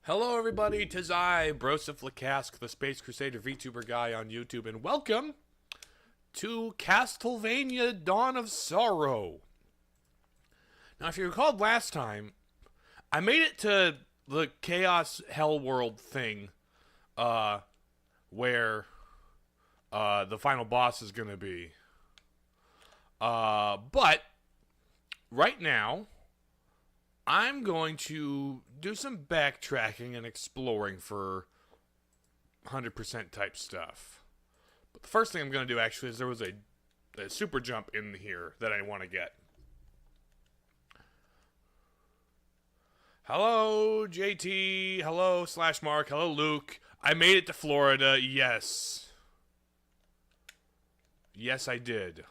Hello everybody, 'tis I, Broseph the Space Crusader VTuber guy on YouTube, and welcome to Castlevania Dawn of Sorrow. Now, if you recalled last time, I made it to the Chaos Hell World thing, where, the final boss is gonna be. But, right now, I'm going to do some backtracking and exploring for 100% type stuff. But the first thing I'm going to do actually is there was a super jump in here that I want to get. Hello, JT. Hello, /Mark. Hello, Luke. I made it to Florida. Yes. Yes, I did.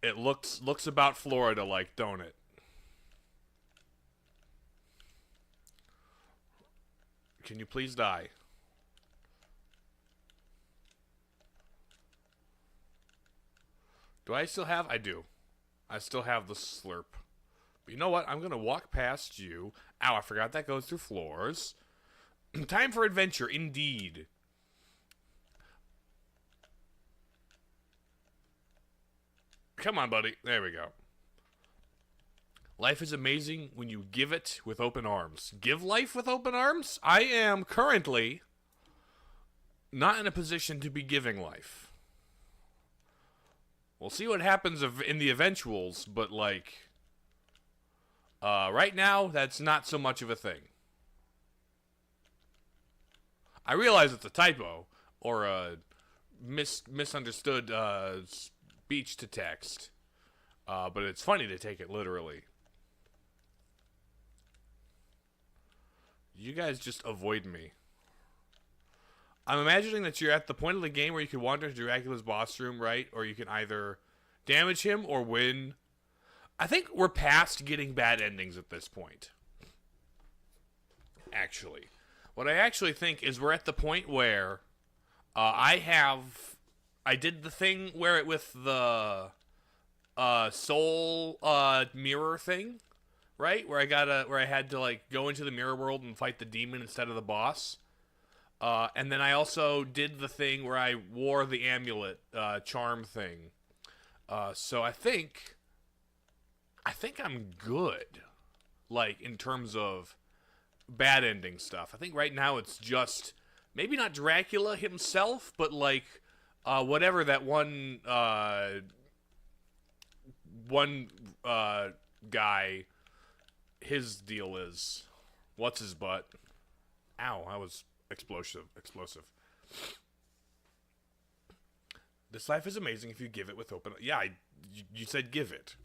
It looks about Florida-like, don't it? Can you please die? Do I still have? I do. I still have the slurp. But you know what? I'm going to walk past you. Ow, I forgot that goes through floors. Time for adventure, indeed. Come on, buddy. There we go. Life is amazing when you give it with open arms. Give life with open arms? I am currently not in a position to be giving life. We'll see what happens in the eventuals, but like, right now, that's not so much of a thing. I realize it's a typo, or a misunderstood speech to text, but it's funny to take it literally. You guys just avoid me. I'm imagining that you're at the point of the game where you can wander into Dracula's boss room, right? Or you can either damage him or win. I think we're past getting bad endings at this point. Actually. What I actually think is we're at the point where I did the thing where it with the soul mirror thing. Right? Where I had to like go into the mirror world and fight the demon instead of the boss. And then I also did the thing where I wore the amulet charm thing. So I think I'm good. Like in terms of bad ending stuff. I think right now it's just maybe not Dracula himself, but like whatever that one guy, his deal is. What's his butt? Ow, I was explosive. This life is amazing if you give it with open... Yeah, you said give it.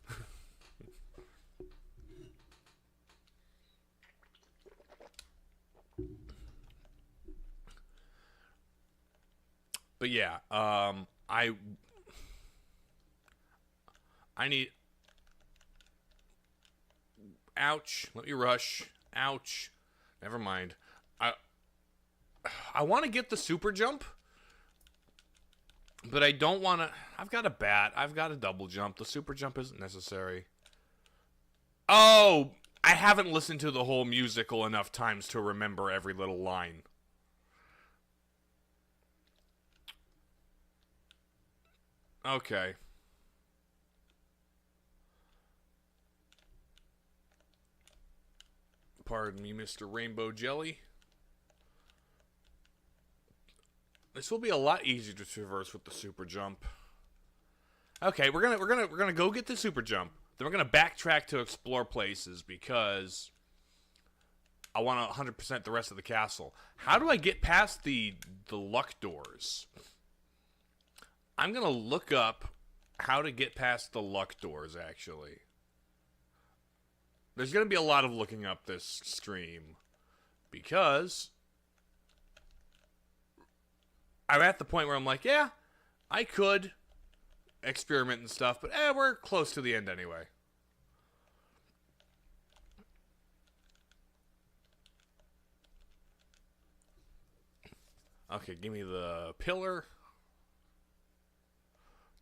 But yeah, I need... Ouch. Let me rush. Ouch. Never mind. I want to get the super jump, but I don't want to... I've got a bat. I've got a double jump. The super jump isn't necessary. Oh! I haven't listened to the whole musical enough times to remember every little line. Okay. Pardon me, Mr. Rainbow Jelly. This will be a lot easier to traverse with the super jump. Okay, we're gonna go get the super jump. Then we're gonna backtrack to explore places because I want to 100% the rest of the castle. How do I get past the luck doors? I'm gonna look up how to get past the luck doors. Actually. There's going to be a lot of looking up this stream because I'm at the point where I'm like, yeah, I could experiment and stuff, but we're close to the end anyway. Okay, give me the pillar.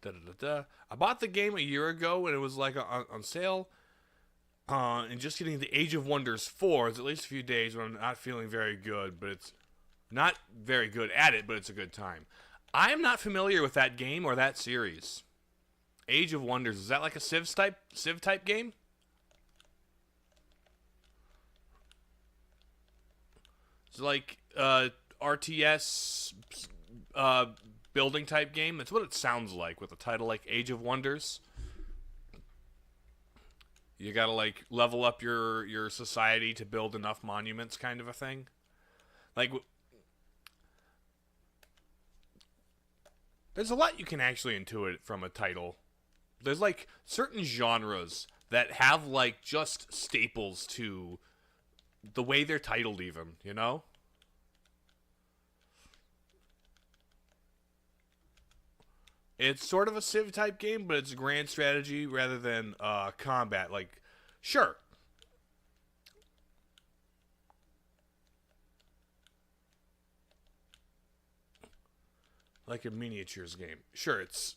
I bought the game a year ago and it was like on sale. And just getting the Age of Wonders 4 is at least a few days when I'm not feeling very good, but it's not very good at it, but it's a good time. I am not familiar with that game or that series. Age of Wonders, is that like a Civ type game? It's like RTS building type game. That's what it sounds like with a title like Age of Wonders. You gotta like level up your society to build enough monuments, kind of a thing. Like, there's a lot you can actually intuit from a title. There's like certain genres that have like just staples to the way they're titled, even, you know? It's sort of a Civ type game, but it's grand strategy rather than combat. Like, sure. Like a miniatures game. Sure, it's...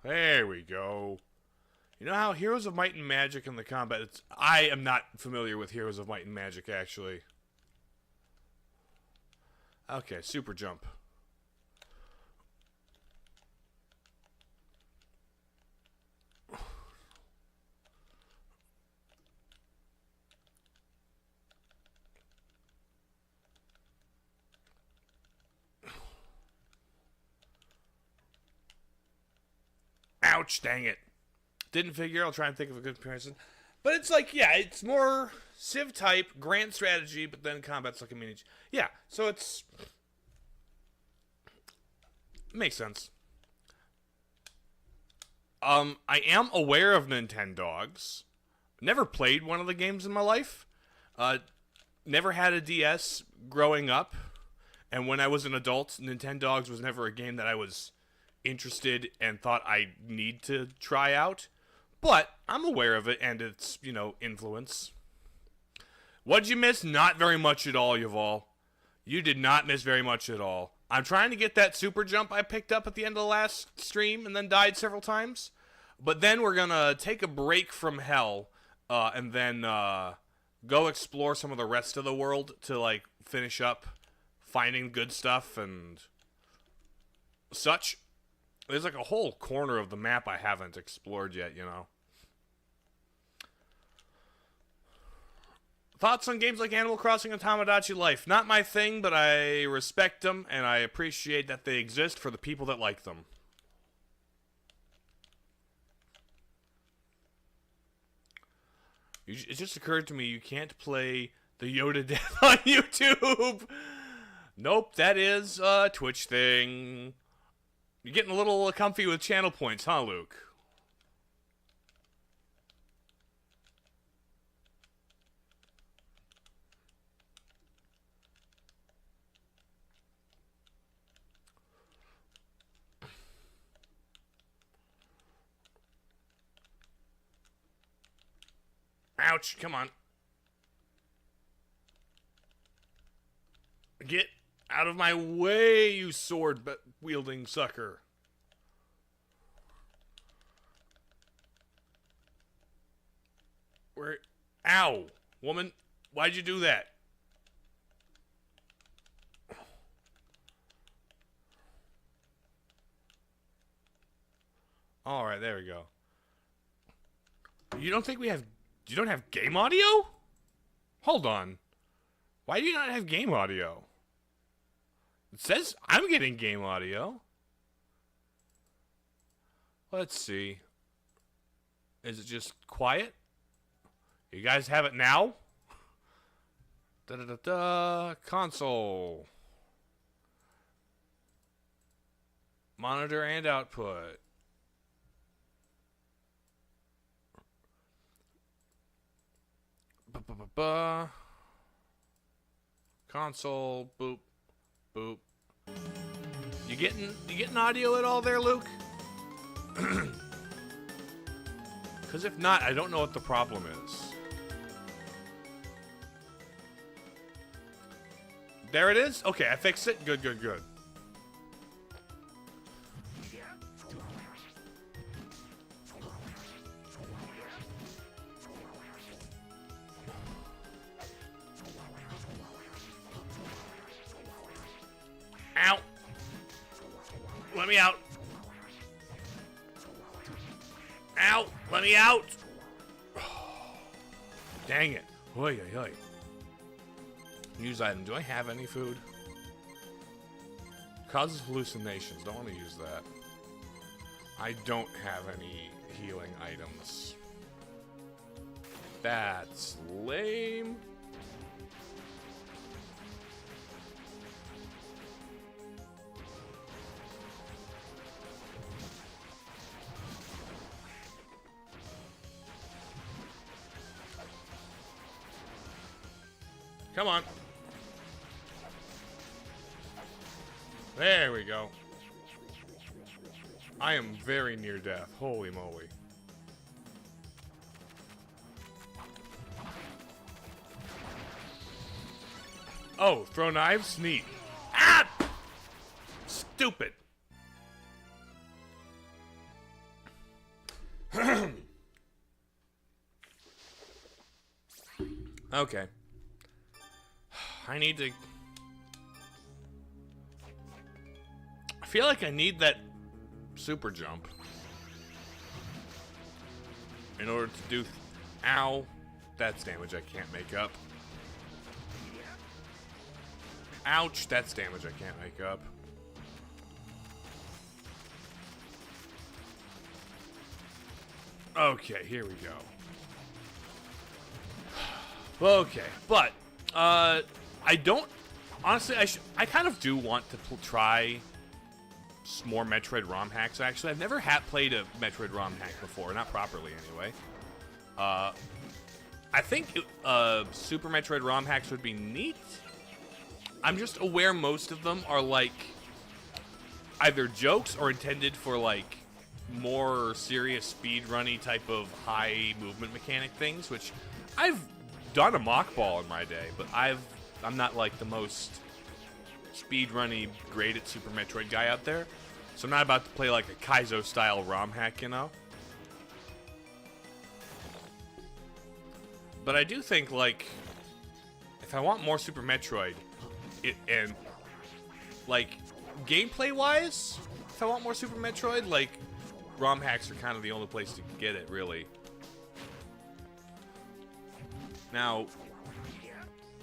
There we go. You know how Heroes of Might and Magic in the combat... I am not familiar with Heroes of Might and Magic, actually. Okay, super jump. Ouch, dang it. Didn't figure. I'll try and think of a good comparison. But it's like, yeah, it's more Civ type, grand strategy, but then combat's like a miniature. Yeah, so it's... Makes sense. I am aware of Nintendogs. Never played one of the games in my life. Never had a DS growing up. And when I was an adult, Nintendogs was never a game that I was interested and thought I need to try out. But I'm aware of it and its, you know, influence. What'd you miss? Not very much at all, Yuval. You did not miss very much at all. I'm trying to get that super jump I picked up at the end of the last stream and then died several times. But then we're going to take a break from hell and then go explore some of the rest of the world to, like, finish up finding good stuff and such. There's like a whole corner of the map I haven't explored yet, you know. Thoughts on games like Animal Crossing and Tamagotchi Life? Not my thing, but I respect them, and I appreciate that they exist for the people that like them. It just occurred to me you can't play the Yoda death on YouTube. Nope, that is a Twitch thing. You're getting a little comfy with channel points, huh, Luke? Ouch, come on. Get out of my way, you sword-wielding sucker. Where? Ow! Woman, why'd you do that? Alright, there we go. You don't think we have... You don't have game audio? Hold on. Why do you not have game audio? It says I'm getting game audio. Let's see. Is it just quiet? You guys have it now? Da-da-da-da. Console. Monitor and output. Ba-ba-ba-ba. Console. Boop. Boop. You getting audio at all there, Luke? Because if not, I don't know what the problem is. There it is? Okay, I fixed it. Good, good, good. Ow! Let me out! Ow! Let me out! Dang it. Oy, oy, oy. Use item. Do I have any food? Causes hallucinations. Don't want to use that. I don't have any healing items. That's lame. Come on. There we go. I am very near death. Holy moly. Oh, throw knives? Neat. Ah! Stupid. Okay. I need to... I feel like I need that super jump in order to do... Ow. That's damage I can't make up. Ouch. That's damage I can't make up. Okay, here we go. Okay, but... I don't... Honestly, I kind of do want to try more Metroid ROM hacks, actually. I've never played a Metroid ROM hack before. Not properly, anyway. I think Super Metroid ROM hacks would be neat. I'm just aware most of them are, like, either jokes or intended for, like, more serious speedrunny type of high movement mechanic things, which I've done a mock ball in my day, but I'm not like the most speedrunny great at Super Metroid guy out there, so I'm not about to play like a Kaizo style ROM hack, you know. But I do think, like, if I want more Super Metroid, and like gameplay wise, if I want more Super Metroid, like ROM hacks are kind of the only place to get it, really. Now,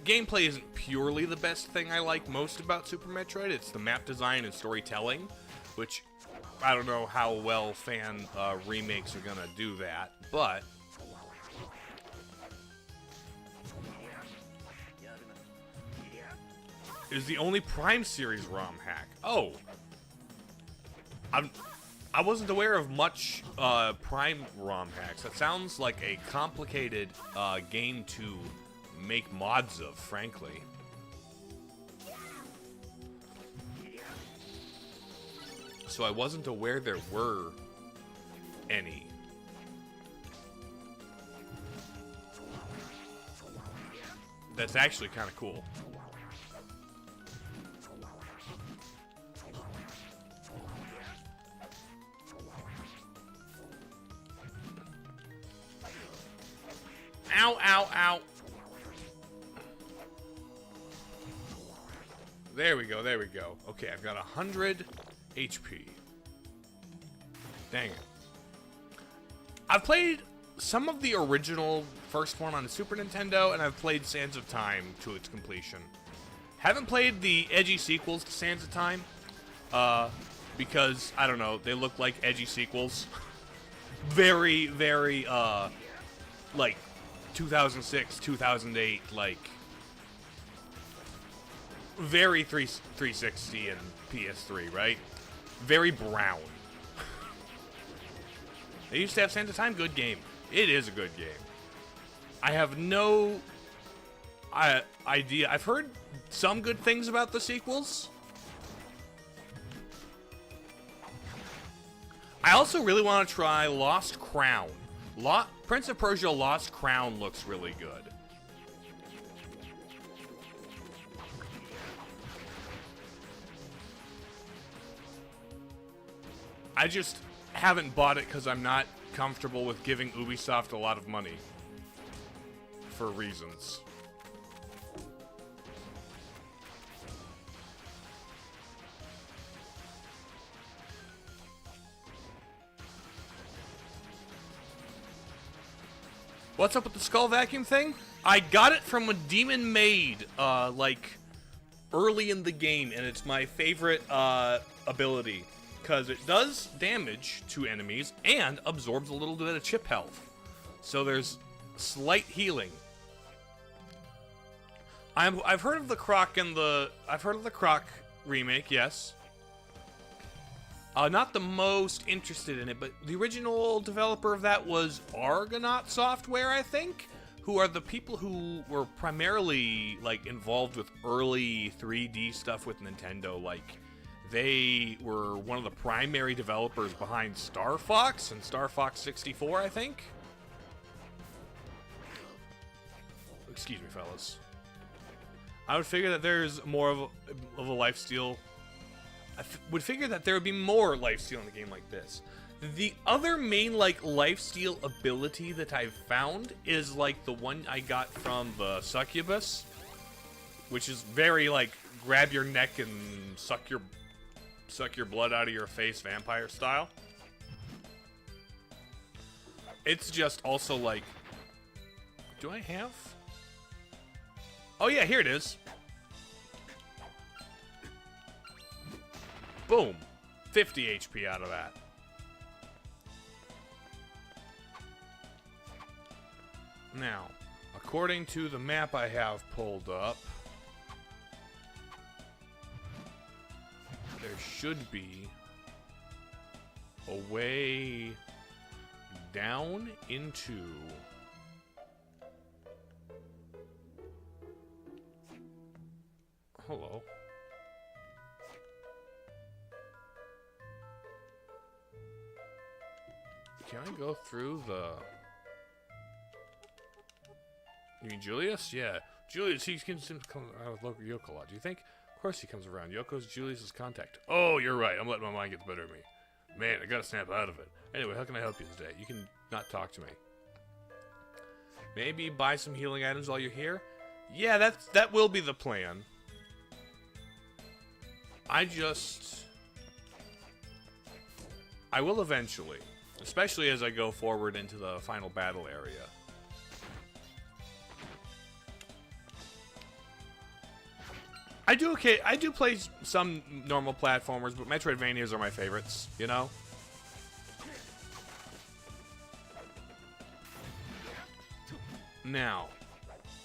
gameplay isn't purely the best thing I like most about Super Metroid. It's the map design and storytelling, which I don't know how well fan remakes are gonna do that, but is the only Prime series ROM hack. Oh, I wasn't aware of much Prime ROM hacks. That sounds like a complicated game to make mods of, frankly. So I wasn't aware there were any. That's actually kind of cool. Ow, ow, ow. There we go, there we go. Okay, I've got 100 HP. Dang it. I've played some of the original first one on the Super Nintendo, and I've played Sands of Time to its completion. Haven't played the edgy sequels to Sands of Time, because, I don't know, they look like edgy sequels. Very, very, like, 2006, 2008, like, very 360 and PS3, right? Very brown. They used to have Sands of Time, good game. It is a good game. I have no idea. I've heard some good things about the sequels. I also really want to try Lost Crown. Prince of Persia Lost Crown looks really good. I just haven't bought it because I'm not comfortable with giving Ubisoft a lot of money. For reasons. What's up with the skull vacuum thing? I got it from a demon maid, like, early in the game, and it's my favorite, ability. Because it does damage to enemies and absorbs a little bit of chip health. So there's slight healing. I've heard of the Croc I've heard of the Croc remake, yes. Not the most interested in it, but the original developer of that was Argonaut Software, I think, who are the people who were primarily, like, involved with early 3D stuff with Nintendo. Like, they were one of the primary developers behind Star Fox and Star Fox 64, I think. Excuse me, fellas. I would figure that there's more of a lifesteal. Would figure that there would be more lifesteal in a game like this. The other main, like, lifesteal ability that I've found is, like, the one I got from the Succubus, which is very, like, grab your neck and suck your blood out of your face vampire style. It's just also, like, do I have? Oh yeah, here it is. Boom. 50 HP out of that. Now, according to the map I have pulled up, there should be a way down into... Hello. Can I go through the... You mean Julius? Yeah. Julius, he seems to come around with local Yoko a lot. Do you think? Of course he comes around. Yoko's Julius's contact. Oh, you're right. I'm letting my mind get the better of me. Man, I gotta snap out of it. Anyway, how can I help you today? You can not talk to me. Maybe buy some healing items while you're here? Yeah, that will be the plan. I will eventually. Especially as I go forward into the final battle area. I do play some normal platformers, but Metroidvanias are my favorites, you know? Now,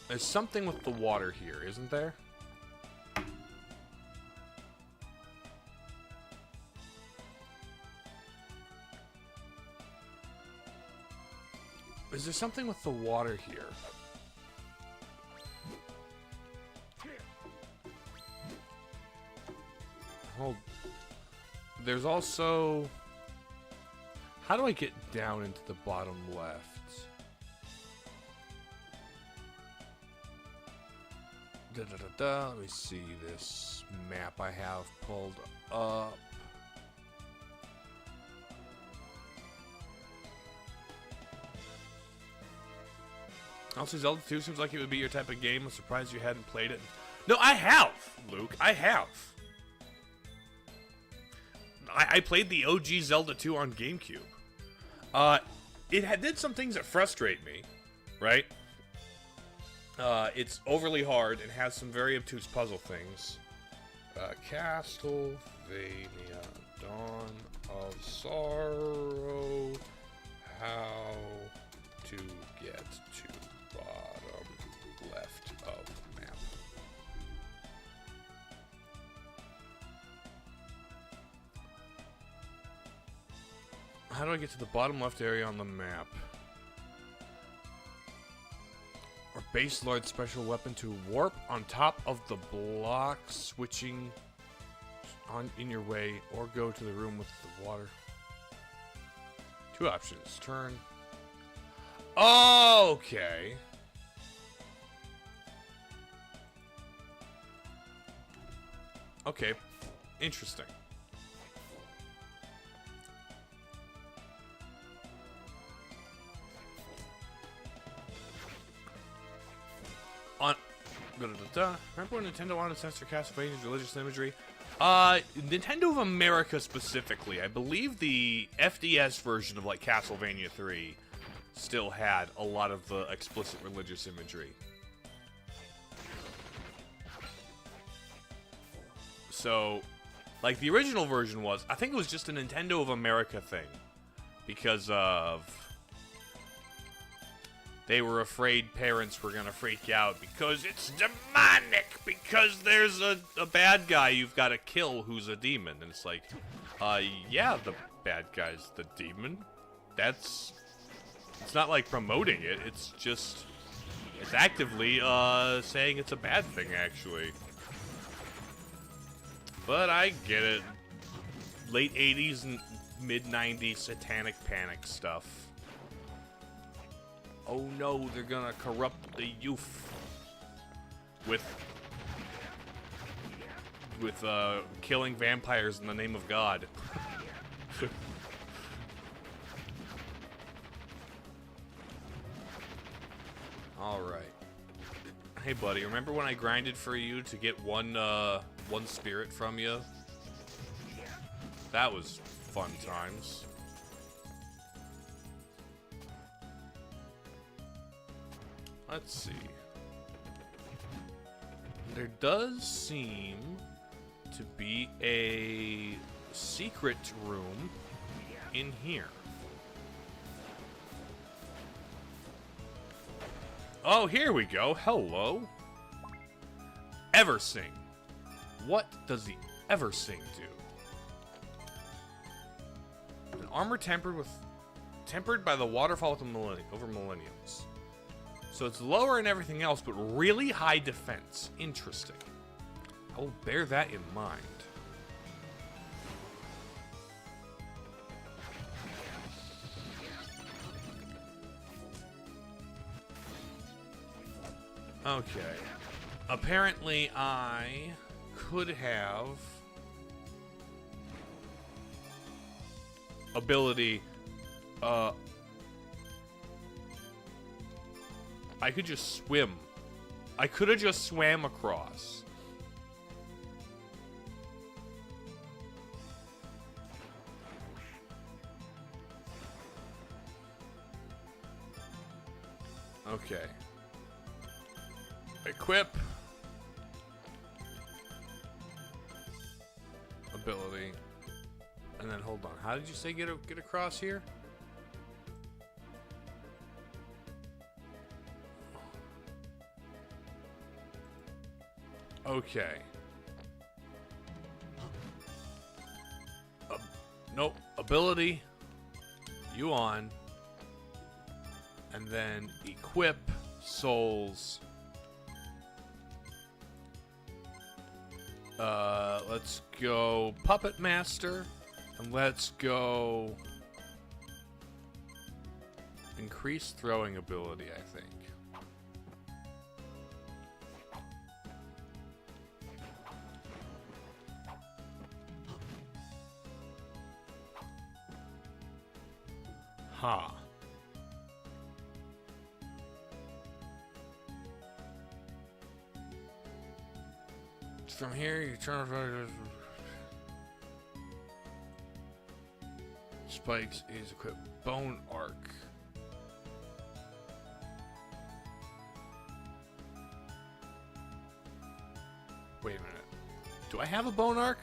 there's something with the water here, isn't there? Is there something with the water here? Hold. There's also... How do I get down into the bottom left? Let me see this map I have pulled up. Also, Zelda 2 seems like it would be your type of game. I'm surprised you hadn't played it. No, I have, Luke. I have. I played the OG Zelda 2 on GameCube. It did some things that frustrate me, right? It's overly hard and has some very obtuse puzzle things. Castlevania, Dawn of Sorrow, how to get to bottom left of the map. How do I get to the bottom left area on the map? Or base Lord special weapon to warp on top of the block, switching in your way, or go to the room with the water. Two options. Turn. Okay. Okay. Interesting. Remember when Nintendo wanted to censor Castlevania's religious imagery? Nintendo of America specifically. I believe the FDS version of, like, Castlevania 3 still had a lot of the explicit religious imagery. So, like, the original version was, I think it was just a Nintendo of America thing. Because of... They were afraid parents were gonna freak out because it's demonic! Because there's a bad guy you've got to kill who's a demon. And it's like, yeah, the bad guy's the demon. It's not like promoting it, it's just... It's actively, saying it's a bad thing, actually. But I get it. Late 80s and mid-90s satanic panic stuff. Oh no, they're gonna corrupt the youth with killing vampires in the name of God. Alright. Hey buddy, remember when I grinded for you to get one spirit from you? That was fun times. Let's see. There does seem to be a secret room in here. Oh, here we go. Hello. Eversing. What does the Eversing do? An armor tempered by the waterfall over millenniums. So it's lower in everything else, but really high defense. Interesting. I will bear that in mind. Okay. Apparently, I could have ability. I could just swim. I could have just swam across. Okay. Equip. Ability. And then hold on. How did you say get across here? Okay. Nope. Ability. You on. And then equip souls. Let's go Puppet Master. And let's go increase throwing ability, I think. Huh. From here, you turn spikes is equipped. Bone arc. Wait a minute. Do I have a bone arc?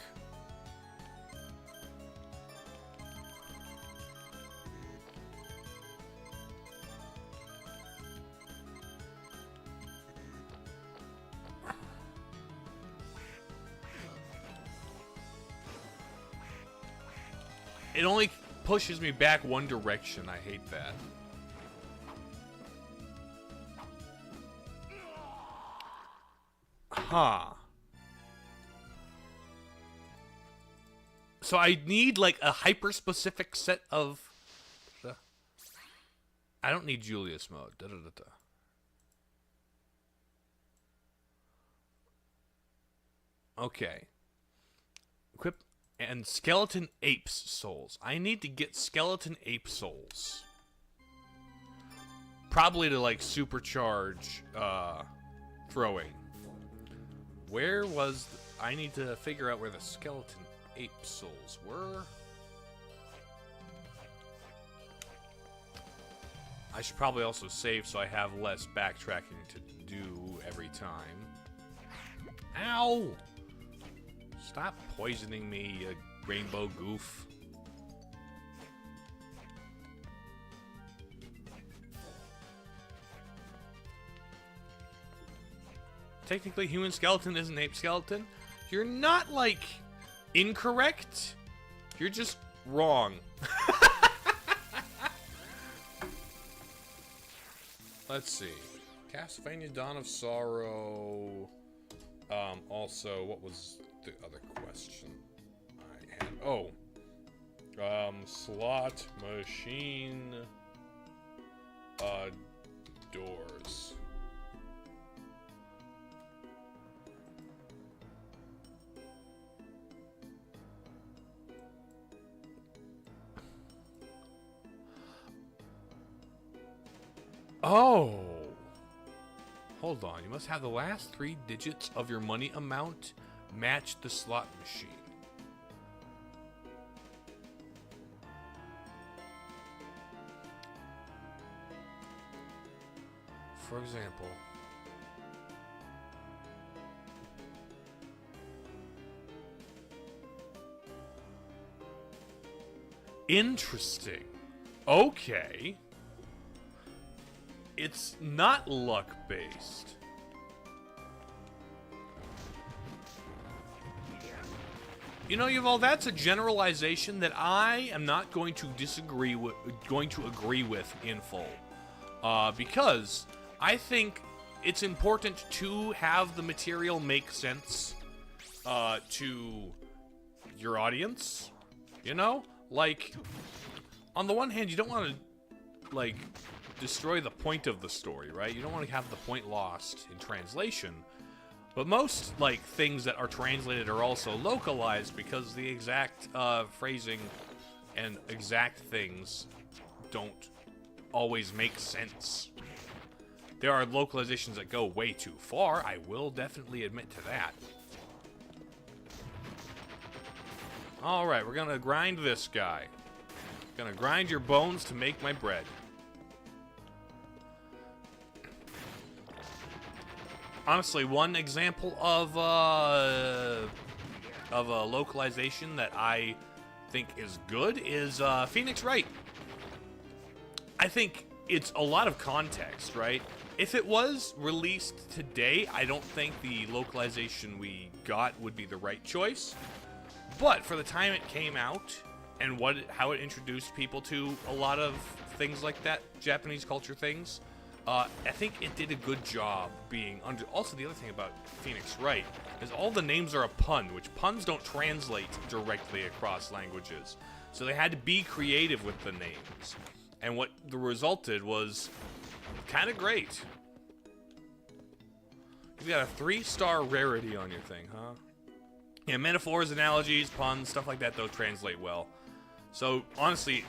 It only pushes me back one direction. I hate that. Huh. So I need like a hyper-specific set of... I don't need Julius mode. Da, da, da, da. Okay. Equip... And skeleton apes souls. I need to get skeleton ape souls. Probably to like supercharge throwing. Where was I need to figure out where the skeleton ape souls were. I should probably also save so I have less backtracking to do every time. Ow! Stop poisoning me, you rainbow goof. Technically, human skeleton is an ape skeleton. You're not, like, incorrect. You're just wrong. Let's see. Castlevania Dawn of Sorrow. Also, what was the other question I had? Oh. Slot machine. Doors. Oh! Hold on, you must have the last 3 digits of your money amount match the slot machine. For example... Interesting. Okay. It's not luck-based. You know, Yuval, that's a generalization that I am not going to agree with in full. Because I think it's important to have the material make sense to your audience. You know? Like, on the one hand, you don't want to, like, destroy the point of the story, right? You don't want to have the point lost in translation. But most, like, things that are translated are also localized because the exact phrasing and exact things don't always make sense. There are localizations that go way too far. I will definitely admit to that. Alright, we're gonna grind this guy. Gonna grind your bones to make my bread. Honestly, one example of a localization that I think is good is Phoenix Wright. I think it's a lot of context, right? If it was released today, I don't think the localization we got would be the right choice. But for the time it came out and how it introduced people to a lot of things like that, Japanese culture things, I think it did a good job being under... Also, the other thing about Phoenix Wright is all the names are a pun, which puns don't translate directly across languages. So they had to be creative with the names. And what the resulted was kind of great. You got a 3-star rarity on your thing, huh? Yeah, metaphors, analogies, puns, stuff like that, though, translate well. So, honestly,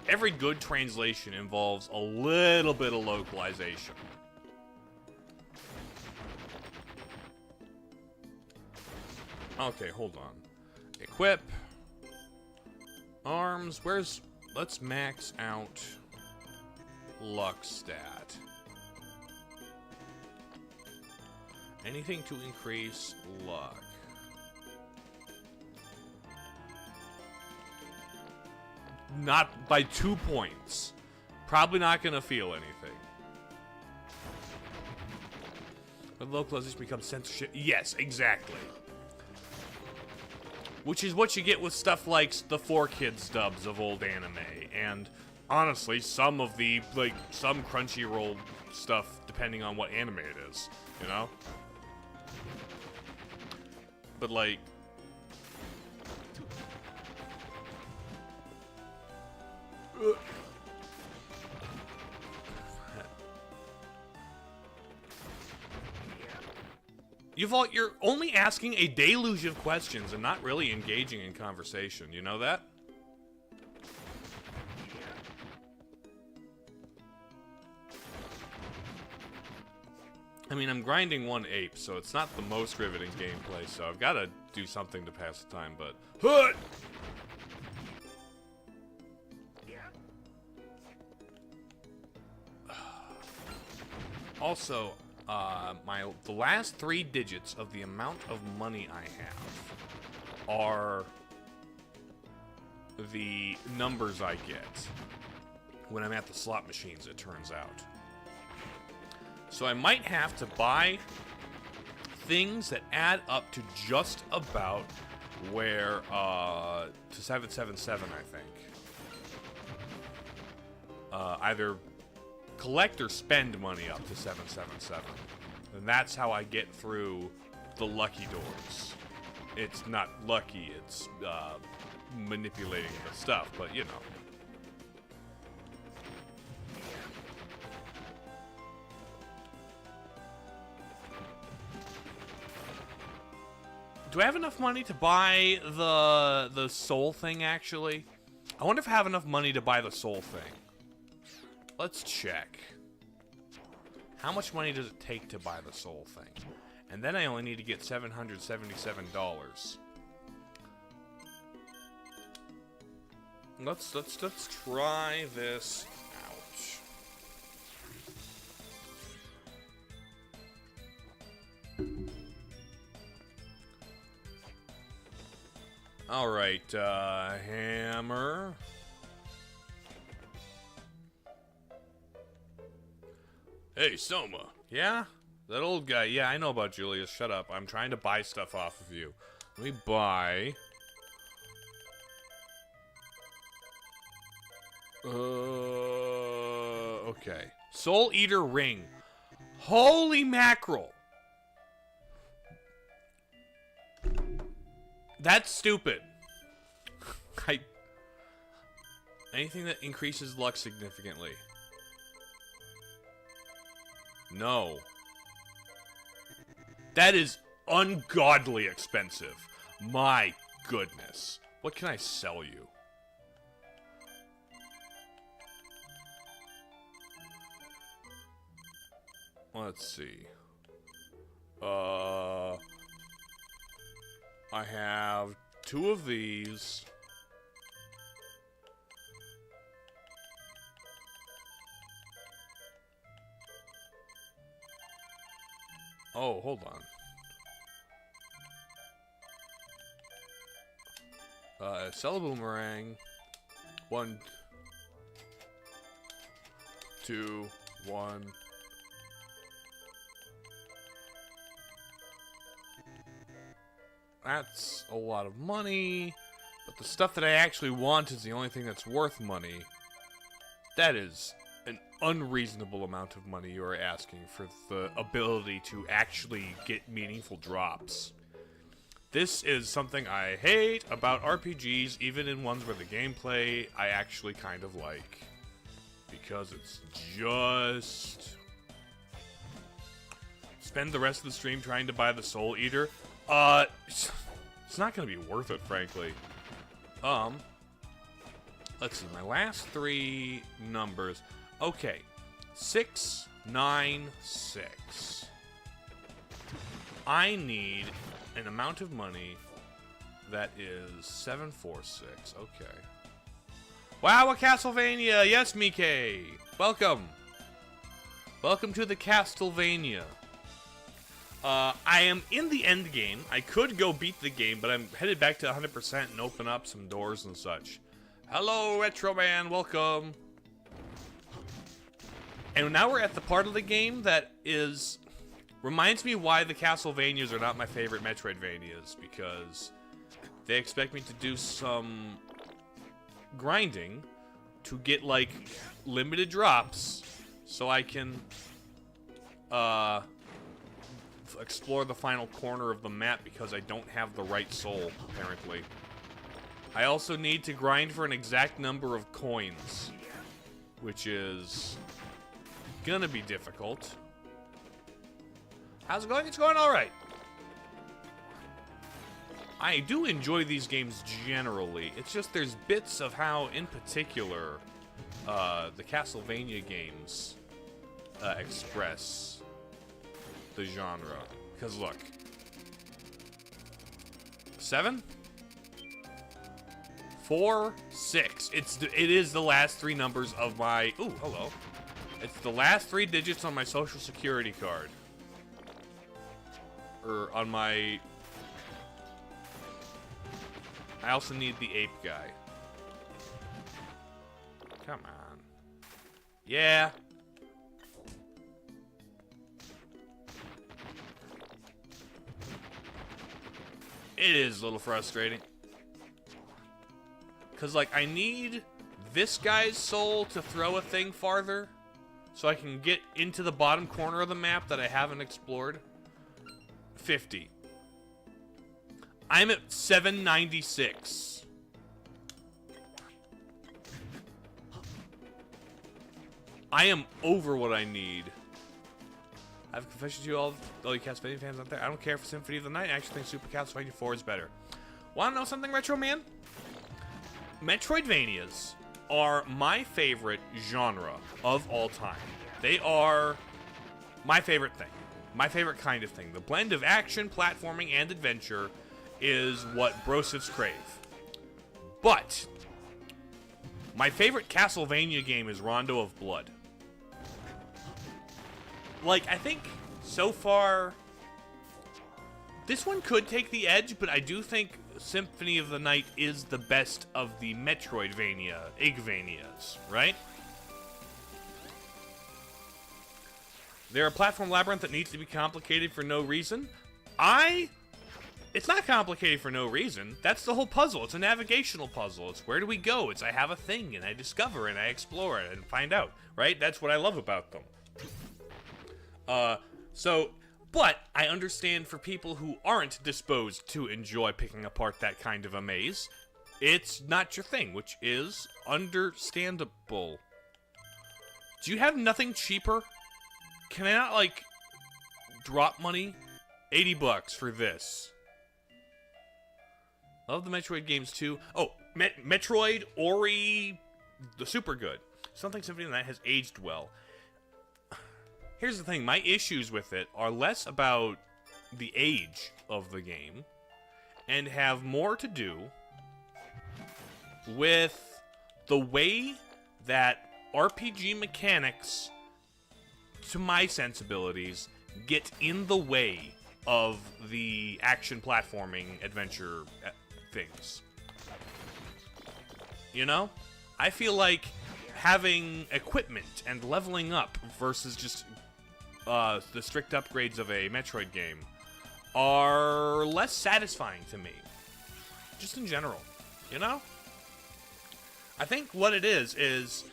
every good translation involves a little bit of localization. Okay, hold on. Equip. Arms. Where's... Let's max out luck stat. Anything to increase luck. Not by 2 points. Probably not gonna feel anything. But localization becomes censorship. Yes, exactly. Which is what you get with stuff like the 4Kids dubs of old anime. And honestly, some of the, like, some Crunchyroll stuff, depending on what anime it is, you know? But, like... You're only asking a deluge of questions and not really engaging in conversation. You know that? I mean, I'm grinding 1 ape, so it's not the most riveting gameplay, so I've got to do something to pass the time, but... Hut! Also, the last 3 digits of the amount of money I have are the numbers I get when I'm at the slot machines, it turns out. So I might have to buy things that add up to just about where, to 777, I think. Either collect or spend money up to 777. And that's how I get through the lucky doors. It's not lucky, it's, manipulating the stuff, but you know. Do I have enough money to buy the soul thing, actually? I wonder if I have enough money to buy the soul thing. Let's check. How much money does it take to buy the soul thing? And then I only need to get $777. Let's try this out. All right, hammer. Hey, Soma. Yeah? That old guy. Yeah, I know about Julius. Shut up. I'm trying to buy stuff off of you. Let me buy. Okay. Soul Eater Ring. Holy mackerel. That's stupid. Anything that increases luck significantly. No. That is ungodly expensive. My goodness. What can I sell you? Let's see. I have 2 of these. Oh, hold on. Sell a boomerang. 1, 2, 1. That's a lot of money, but the stuff that I actually want is the only thing that's worth money. That is an unreasonable amount of money you are asking for the ability to actually get meaningful drops. This is something I hate about RPGs, even in ones where the gameplay I actually kind of like. Because it's just... Spend the rest of the stream trying to buy the Soul Eater? It's not gonna be worth it, frankly. Let's see, my last 3 numbers. Okay, 6, 9, 6. I need an amount of money that is 746. Okay. Wow, a Castlevania! Yes, Mike! Welcome! Welcome to the Castlevania. I am in the end game. I could go beat the game, but I'm headed back to 100% and open up some doors and such. Hello, Retro Man. Welcome. And now we're at the part of the game that reminds me why the Castlevanias are not my favorite Metroidvanias, because they expect me to do some grinding to get, like, limited drops so I can, explore the final corner of the map because I don't have the right soul, apparently. I also need to grind for an exact number of coins, which is gonna be difficult. How's it going? It's going alright. I do enjoy these games generally. It's just there's bits of how, in particular, the Castlevania games express the genre. Because look. 7? 4, 6. It is the last 3 numbers of my... Ooh, hello. It's the last 3 digits on my social security card. Or on my... I also need the ape guy. Come on. Yeah. It is a little frustrating. Because, like, I need this guy's soul to throw a thing farther so I can get into the bottom corner of the map that I haven't explored. 50. I'm at 796. I am over what I need. I have a confession to you all you Castlevania fans out there. I don't care for Symphony of the Night. I actually think Super Castlevania 4 is better. Want to know something, Retro Man? Metroidvanias are my favorite genre of all time. They are my favorite thing. My favorite kind of thing. The blend of action, platforming, and adventure is what Broseths crave. But my favorite Castlevania game is Rondo of Blood. Like, I think so far this one could take the edge, but I do think Symphony of the Night is the best of the Igvanias, right? They're a platform labyrinth that needs to be complicated for no reason. It's not complicated for no reason. That's the whole puzzle. It's a navigational puzzle. It's where do we go? It's I have a thing, and I discover, and I explore it, and find out, right? That's what I love about them. But I understand for people who aren't disposed to enjoy picking apart that kind of a maze, it's not your thing, which is understandable. Do you have nothing cheaper? Can I not, like, drop money? $80 for this. Love the Metroid games, too. Oh, Metroid, Ori, the super good. Something Symphony of the Night has aged well. Here's the thing, my issues with it are less about the age of the game and have more to do with the way that RPG mechanics, to my sensibilities, get in the way of the action platforming adventure things. You know? I feel like having equipment and leveling up versus just the strict upgrades of a Metroid game are less satisfying to me. Just in general, you know? I think what it is,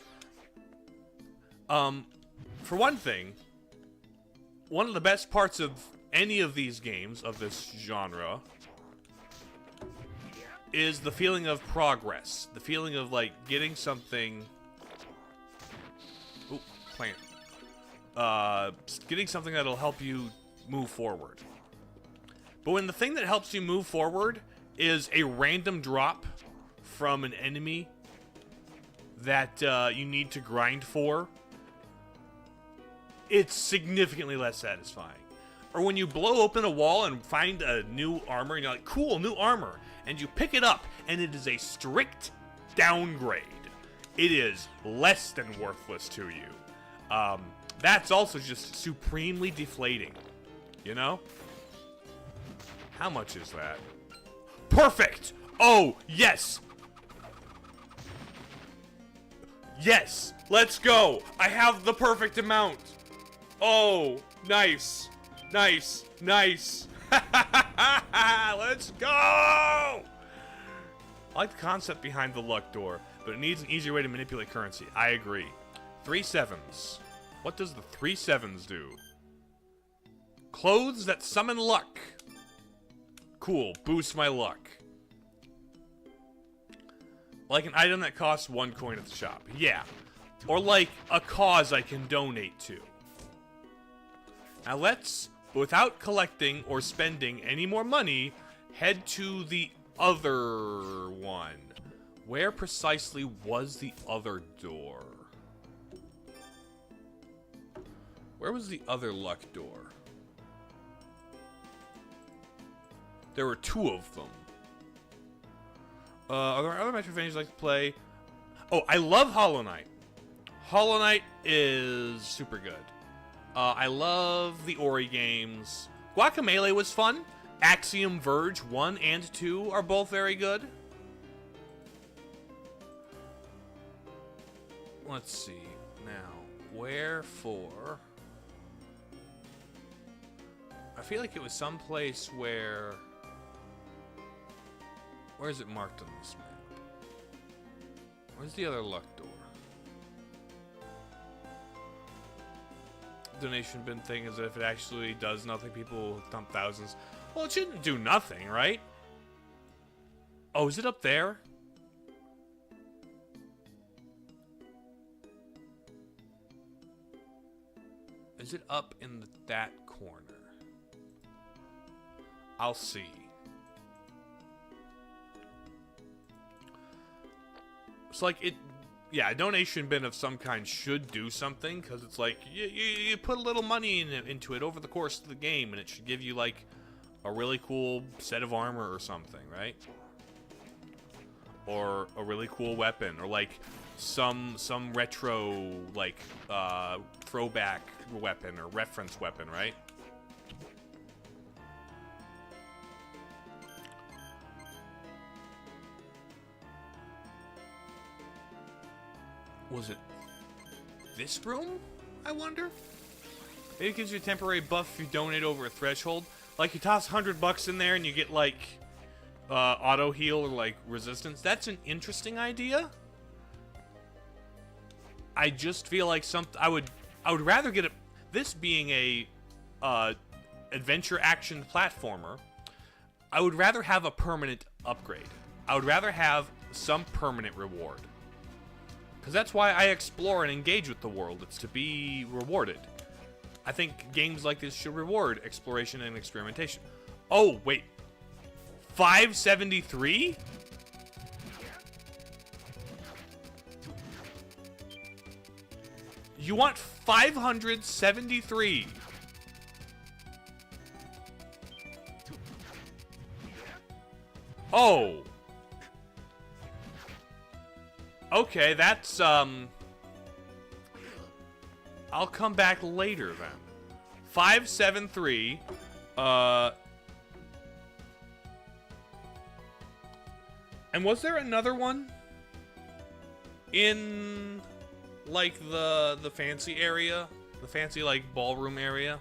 for one thing, one of the best parts of any of these games of this genre is the feeling of progress. The feeling of, like, getting something... Ooh, plant. Getting something that'll help you move forward. But when the thing that helps you move forward is a random drop from an enemy that you need to grind for, it's significantly less satisfying. Or when you blow open a wall and find a new armor, and you're like, cool, new armor, and you pick it up, and it is a strict downgrade. It is less than worthless to you. That's also just supremely deflating, you know? How much is that? Perfect! Oh, yes! Yes! Let's go! I have the perfect amount! Oh, nice! Nice! Nice! Let's go! I like the concept behind the luck door, but it needs an easier way to manipulate currency. I agree. 3 sevens. What does the 3 sevens do? Clothes that summon luck. Cool. Boost my luck. Like an item that costs 1 coin at the shop. Yeah. Or like a cause I can donate to. Now let's, without collecting or spending any more money, head to the other one. Where precisely was the other door? Where was the other luck door? There were 2 of them. Are there other Metroidvanias you'd like to play? Oh, I love Hollow Knight. Hollow Knight is super good. I love the Ori games. Guacamelee was fun. Axiom Verge 1 and 2 are both very good. Let's see. Now, wherefore... I feel like it was someplace where... Where is it marked on this map? Where's the other luck door? Donation bin thing is if it actually does nothing, people will dump thousands. Well, it shouldn't do nothing, right? Oh, is it up there? Is it up in that corner? I'll see. It's like it... Yeah, a donation bin of some kind should do something, because it's like, you put a little money into it over the course of the game, and it should give you, like, a really cool set of armor or something, right? Or a really cool weapon, or, like, some retro, like, throwback weapon or reference weapon, right? Was it this room, I wonder? Maybe it gives you a temporary buff if you donate over a threshold. Like, you toss $100 in there and you get, like, auto heal or, like, resistance. That's an interesting idea. I just feel like I would rather get this being a adventure action platformer. I would rather have a permanent upgrade. I would rather have some permanent reward. Because that's why I explore and engage with the world. It's to be rewarded. I think games like this should reward exploration and experimentation. Oh, wait. 573? You want 573? Oh. Okay, that's, I'll come back later, then. 573, and was there another one? In, like, the fancy area? The fancy, like, ballroom area?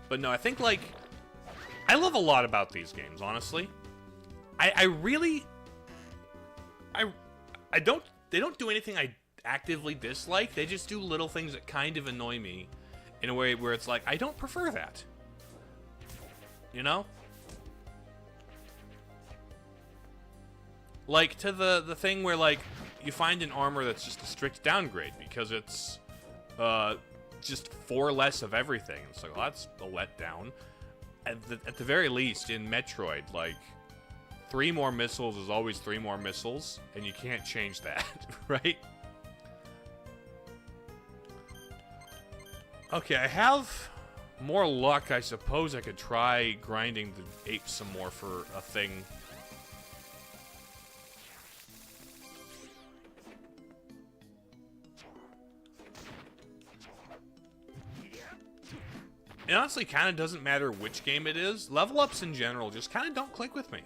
But no, I think, like... I love a lot about these games, honestly. I really... I don't... They don't do anything I actively dislike. They just do little things that kind of annoy me in a way where it's like, I don't prefer that. You know? Like, to the thing where, like, you find an armor that's just a strict downgrade because it's, just 4 less of everything. It's like, well, that's a letdown. At the very least, in Metroid, like, 3 more missiles is always 3 more missiles, and you can't change that, right? Okay, I have more luck. I suppose I could try grinding the apes some more for a thing. It honestly kind of doesn't matter which game it is. Level ups in general just kind of don't click with me.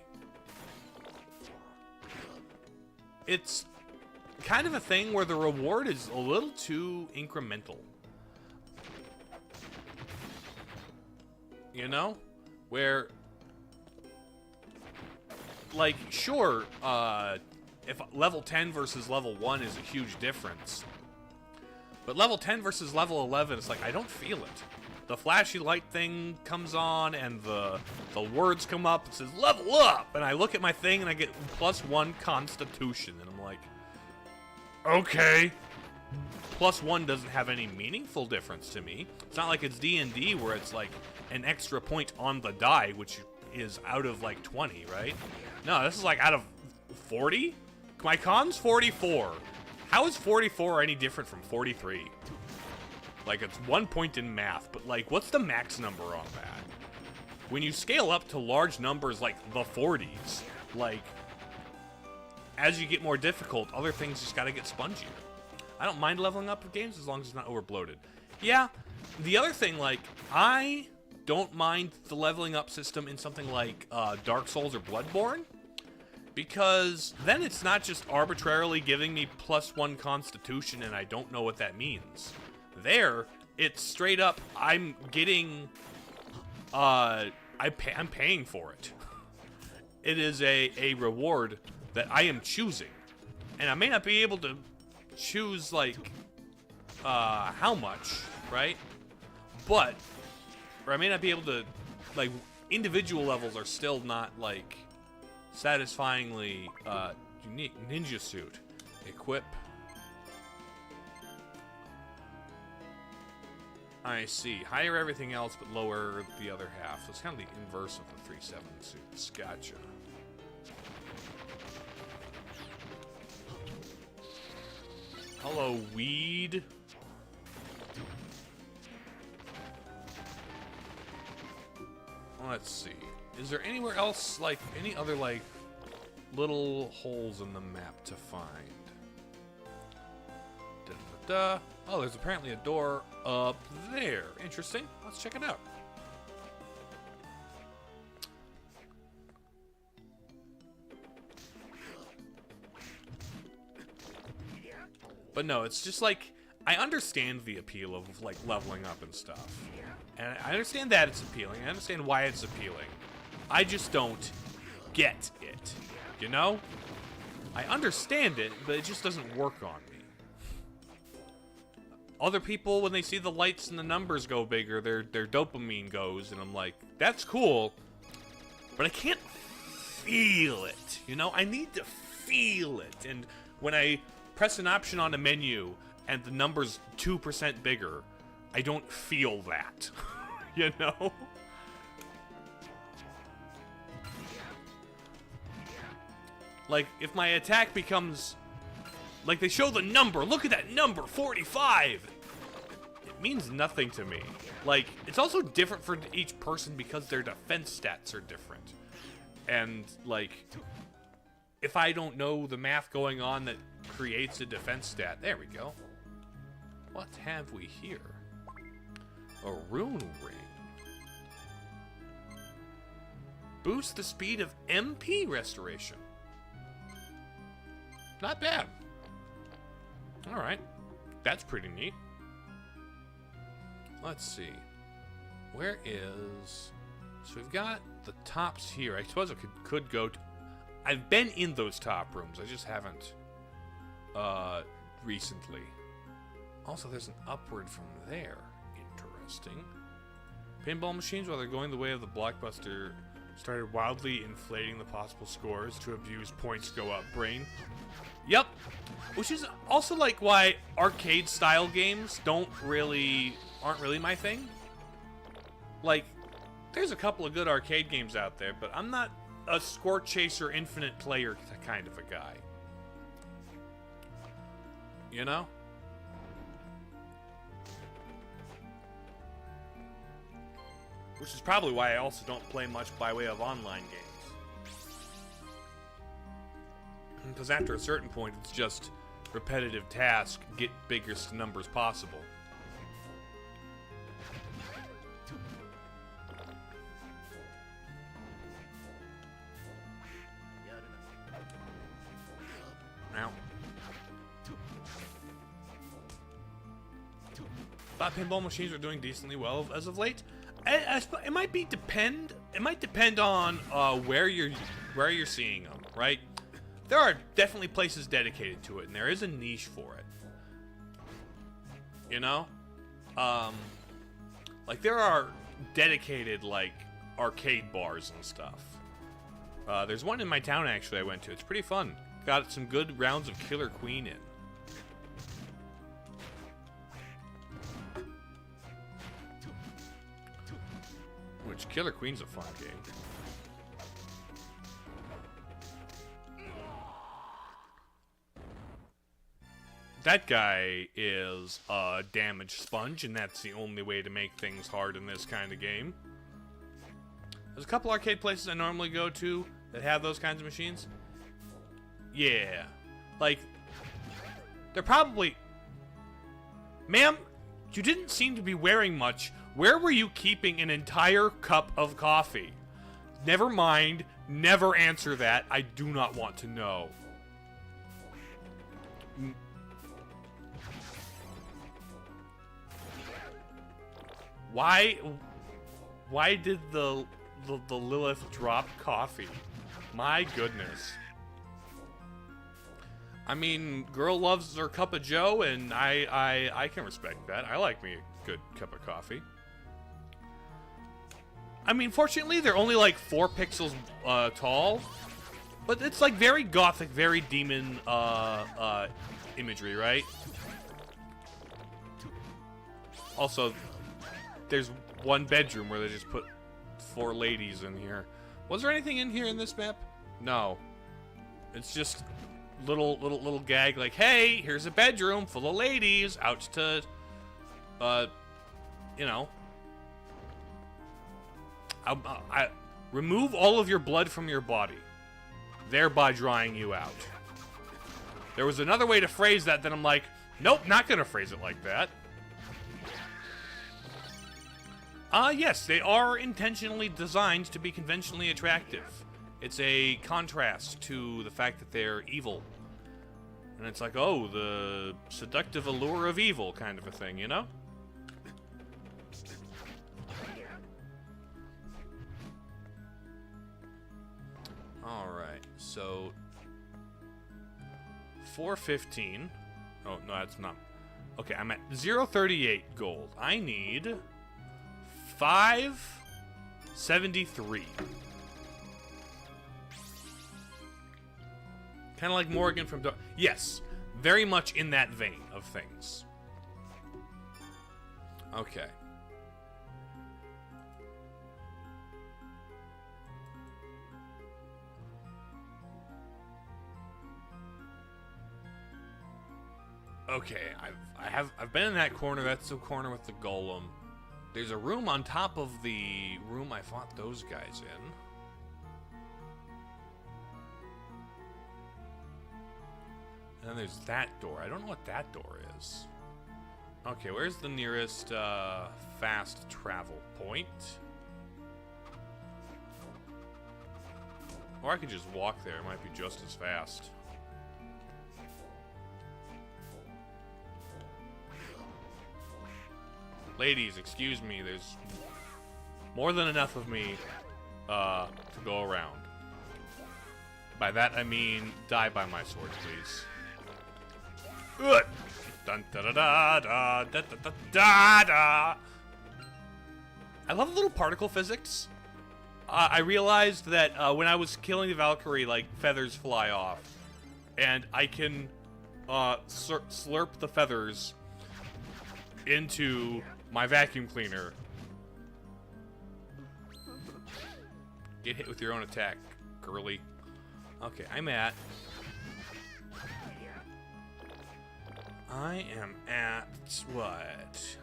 It's kind of a thing where the reward is a little too incremental. You know? Where, like, sure, if level 10 versus level 1 is a huge difference. But level 10 versus level 11, it's like, I don't feel it. The flashy light thing comes on, and the words come up. It says, level up! And I look at my thing, and I get +1 constitution. And I'm like, okay. +1 doesn't have any meaningful difference to me. It's not like it's D&D, where it's like an extra point on the die, which is out of, like, 20, right? No, this is, like, out of 40? My con's 44. How is 44 any different from 43? Like, it's 1 point in math, but, like, what's the max number on that? When you scale up to large numbers like the 40s, like, as you get more difficult, other things just gotta get spongier. I don't mind leveling up games as long as it's not over bloated. Yeah, the other thing, like, I don't mind the leveling up system in something like Dark Souls or Bloodborne, because then it's not just arbitrarily giving me +1 Constitution and I don't know what that means. There, it's straight up, I'm getting, I'm paying for it. It is a reward that I am choosing. And I may not be able to choose, like, how much, right? But, or I may not be able to, like, individual levels are still not, like, satisfyingly unique. Ninja suit. Equip. I see. Higher everything else, but lower the other half. So it's kind of the inverse of the 3-7 suits. Gotcha. Hello, weed. Let's see. Is there anywhere else, like, any other, like, little holes in the map to find? Da-da-da-da. Oh, there's apparently a door up there. Interesting. Let's check it out. But no, it's just like, I understand the appeal of, like, leveling up and stuff. And I understand that it's appealing. I understand why it's appealing. I just don't get it. You know? I understand it, but it just doesn't work on me. Other people, when they see the lights and the numbers go bigger, their dopamine goes, and I'm like, that's cool, but I can't feel it. You know? I need to feel it. And when I press an option on a menu and the number's 2% bigger, I don't feel that. You know? Like, if my attack becomes... Like, they show the number. Look at that number, 45! It means nothing to me. Like, it's also different for each person because their defense stats are different. And, like, if I don't know the math going on that creates a defense stat... There we go. What have we here? A rune ring. Boost the speed of MP restoration. Not bad. Alright. That's pretty neat. Let's see. Where is... So we've got the tops here. I suppose I could go to... I've been in those top rooms. I just haven't recently. Also, there's an upward from there. Interesting. Pinball machines, while they're going the way of the blockbuster, started wildly inflating the possible scores to abuse points go up brain. Yep. Which is also like why arcade style games aren't really my thing. Like, there's a couple of good arcade games out there, but I'm not a score chaser infinite player kind of a guy. You know? Which is probably why I also don't play much by way of online games. Because after a certain point, it's just repetitive task, get biggest numbers possible. Now, thought pinball machines are doing decently well as of late. It might depend. It might depend on where you're seeing them, right? There are definitely places dedicated to it, and there is a niche for it. You know, like there are dedicated like arcade bars and stuff. There's one in my town actually I went to. It's pretty fun. Got some good rounds of Killer Queen in. Which Killer Queen's a fun game. That guy is a damage sponge, and that's the only way to make things hard in this kind of game. There's a couple arcade places I normally go to that have those kinds of machines. Yeah. Like, they're probably... Ma'am, you didn't seem to be wearing much. Where were you keeping an entire cup of coffee? Never mind. Never answer that. I do not want to know. Why did the Lilith drop coffee? My goodness. I mean, girl loves her cup of joe, and I can respect that. I like me a good cup of coffee. I mean, fortunately, they're only like 4 pixels tall, but it's like very gothic, very demon imagery, right? Also, there's one bedroom where they just put 4 ladies in here. Was there anything in here in this map? No. It's just little gag like, hey, here's a bedroom full of ladies out to, you know. I remove all of your blood from your body, thereby drying you out. There was another way to phrase that, then I'm like, nope, not gonna phrase it like that. Yes, they are intentionally designed to be conventionally attractive. It's a contrast to the fact that they're evil. And it's like, oh, the seductive allure of evil kind of a thing, you know? Alright, so... 415. Oh, no, that's not... Okay, I'm at 0.38 gold. I need... 5.73. Kind of like Morgan from... Yes, very much in that vein of things. Okay. Okay, I've been in that corner. That's the corner with the golem. There's a room on top of the room I fought those guys in. And then there's that door. I don't know what that door is. Okay, where's the nearest fast travel point? Or I could just walk there. It might be just as fast. Ladies, excuse me, there's more than enough of me to go around. By that I mean, die by my sword, please. Dun da da da da da da da da. I love little particle physics. I realized that when I was killing the Valkyrie, like, feathers fly off. And I can slurp the feathers into my vacuum cleaner. Get hit with your own attack, girly. Okay, I'm at... I am at... what?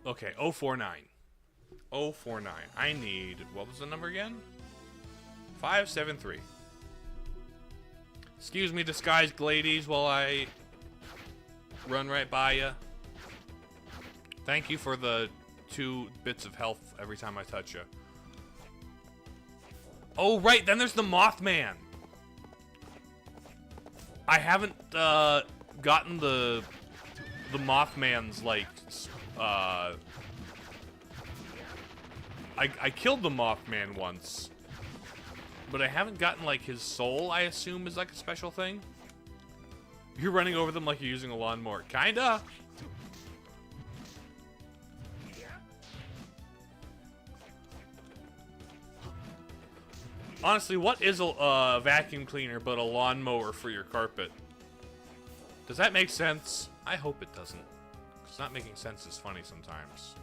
Okay, 049. 049. I need... what was the number again? 573. Excuse me, disguised ladies, while I run right by ya. Thank you for the 2 bits of health every time I touch you. Oh, right, then there's the Mothman. I haven't gotten the Mothman's, like, I killed the Mothman once, but I haven't gotten, like, his soul, I assume, is, like, a special thing. You're running over them like you're using a lawnmower. Kinda. Honestly, what is a vacuum cleaner but a lawnmower for your carpet? Does that make sense? I hope it doesn't. Because not making sense is funny sometimes.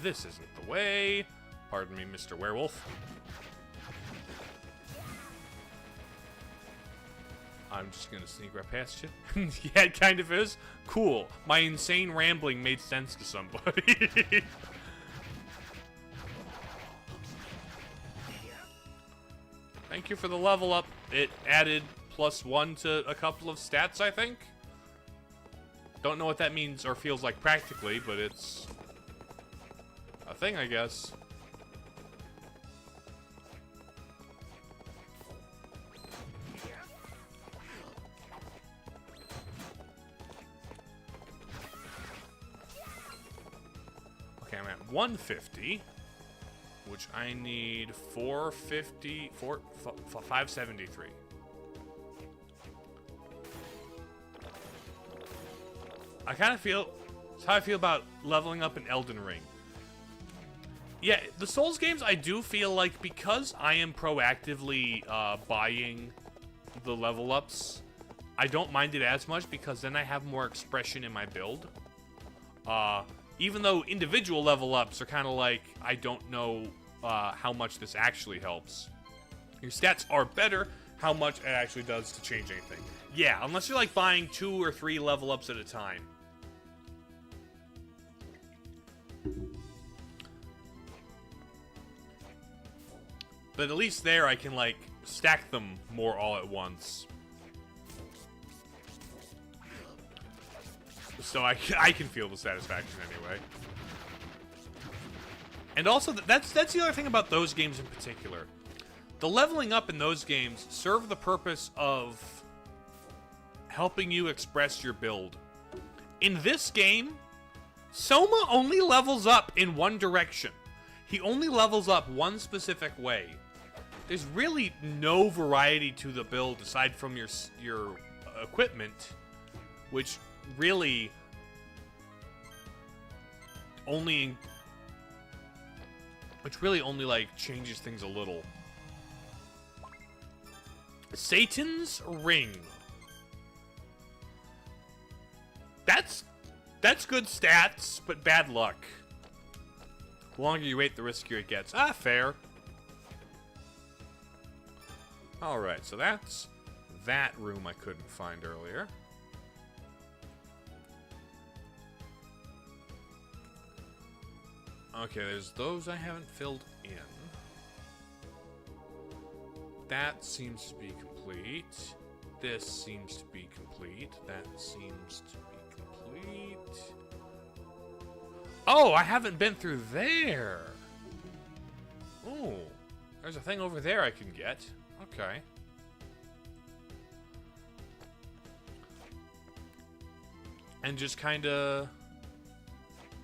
This isn't the way. Pardon me, Mr. Werewolf. I'm just gonna sneak right past you. Yeah, it kind of is. Cool. My insane rambling made sense to somebody. you for the level up. It added +1 to a couple of stats, I think. Don't know what that means or feels like practically, but it's a thing, I guess. Okay, I'm at 150, which I need 573. I kind of feel, that's how I feel about leveling up in Elden Ring. Yeah, the Souls games, I do feel like because I am proactively buying the level ups, I don't mind it as much because then I have more expression in my build. Even though individual level ups are kind of like, I don't know how much this actually helps. Your stats are better, how much it actually does to change anything. Yeah, unless you're like buying 2 or 3 level ups at a time. But at least there I can like stack them more all at once. So I can feel the satisfaction anyway. And also, that's the other thing about those games in particular. The leveling up in those games serve the purpose of helping you express your build. In this game, Soma only levels up in one direction. He only levels up one specific way. There's really no variety to the build aside from your equipment, which really only like changes things a little. Satan's Ring. That's good stats, but bad luck. The longer you wait, the riskier it gets. Ah, fair. Alright, so that's that room I couldn't find earlier. Okay, there's those I haven't filled in. That seems to be complete. This seems to be complete. That seems to be complete. Oh, I haven't been through there. Oh, there's a thing over there I can get. Okay. And just kind of...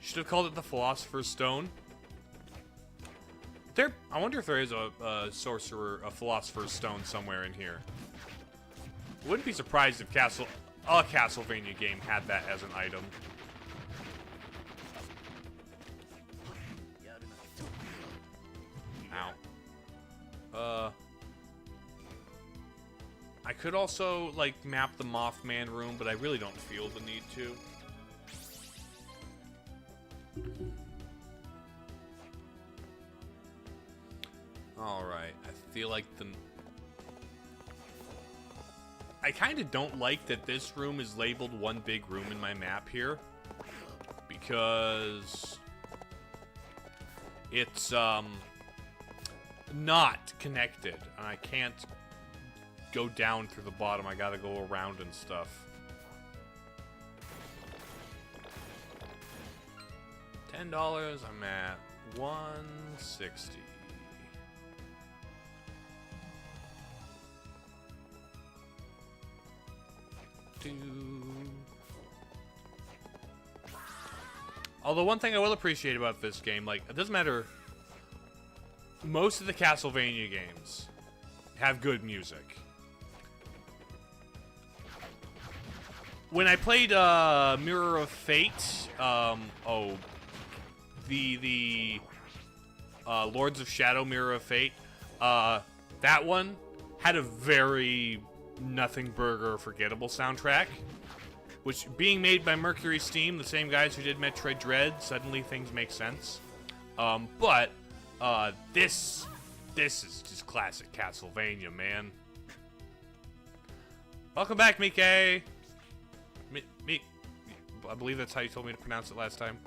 Should have called it the Philosopher's Stone. I wonder if there is a Philosopher's Stone somewhere in here. Wouldn't be surprised if a Castlevania game had that as an item. Ow. I could also, like, map the Mothman room, but I really don't feel the need to. Alright, I feel like I kind of don't like that this room is labeled one big room in my map here. Because it's, not connected. And I can't go down through the bottom. I gotta go around and stuff. $10, I'm at 160. Although one thing I will appreciate about this game, like, it doesn't matter, most of the Castlevania games have good music. When I played Mirror of Fate, the Lords of Shadow Mirror of Fate, that one had a very Nothing Burger forgettable soundtrack, which, being made by Mercury Steam, the same guys who did Metroid Dread, suddenly things make sense. But this is just classic Castlevania, man. Welcome back, Mike. I believe that's how you told me to pronounce it last time.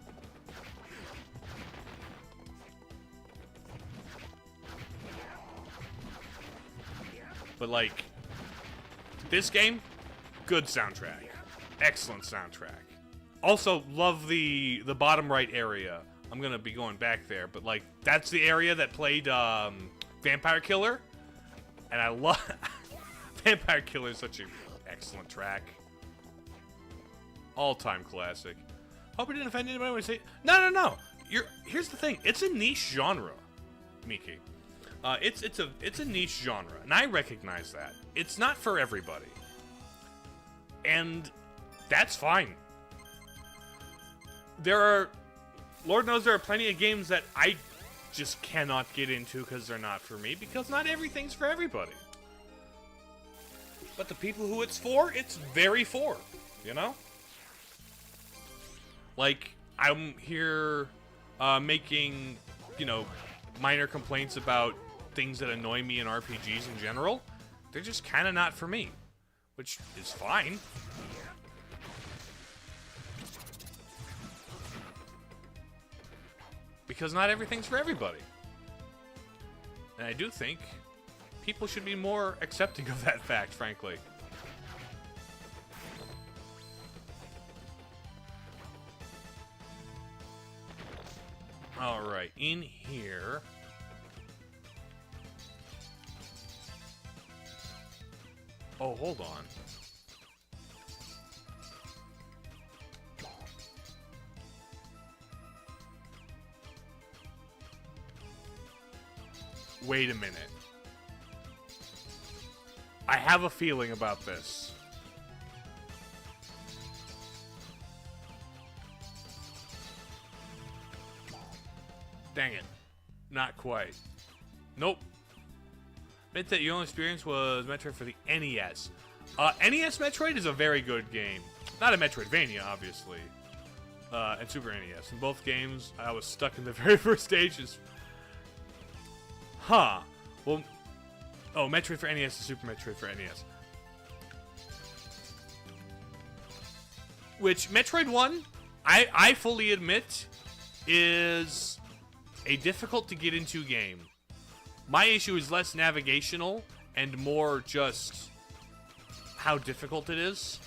But, like, this game, good soundtrack. Excellent soundtrack. Also, love the bottom right area. I'm gonna be going back there, but, like, that's the area that played Vampire Killer. And I love... Vampire Killer is such an excellent track. All-time classic. Hope I didn't offend anybody when I say... No. Here's the thing. It's a niche genre, Miki. It's a niche genre, and I recognize that. It's not for everybody. And that's fine. Lord knows there are plenty of games that I just cannot get into because they're not for me, because not everything's for everybody. But the people who it's very for, you know? Like, I'm here making, you know, minor complaints about things that annoy me in RPGs in general. They're just kind of not for me, which is fine. Because not everything's for everybody. And I do think people should be more accepting of that fact, frankly. Alright, in here... Oh, hold on. Wait a minute. I have a feeling about this. Dang it. Not quite. Nope. Admit that your only experience was Metroid for the NES. NES Metroid is a very good game. Not a Metroidvania, obviously. And Super NES. In both games, I was stuck in the very first stages. Huh. Well... Oh, Metroid for NES is Super Metroid for NES. Which, Metroid 1, I fully admit, is a difficult to get into game. My issue is less navigational and more just how difficult it is.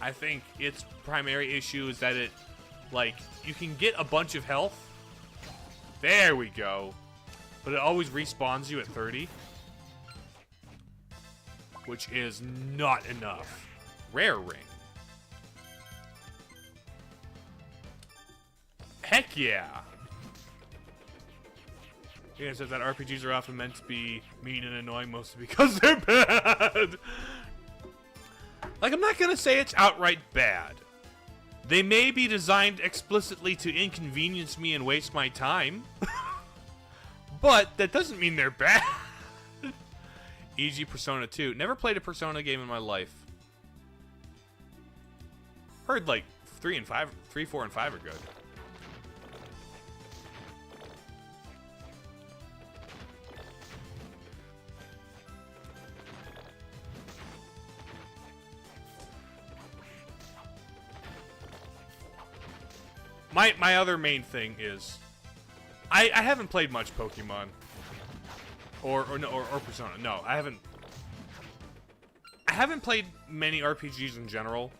I think its primary issue is that it, like, you can get a bunch of health. There we go. But it always respawns you at 30. Which is not enough. Rare ring. Heck yeah! Yeah, it says that RPGs are often meant to be mean and annoying mostly because they're bad! Like, I'm not gonna say it's outright bad. They may be designed explicitly to inconvenience me and waste my time. But that doesn't mean they're bad. E.g. Persona 2. Never played a Persona game in my life. Heard like 3, 4, and 5 are good. My other main thing is I haven't played much Pokemon or Persona. No, I haven't played many RPGs in general.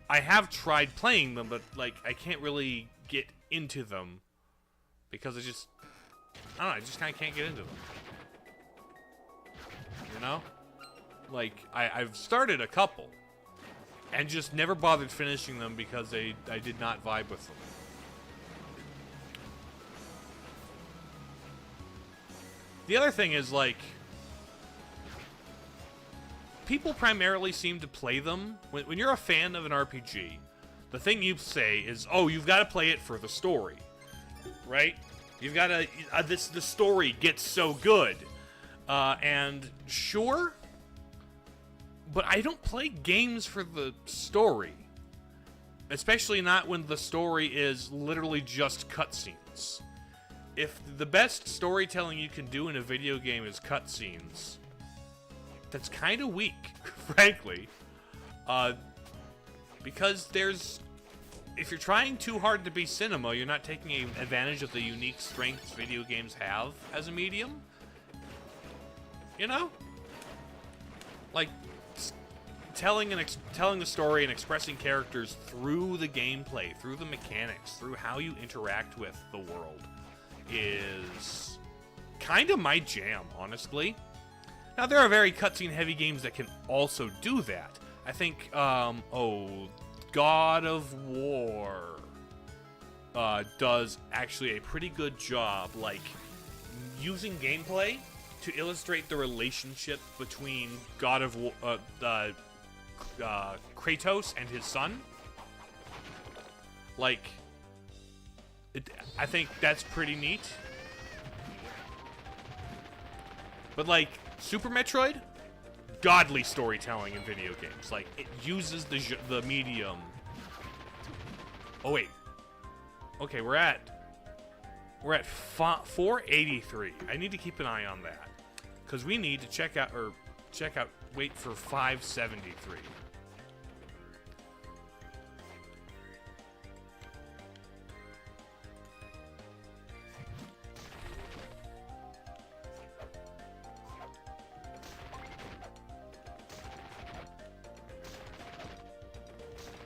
I have tried playing them, but like I can't really get into them because I don't know, I just kind of can't get into them. You know? Like I've started a couple and just never bothered finishing them because I did not vibe with them. The other thing is, like, people primarily seem to play them. When you're a fan of an RPG, the thing you say is, oh, you've got to play it for the story. Right? You've got to... the story gets so good. And sure... But I don't play games for the story. Especially not when the story is literally just cutscenes. If the best storytelling you can do in a video game is cutscenes, that's kind of weak, frankly. Because there's if you're trying too hard to be cinema, you're not taking advantage of the unique strengths video games have as a medium. You know? Like, telling the story and expressing characters through the gameplay, through the mechanics, through how you interact with the world is kind of my jam, honestly. Now, there are very cutscene-heavy games that can also do that. I think, God of War does actually a pretty good job, like, using gameplay to illustrate the relationship between God of War, Kratos and his son. Like, I think that's pretty neat. But, like, Super Metroid, godly storytelling in video games. Like, it uses the medium. Oh, wait. Okay, we're at 483. I need to keep an eye on that, because we need to wait for 573.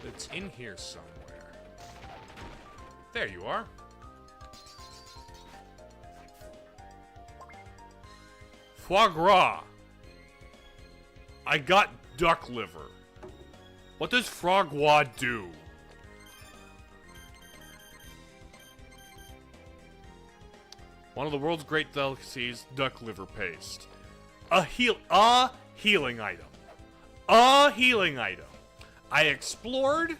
It's in here somewhere. There you are. Foie gras. I got duck liver. What does foie gras do? One of the world's great delicacies, duck liver paste. A healing item. A healing item. I explored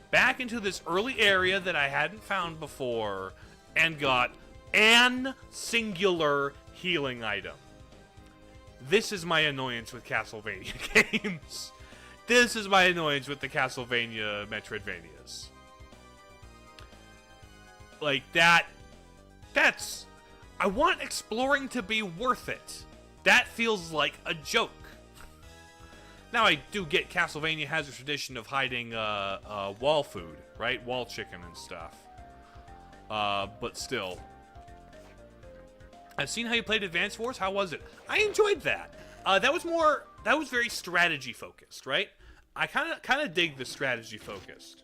back into this early area that I hadn't found before and got an singular healing item. This is my annoyance with Castlevania games. This is my annoyance with the Castlevania Metroidvanias. Like, that's... I want exploring to be worth it. That feels like a joke. Now, I do get Castlevania has a tradition of hiding wall food, right? Wall chicken and stuff. But still. I've seen how you played Advance Wars. How was it? I enjoyed that. That was very strategy focused, right? I kind of dig the strategy focused.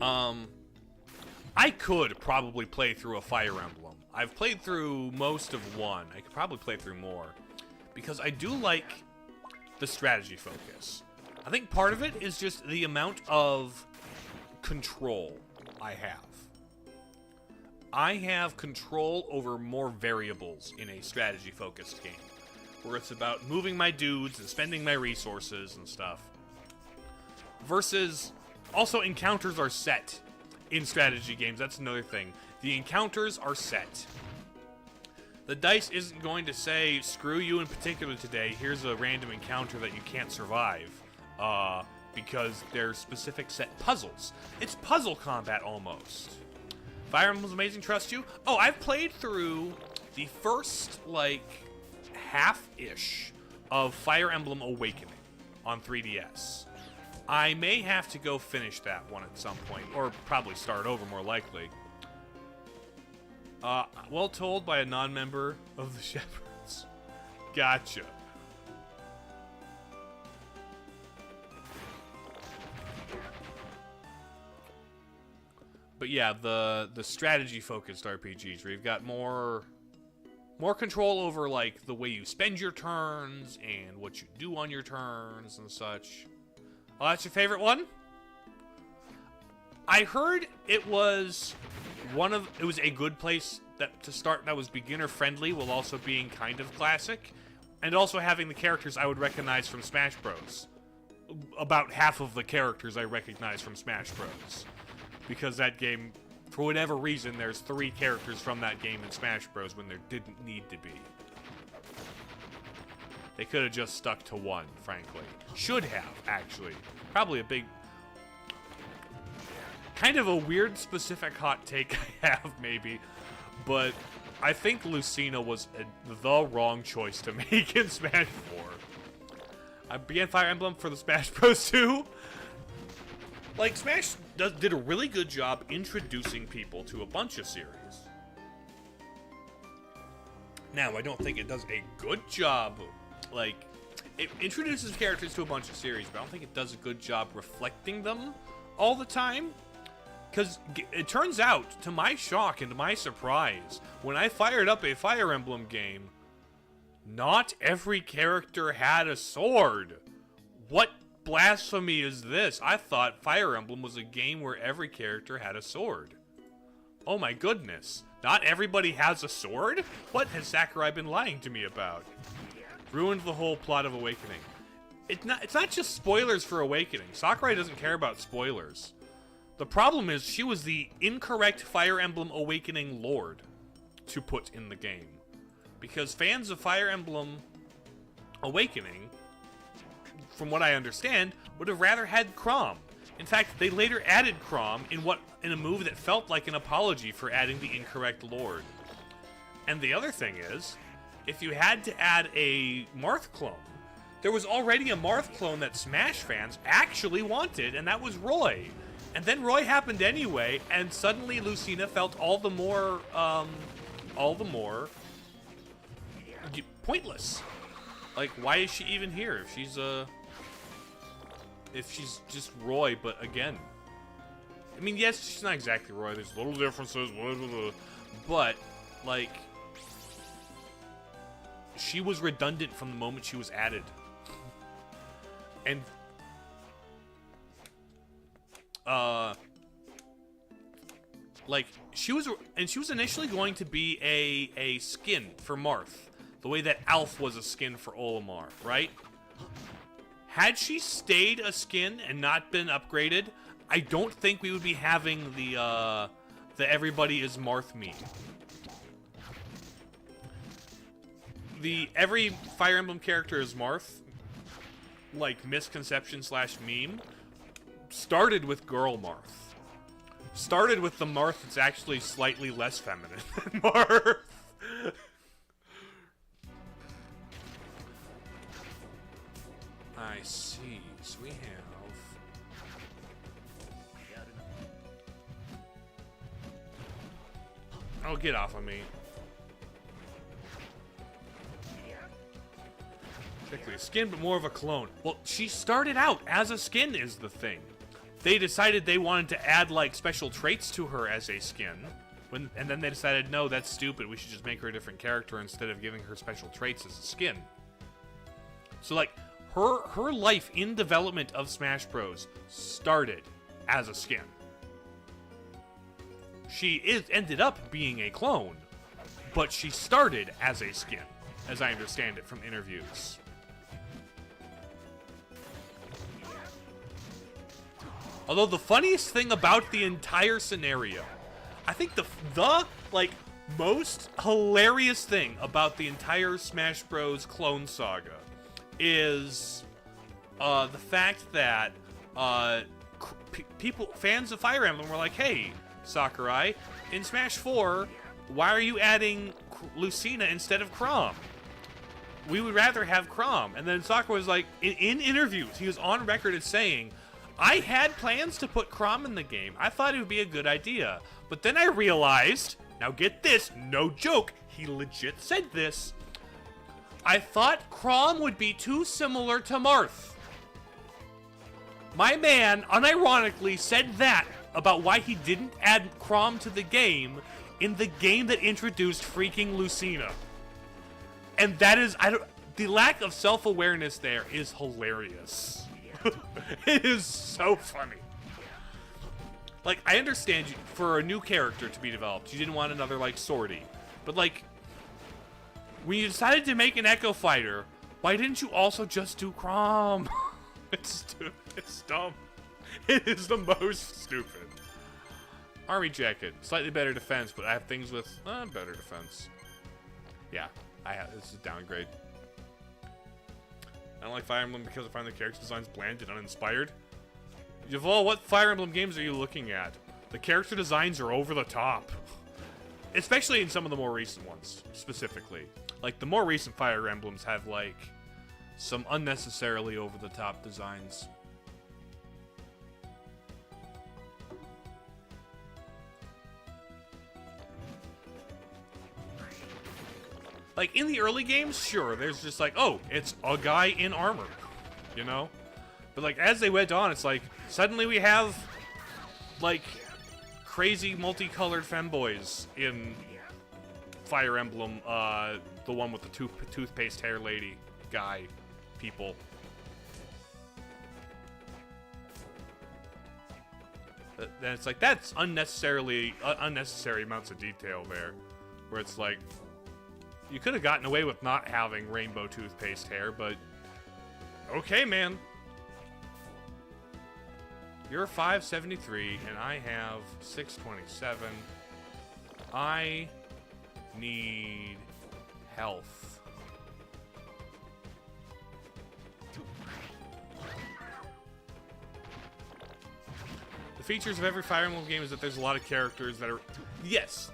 I could probably play through a Fire Emblem. I've played through most of one. I could probably play through more, because I do like the strategy focus. I think part of it is just the amount of control I have. I have control over more variables in a strategy-focused game, where it's about moving my dudes and spending my resources and stuff. Versus, also, encounters are set in strategy games. That's another thing. The encounters are set. The dice isn't going to say, screw you in particular today, here's a random encounter that you can't survive, because they're specific set puzzles. It's puzzle combat, almost. Fire Emblem's amazing, trust you? Oh, I've played through the first, like, half-ish of Fire Emblem Awakening on 3DS. I may have to go finish that one at some point, or probably start over, more likely. Well told by a non-member of the Shepherds. Gotcha. But yeah, the strategy-focused RPGs, where you've got more control over, like, the way you spend your turns and what you do on your turns and such. Oh, that's your favorite one? I heard it was a good place to start that was beginner friendly while also being kind of classic, and also having the characters I would recognize from Smash Bros. About half of the characters I recognize from Smash Bros. Because that game, for whatever reason, there's 3 characters from that game in Smash Bros. When there didn't need to be. They could have just stuck to 1, frankly. Should have, actually. Probably a big... kind of a weird specific hot take I have, maybe. But I think Lucina was the wrong choice to make in Smash 4. I began Fire Emblem for the Smash Bros. 2. Like, Smash did a really good job introducing people to a bunch of series. Now, I don't think it does a good job, like, it introduces characters to a bunch of series, but I don't think it does a good job reflecting them all the time. Because it turns out, to my shock and to my surprise, when I fired up a Fire Emblem game, not every character had a sword. What blasphemy is this? I thought Fire Emblem was a game where every character had a sword. Oh my goodness. Not everybody has a sword? What has Sakurai been lying to me about? Ruined the whole plot of Awakening. It's not just spoilers for Awakening. Sakurai doesn't care about spoilers. The problem is she was the incorrect Fire Emblem Awakening lord to put in the game. Because fans of Fire Emblem Awakening, from what I understand, would have rather had Chrom. In fact, they later added Chrom in a move that felt like an apology for adding the incorrect lord. And the other thing is, if you had to add a Marth clone, there was already a Marth clone that Smash fans actually wanted, and that was Roy. And then Roy happened anyway, and suddenly Lucina felt all the more pointless. Like, why is she even here if she's just Roy, but again? I mean, yes, she's not exactly Roy, there's little differences, blah, blah, blah, but, like, she was redundant from the moment she was added. And like, she was initially going to be a skin for Marth, the way that Alf was a skin for Olimar, right? Had she stayed a skin and not been upgraded, I don't think we would be having the everybody is Marth meme. Every Fire Emblem character is Marth, like, misconception / meme, started with Girl Marth. Started with the Marth that's actually slightly less feminine than Marth. I see. So we have... Oh, get off of me. Technically a skin, but more of a clone. Well, she started out as a skin is the thing. They decided they wanted to add, like, special traits to her as a skin. And then they decided, no, that's stupid. We should just make her a different character instead of giving her special traits as a skin. So, like, her life in development of Smash Bros. Started as a skin. She ended up being a clone, but she started as a skin, as I understand it from interviews. Although the funniest thing about the entire scenario, I think the like, most hilarious thing about the entire Smash Bros. Clone saga is the fact that fans of Fire Emblem were like, hey, Sakurai, in Smash 4, why are you adding Lucina instead of Chrom? We would rather have Chrom. And then Sakurai was like, in interviews, he was on record as saying, I had plans to put Chrom in the game. I thought it would be a good idea. But then I realized, now get this, no joke, he legit said this, I thought Chrom would be too similar to Marth. My man unironically said that about why he didn't add Chrom to the game in the game that introduced freaking Lucina. And that is, the lack of self-awareness there is hilarious. It is so funny. Like, I understand for a new character to be developed, you didn't want another, like, Swordy. But, like, when you decided to make an Echo Fighter, why didn't you also just do Chrom? It's stupid. It's dumb. It is the most stupid. Army Jacket. Slightly better defense, but I have things with better defense. Yeah, this is a downgrade. I don't like Fire Emblem because I find the character designs bland and uninspired. Yavol, what Fire Emblem games are you looking at? The character designs are over the top. Especially in some of the more recent ones, specifically. Like, the more recent Fire Emblems have, like, some unnecessarily over-the-top designs. Like, in the early games, sure, there's just like, oh, it's a guy in armor, you know? But, like, as they went on, it's like, suddenly we have, like, crazy multicolored femboys in Fire Emblem, the one with the toothpaste hair lady guy people. Then it's like, that's unnecessary amounts of detail there, where it's like, you could have gotten away with not having rainbow toothpaste hair, but okay, man. You're 573 and I have 627. I need health. The features of every Fire Emblem game is that there's a lot of characters that are... Yes.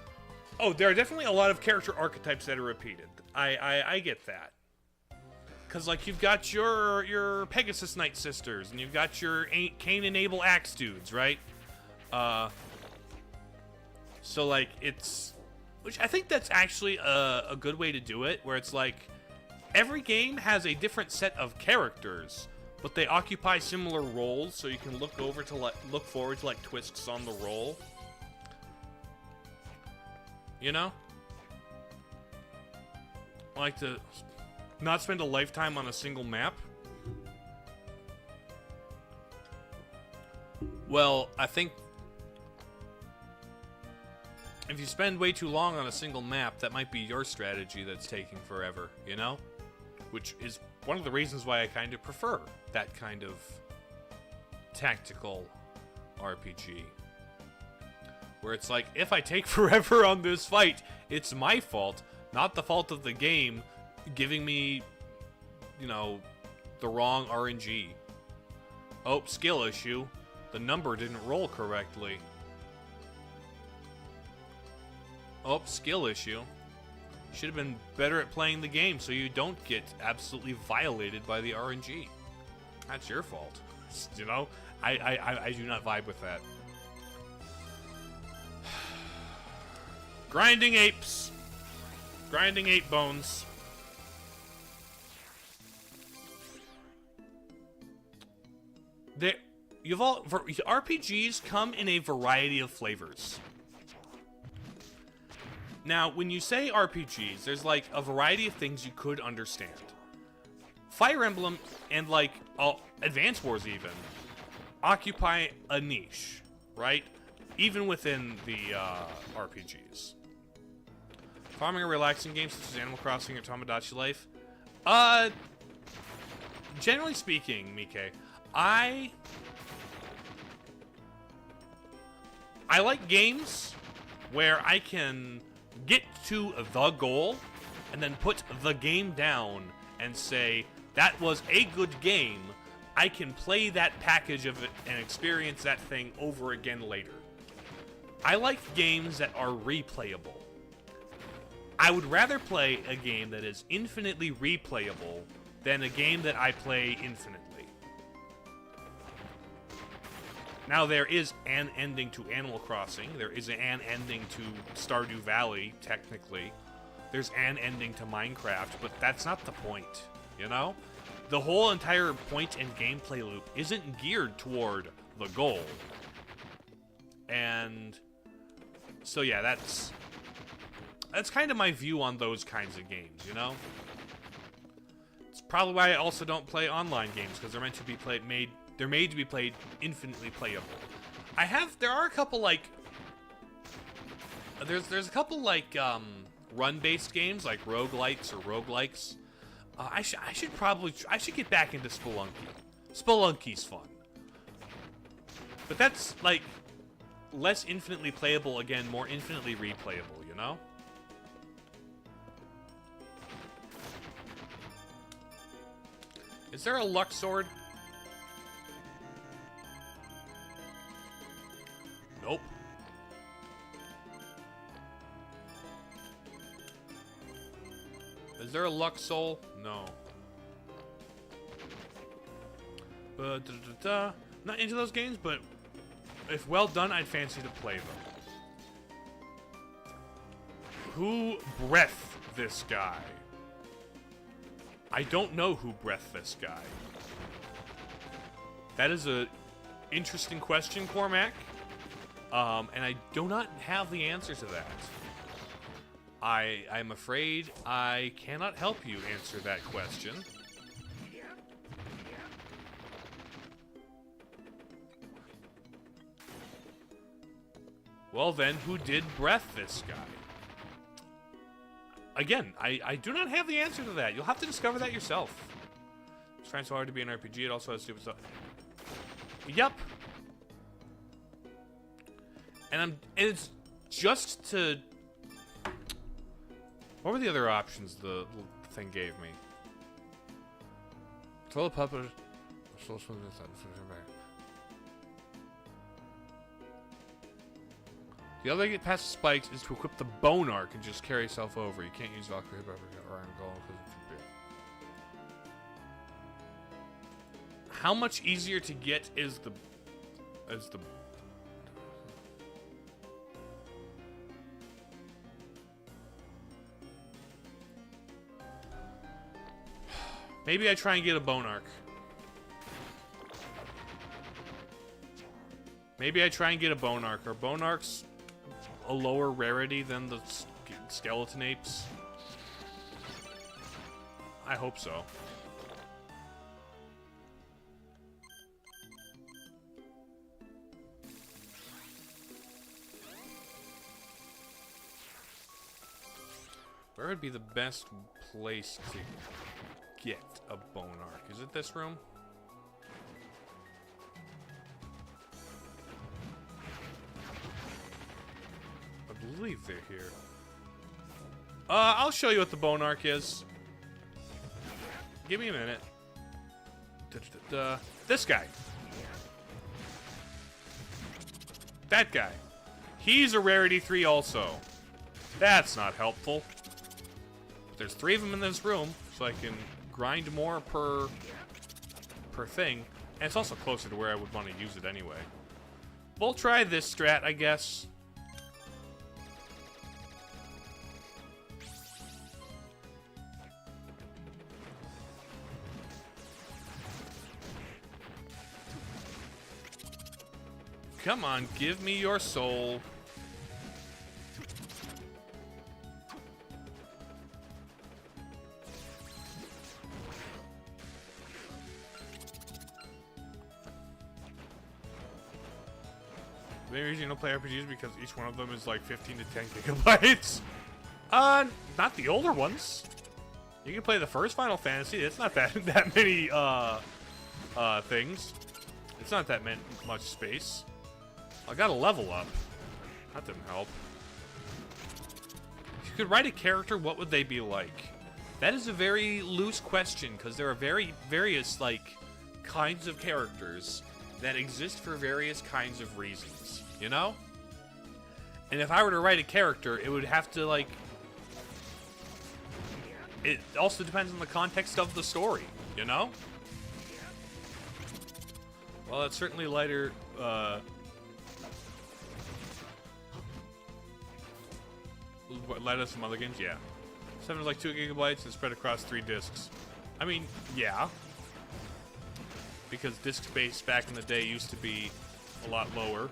Oh, there are definitely a lot of character archetypes that are repeated. I get that. Because, like, you've got your Pegasus Knight sisters, and you've got your Cain and Abel Axe dudes, right? So, like, it's... Which I think that's actually a good way to do it, where it's like, every game has a different set of characters, but they occupy similar roles, so you can look forward to, like, twists on the role. You know? I like to not spend a lifetime on a single map. Well, I think if you spend way too long on a single map, that might be your strategy that's taking forever, you know? Which is one of the reasons why I kind of prefer that kind of tactical RPG. Where it's like, if I take forever on this fight, it's my fault, not the fault of the game giving me, you know, the wrong RNG. Oh, skill issue. The number didn't roll correctly. Oh, skill issue. Should have been better at playing the game so you don't get absolutely violated by the RNG. That's your fault. You know? I do not vibe with that. Grinding apes. Grinding ape bones. RPGs come in a variety of flavors. Now, when you say RPGs, there's like a variety of things you could understand. Fire Emblem and like Advance Wars even occupy a niche, right? Even within the RPGs. Farming or relaxing games such as Animal Crossing or Tomodachi Life. Generally speaking, Mike, I like games where I can get to the goal and then put the game down and say, that was a good game. I can play that package of it and experience that thing over again later. I like games that are replayable. I would rather play a game that is infinitely replayable than a game that I play infinitely. Now, there is an ending to Animal Crossing. There is an ending to Stardew Valley, technically. There's an ending to Minecraft, but that's not the point, you know? The whole entire point and gameplay loop isn't geared toward the goal. And so, yeah, that's kind of my view on those kinds of games, you know? It's probably why I also don't play online games, because they're meant to be they're made to be played infinitely playable. There are a couple, like, there's a couple, like, run-based games, like roguelikes or roguelikes. I should get back into Spelunky. Spelunky's fun. But that's, like, less infinitely playable, again, more infinitely replayable, you know? Is there a luck sword? Nope. Is there a luck soul? No. Not into those games, but if well done, I'd fancy to play them. Who breathed this guy? I don't know who breathed this guy. That is a interesting question, Cormac. And I do not have the answer to that. I'm afraid I cannot help you answer that question. Well then, who did breath this guy? Again, I do not have the answer to that. You'll have to discover that yourself. It's trying so hard to be an RPG, it also has stupid stuff. Yep. And it's just to... What were the other options the little thing gave me? Throw the puppet... The other way to get past the spikes is to equip the Bone Arc and just carry yourself over. You can't use Valkyrie or Iron Golem because it's too big. How much easier to get is the... Maybe I try and get a Bone Arc. Maybe I try and get a Bone Arc. Are Bone Arcs a lower rarity than the skeleton apes? I hope so. Where would be the best place to get a Bone Arc? Is it this room? I believe they're here. I'll show you what the Bone Arc is. Give me a minute. This guy. That guy. He's a rarity 3 also. That's not helpful. But there's 3 of them in this room, so I can grind more per thing. And it's also closer to where I would want to use it anyway. We'll try this strat, I guess. Come on, give me your soul. The main reason you don't play RPGs because each one of them is like 15 to 10 gigabytes. Not the older ones. You can play the first Final Fantasy. It's not that many things. It's not that much space. I got to level up. That didn't help. If you could write a character, what would they be like? That is a very loose question because there are various like kinds of characters that exist for various kinds of reasons, you know? And if I were to write a character, it would have to, like... It also depends on the context of the story, you know? Well, it's certainly lighter, lighter than some other games, yeah. 7 is like 2 gigabytes and spread across 3 discs. I mean, yeah. Because disk space back in the day used to be a lot lower.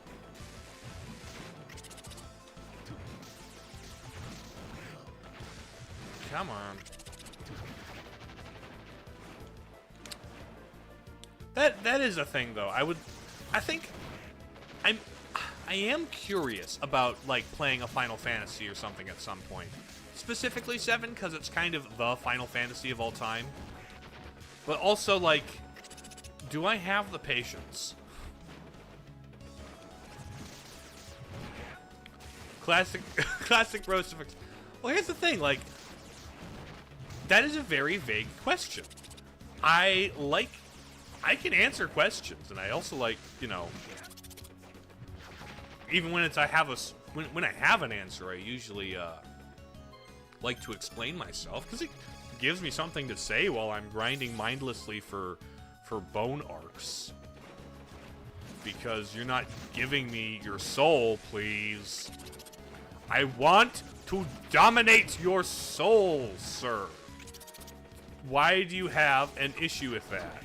Come on. That is a thing though. I am curious about like playing a Final Fantasy or something at some point. Specifically 7 because it's kind of the Final Fantasy of all time. But also like, do I have the patience? Classic Broseph. Well, here's the thing, like, that is a very vague question. I can answer questions, and I also like, you know, even when when I have an answer, I usually like to explain myself because it gives me something to say while I'm grinding mindlessly for bone arcs. Because you're not giving me your soul, please. I want to dominate your soul, sir. Why do you have an issue with that?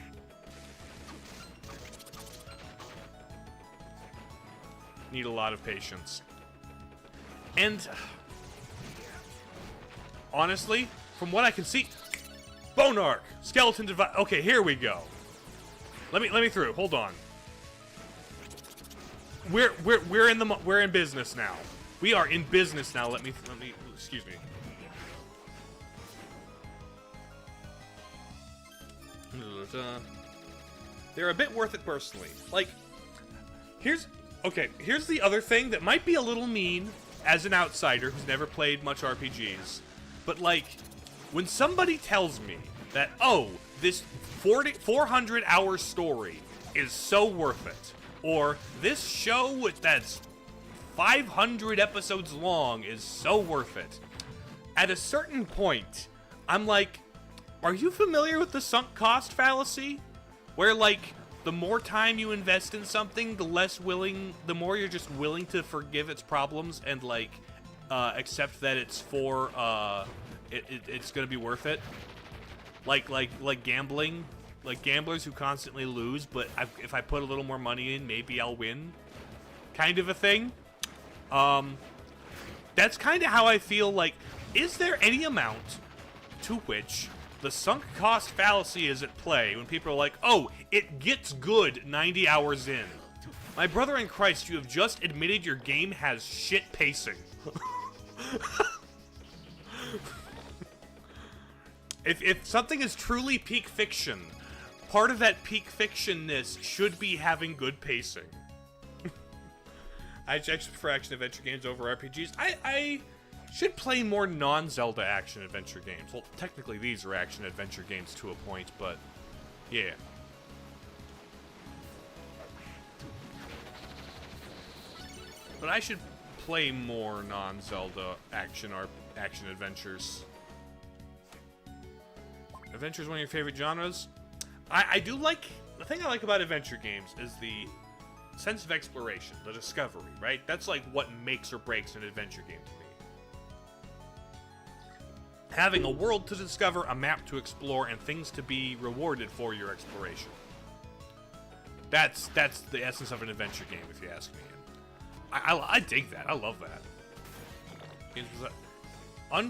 Need a lot of patience. And honestly, from what I can see, Bone Arc, Skeleton Device. Okay, here we go. Let me through. Hold on. We're in business now. We are in business now. Let me excuse me. They're a bit worth it personally. Like, here's the other thing that might be a little mean as an outsider who's never played much RPGs. But like, when somebody tells me that, oh, this 400-hour story is so worth it, or this show that's 500 episodes long is so worth it, at a certain point, I'm like, are you familiar with the sunk cost fallacy? Where, like, the more time you invest in something, the more you're just willing to forgive its problems and, like, accept that it's it's gonna be worth it. Like gambling. Like gamblers who constantly lose, but if I put a little more money in, maybe I'll win. Kind of a thing. That's kind of how I feel. Like, is there any amount to which the sunk cost fallacy is at play when people are like, oh, it gets good 90 hours in? My brother in Christ, you have just admitted your game has shit pacing. If something is truly peak fiction, part of that peak fictionness should be having good pacing. I actually prefer action-adventure games over RPGs. I should play more non-Zelda action-adventure games. Well, technically these are action-adventure games to a point, but yeah. But I should play more non-Zelda action-adventures. Adventure is one of your favorite genres? I do like... The thing I like about adventure games is the sense of exploration, the discovery, right? That's like what makes or breaks an adventure game to me. Having a world to discover, a map to explore, and things to be rewarded for your exploration. That's the essence of an adventure game, if you ask me. I dig that. I love that. Games was that? I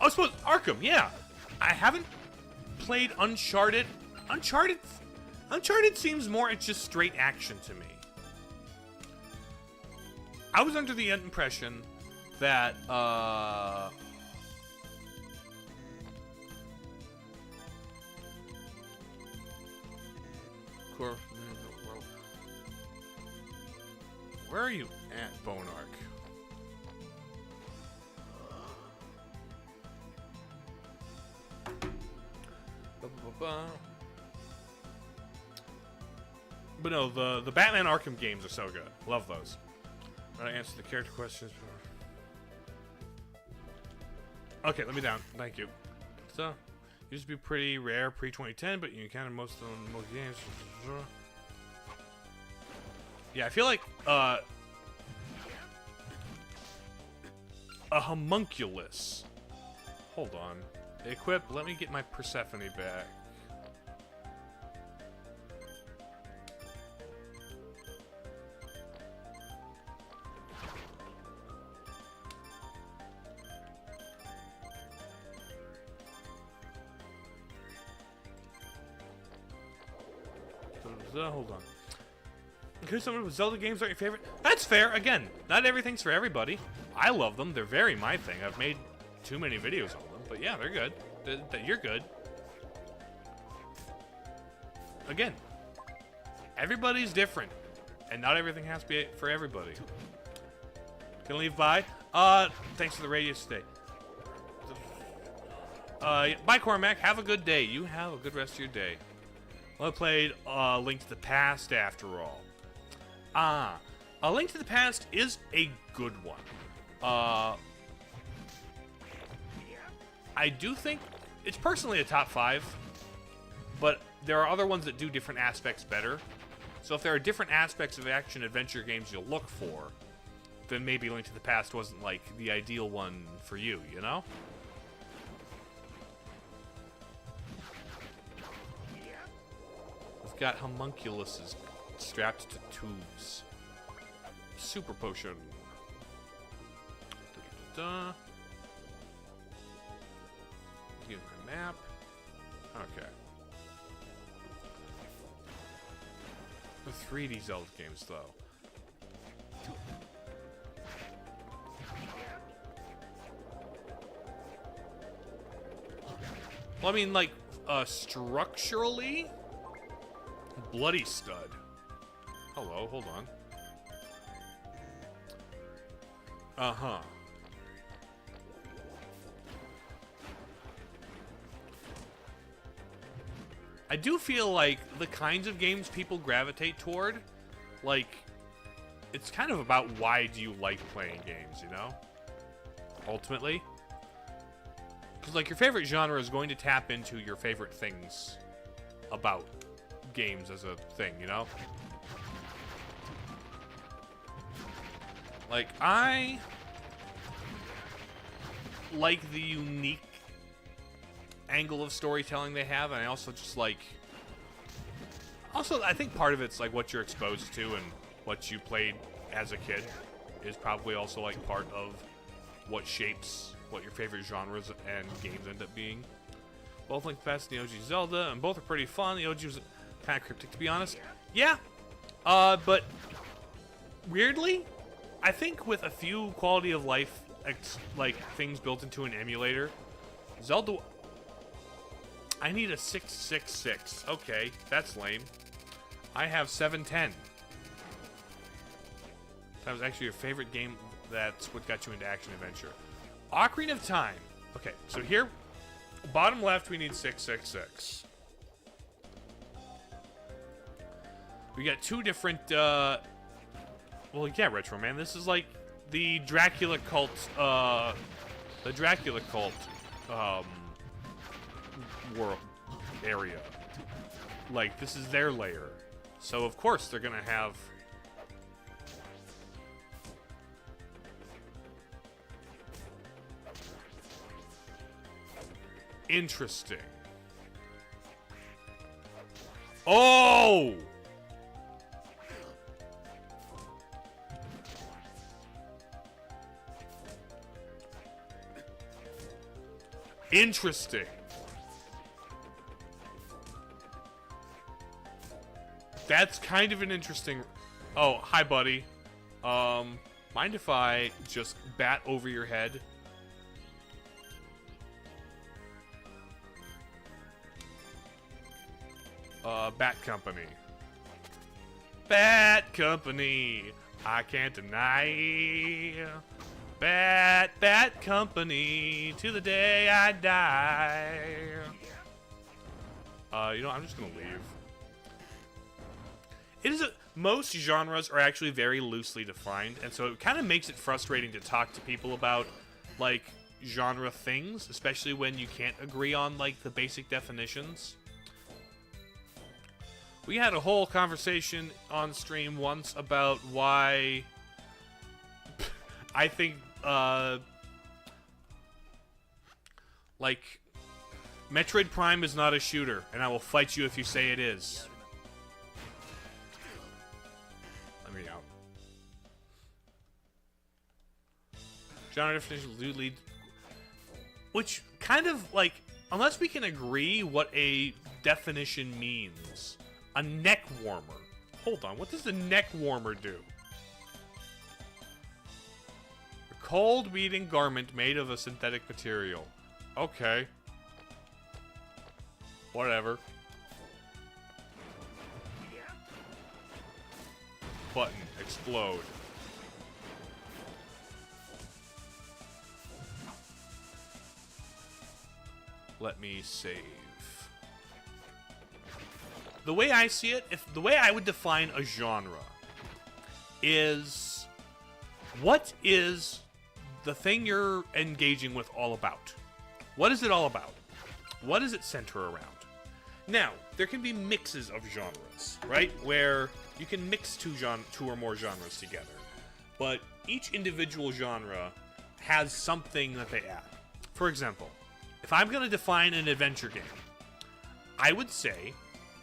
suppose Arkham, yeah. I haven't played Uncharted. Uncharted seems more it's just straight action to me. I was under the impression that where are you at, Bone Arc? But no, the Batman Arkham games are so good. Love those. I'm gonna answer the character questions. Okay, let me down. Thank you. So, used to be pretty rare pre-2010, but you encounter most of them in most games. Yeah, I feel like a homunculus. Hold on. Equip. Let me get my Persephone back. Hold on. Okay, some of Zelda games aren't your favorite. That's fair. Again, not everything's for everybody. I love them. They're very my thing. I've made too many videos on them, but yeah, they're good. You're good. Again, everybody's different, and not everything has to be for everybody. Can I leave by? Thanks for the radius today. Bye, Cormac. Have a good day. You have a good rest of your day. Well, I played Link to the Past after all. A Link to the Past is a good one. I do think it's personally a top 5, but there are other ones that do different aspects better. So if there are different aspects of action-adventure games you'll look for, then maybe Link to the Past wasn't, like, the ideal one for you, you know? We've got homunculuses strapped to tubes. Super potion. Da-da-da. Give my map. Okay. The 3D Zelda games, though. Well, I mean, like, structurally, Bloody Stud. Hello, hold on. Uh-huh. I do feel like the kinds of games people gravitate toward, like, it's kind of about why do you like playing games, you know? Ultimately. Because, like, your favorite genre is going to tap into your favorite things about games as a thing, you know? Like, I like the unique angle of storytelling they have, and I also just like... Also, I think part of it's, like, what you're exposed to and what you played as a kid is probably also, like, part of what shapes what your favorite genres and games end up being. Both Link to the Past and the OG Zelda, and both are pretty fun. The OG was kind of cryptic, to be honest. Yeah, but weirdly, I think with a few quality of life, like, things built into an emulator, Zelda... I need a 666. Okay, that's lame. I have 710. That was actually your favorite game. That's what got you into action-adventure. Ocarina of Time. Okay, so here, bottom left, we need 666. We got two different, well, yeah, Retro Man. This is like the Dracula cult, world area. Like, this is their lair. So, of course, they're gonna have... Interesting. Oh! Interesting. That's kind of an interesting... Oh, hi, buddy. Mind if I just bat over your head? Bat Company. Bat Company. I can't deny. Bat Company. To the day I die. You know, I'm just gonna leave. It is most genres are actually very loosely defined, and so it kind of makes it frustrating to talk to people about, like, genre things, especially when you can't agree on, like, the basic definitions. We had a whole conversation on stream once about why I think, like, Metroid Prime is not a shooter, and I will fight you if you say it is. Let me out. Genre definitions do lead... Which kind of, like, unless we can agree what a definition means... A neck warmer. Hold on, what does the neck warmer do? A cold weaving garment made of a synthetic material. Okay. Whatever. Button. Explode. Let me save. The way I see it, the way I would define a genre is, what is the thing you're engaging with all about? What is it all about? What does it center around? Now, there can be mixes of genres, right? Where you can mix two or more genres together. But each individual genre has something that they add. For example, if I'm going to define an adventure game, I would say,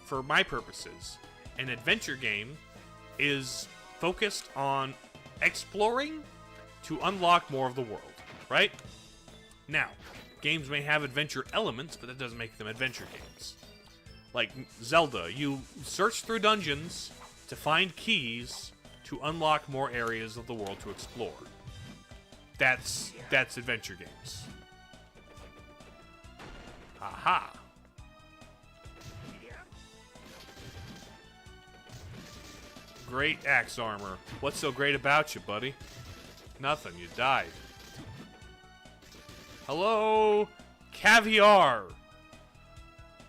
for my purposes, an adventure game is focused on exploring to unlock more of the world, right? Now, games may have adventure elements, but that doesn't make them adventure games. Like Zelda, you search through dungeons to find keys to unlock more areas of the world to explore. That's adventure games. Aha! Great axe armor. What's so great about you, buddy? Nothing, you died. Hello? Caviar!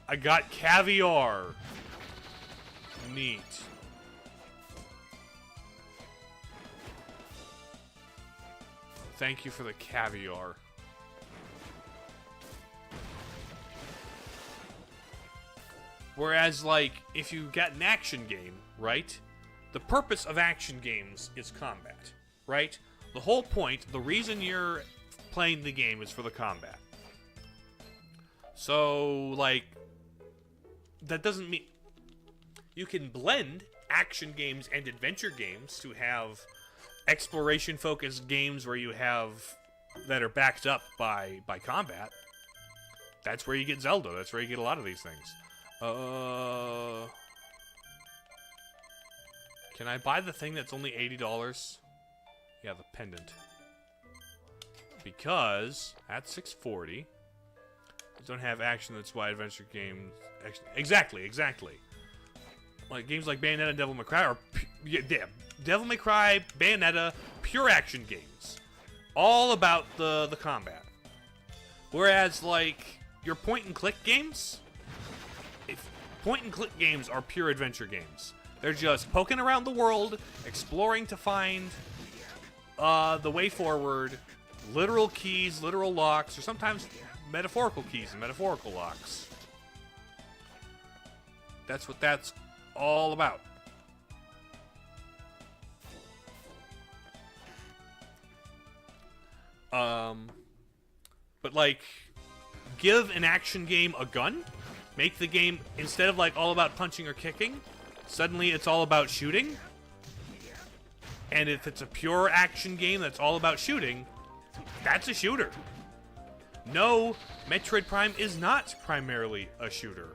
I got caviar. Neat. Thank you for the caviar. Whereas, like, if you got an action game, right? The purpose of action games is combat, right? The whole point, the reason you're playing the game is for the combat. So, like, that doesn't mean... You can blend action games and adventure games to have exploration-focused games where you have... that are backed up by combat. That's where you get Zelda. That's where you get a lot of these things. Can I buy the thing that's only $80? Yeah, the pendant. Because that's $640. Don't have action, that's why adventure games... Exactly. Like, games like Bayonetta and Devil May Cry are... Yeah, Devil May Cry, Bayonetta, pure action games. All about the combat. Whereas, like, your point-and-click games... Point-and-click games are pure adventure games. They're just poking around the world, exploring to find the way forward, literal keys, literal locks, or sometimes metaphorical keys and metaphorical locks. That's what that's all about. But like, give an action game a gun, make the game, instead of like all about punching or kicking, suddenly it's all about shooting. And if it's a pure action game that's all about shooting, that's a shooter. No, Metroid Prime is not primarily a shooter.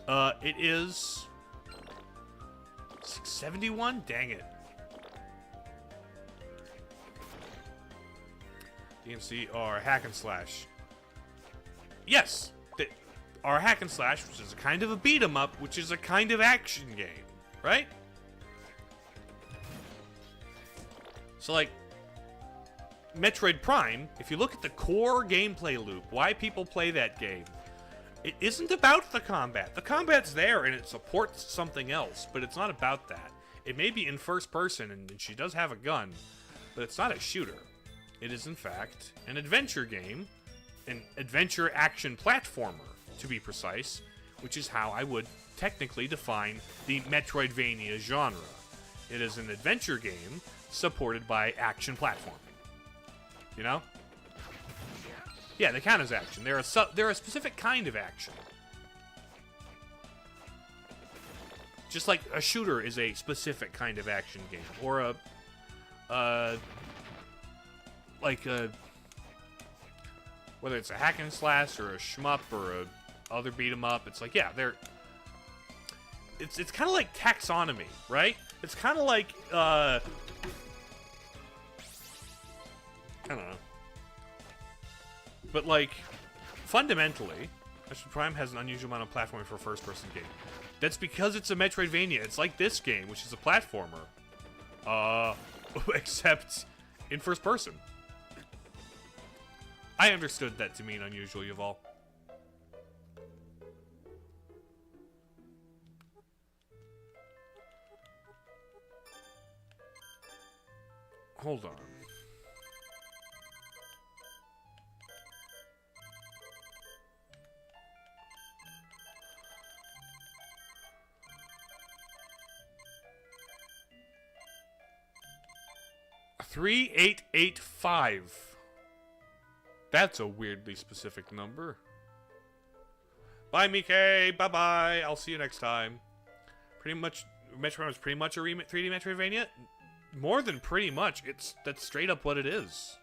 It is... 671? Dang it. DMC or hack and slash. Yes, our hack and slash, which is a kind of a beat 'em up, which is a kind of action game, right? So like, Metroid Prime, if you look at the core gameplay loop, why people play that game, it isn't about the combat. The combat's there and it supports something else, but it's not about that. It may be in first person and she does have a gun, but it's not a shooter. It is in fact an adventure game, an adventure action platformer, to be precise, which is how I would technically define the Metroidvania genre. It is an adventure game supported by action platforming. You know? Yeah, they count as action. They're a specific kind of action. Just like a shooter is a specific kind of action game, or whether it's a hack and slash or a shmup or a other beat 'em up, it's like, yeah, it's kind of like taxonomy, right? It's kind of like I don't know. But, like, fundamentally, Metroid Prime has an unusual amount of platforming for a first-person game. That's because it's a Metroidvania. It's like this game, which is a platformer. Except in first person. I understood that to mean unusual, Yuval. Hold on. 3885. That's a weirdly specific number. Bye, Mickey. Bye-bye. I'll see you next time. Pretty much, Metroid is pretty much a 3D Metroidvania. More than pretty much. That's straight up what it is.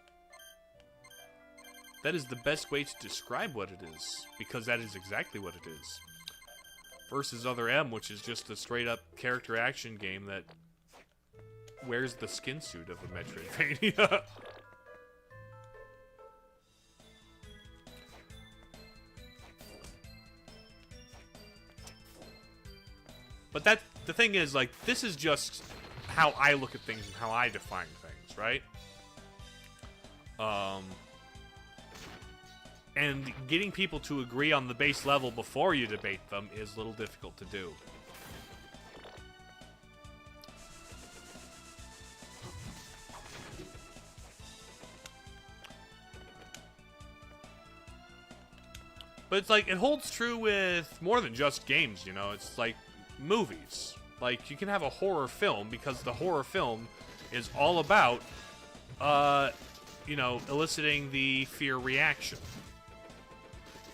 That is the best way to describe what it is, because that is exactly what it is. Versus Other M, which is just a straight up character action game that wears the skin suit of a Metroidvania. But the thing is, like, this is just how I look at things and how I define things, right? And getting people to agree on the base level before you debate them is a little difficult to do. But it's like, it holds true with more than just games, you know? It's like movies. Like, you can have a horror film because the horror film is all about, you know, eliciting the fear reaction.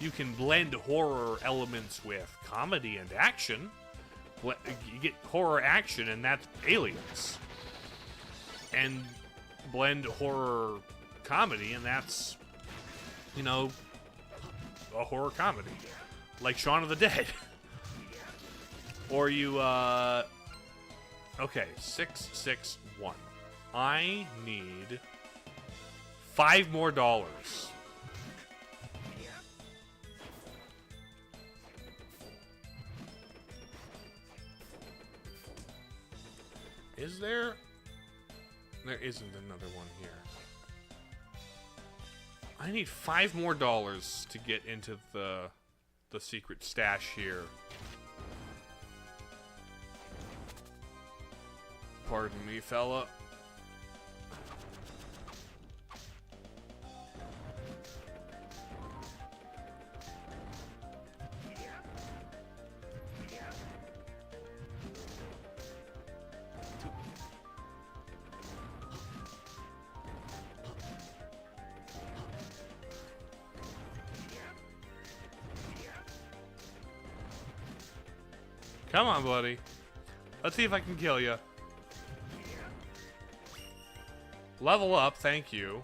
You can blend horror elements with comedy and action. You get horror action, and that's Aliens. And blend horror comedy, and that's, you know, a horror comedy. Like Shaun of the Dead. Or you, okay, 661. I need $5 more. Is there? There isn't another one here. I need $5 more to get into the secret stash here. Pardon me, fella. Come on, buddy. Let's see if I can kill you. Level up, thank you.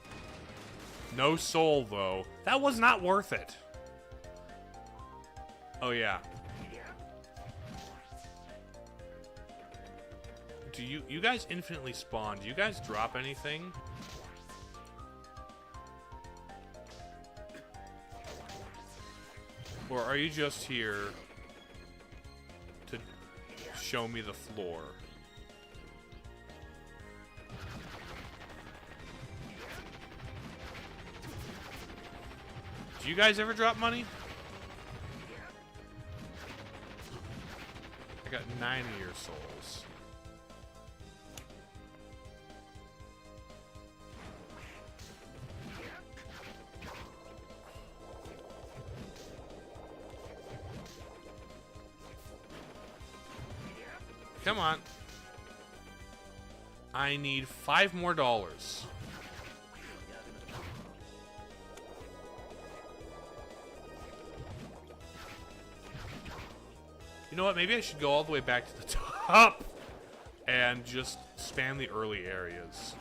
No soul, though. That was not worth it. Oh, yeah. Do you guys infinitely spawn? Do you guys drop anything? Or are you just here to show me the floor? Do you guys ever drop money? I got 9 of your souls. Come on. I need $5 more. You know what? Maybe I should go all the way back to the top and just spam the early areas.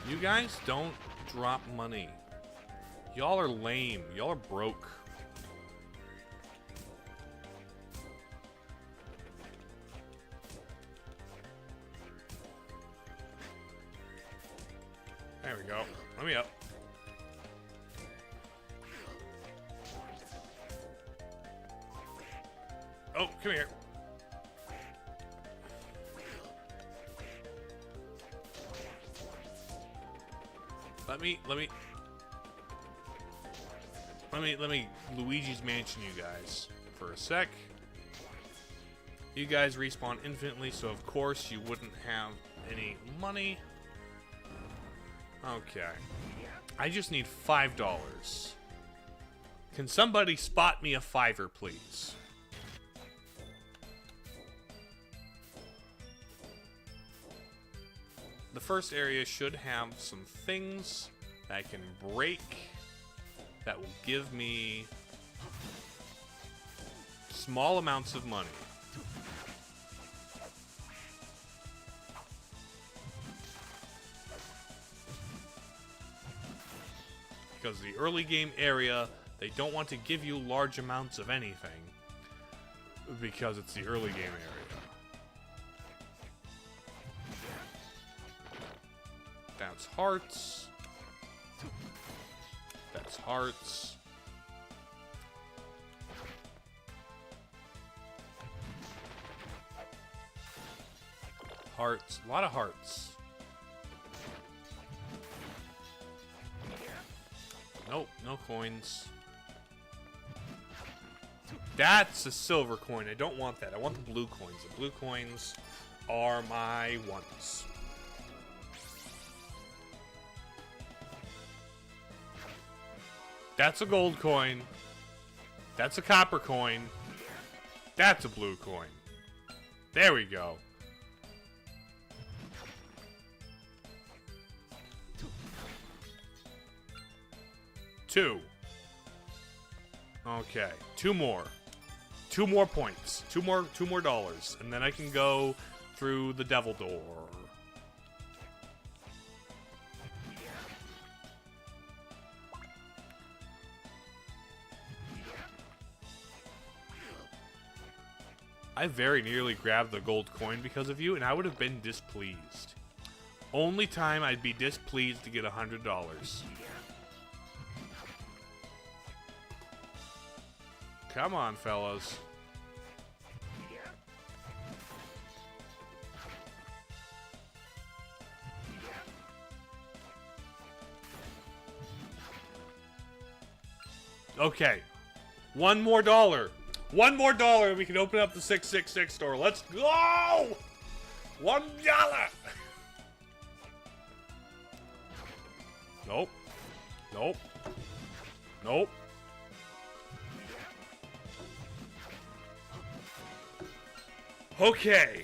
You guys don't drop money. Y'all are lame. Y'all are broke. There we go. Let me up. Oh, come here. Let me Luigi's Mansion you guys for a sec. You guys respawn infinitely, so of course you wouldn't have any money. Okay. I just need $5. Can somebody spot me a $5, please? The first area should have some things that I can break that will give me small amounts of money. Because the early game area, they don't want to give you large amounts of anything because it's the early game area. That's hearts. That's hearts. Hearts. A lot of hearts. Nope, no coins. That's a silver coin. I don't want that. I want the blue coins. The blue coins are my ones. That's a gold coin. That's a copper coin. That's a blue coin. There we go. Two. Okay, two more. Two more points. Two more dollars. And then I can go through the devil door. I very nearly grabbed the gold coin because of you, and I would have been displeased. Only time I'd be displeased to get $100. Come on, fellas. Okay. One more dollar. One more dollar and we can open up the 666 store. Let's go! $1! Nope. Nope. Nope. Okay.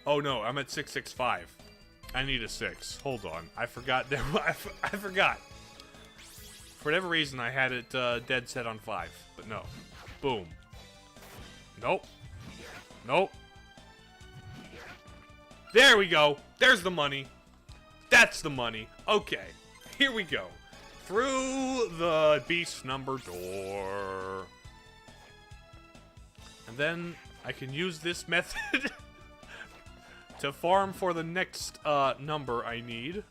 Oh no, I'm at 665. I need a 6. Hold on. I forgot. I forgot. For whatever reason, I had it dead set on 5. But no. Boom. Nope. Nope. There we go. There's the money. That's the money. Okay. Here we go. Through the beast number door. And then I can use this method to farm for the next number I need.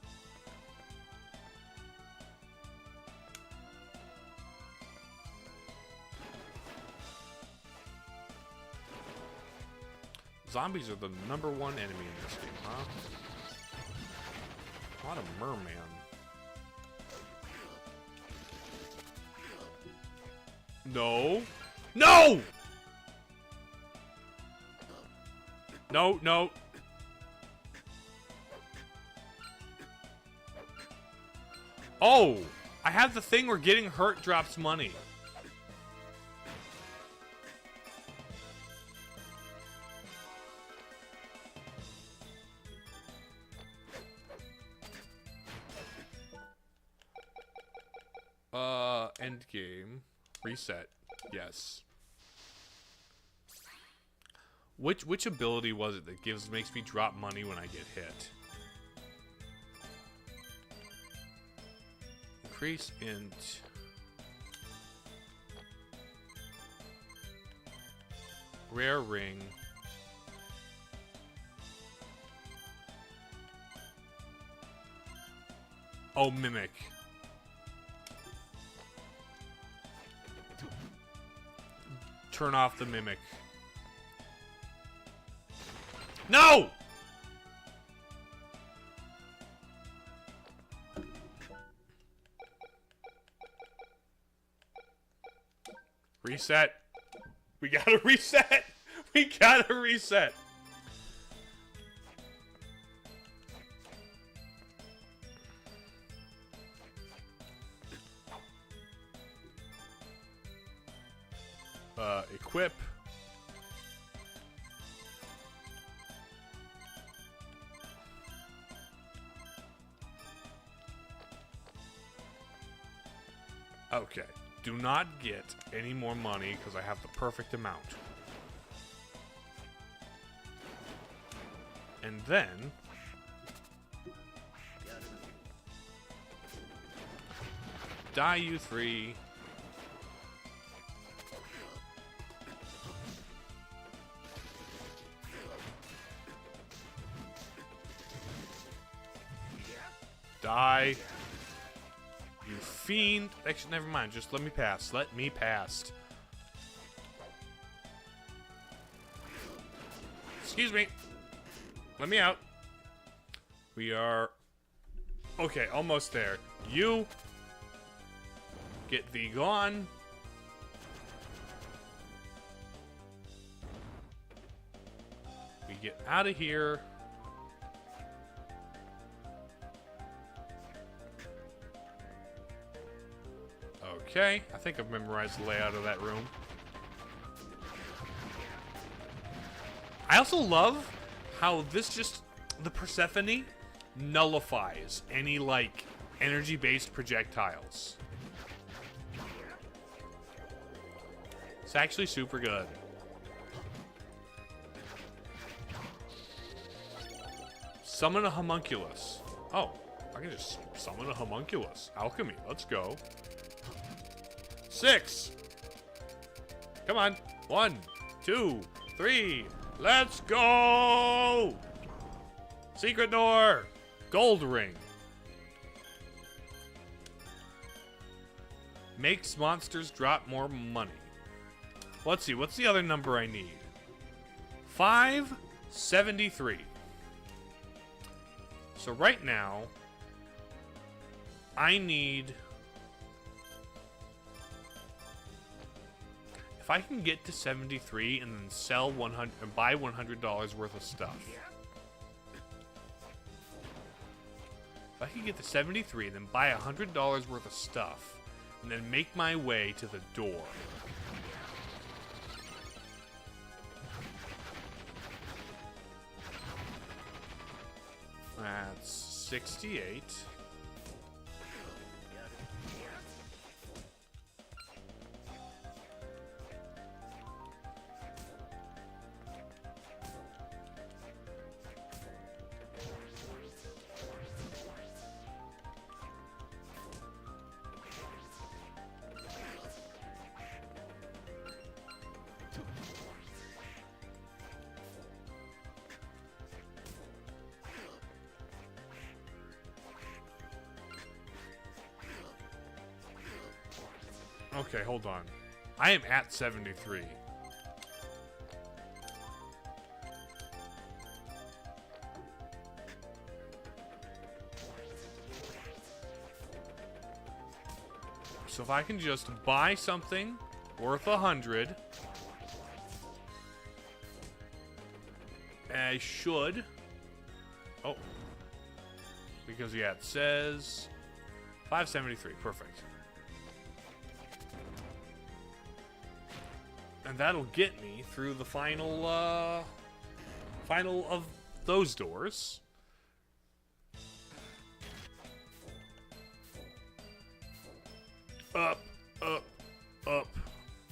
Zombies are the #1 enemy in this game, huh? Not a merman. No. No! No, no. Oh! I have the thing where getting hurt drops money. End game. Reset. Yes. Which ability was it that makes me drop money when I get hit? Increase int. Rare ring. Oh, mimic. Turn off the mimic. No! Reset. We gotta reset. We gotta reset. equip. Okay. Do not get any more money because I have the perfect amount. And then... die, you three. Die. You fiend. Actually, never mind. Just let me pass. Let me pass. Excuse me. Let me out. We are... okay, almost there. You... get thee gone. We get out of here. Okay, I think I've memorized the layout of that room. I also love how this just, the Persephone nullifies any, like, energy-based projectiles. It's actually super good. Summon a homunculus. Oh, I can just summon a homunculus. Alchemy, let's go. 6. Come on. 1, 2, 3. Let's go! Secret door. Gold ring. Makes monsters drop more money. Let's see, what's the other number I need? 573. So right now, I need... if I can get to 73 and then sell 100 and buy $100 worth of stuff. If I can get to 73 and then buy $100 worth of stuff, and then make my way to the door. That's 68. Okay, hold on. I am at 73. So if I can just buy something worth 100, I should. Oh. Because, yeah, it says 573. Perfect. And that'll get me through the final of those doors. Up, up, up,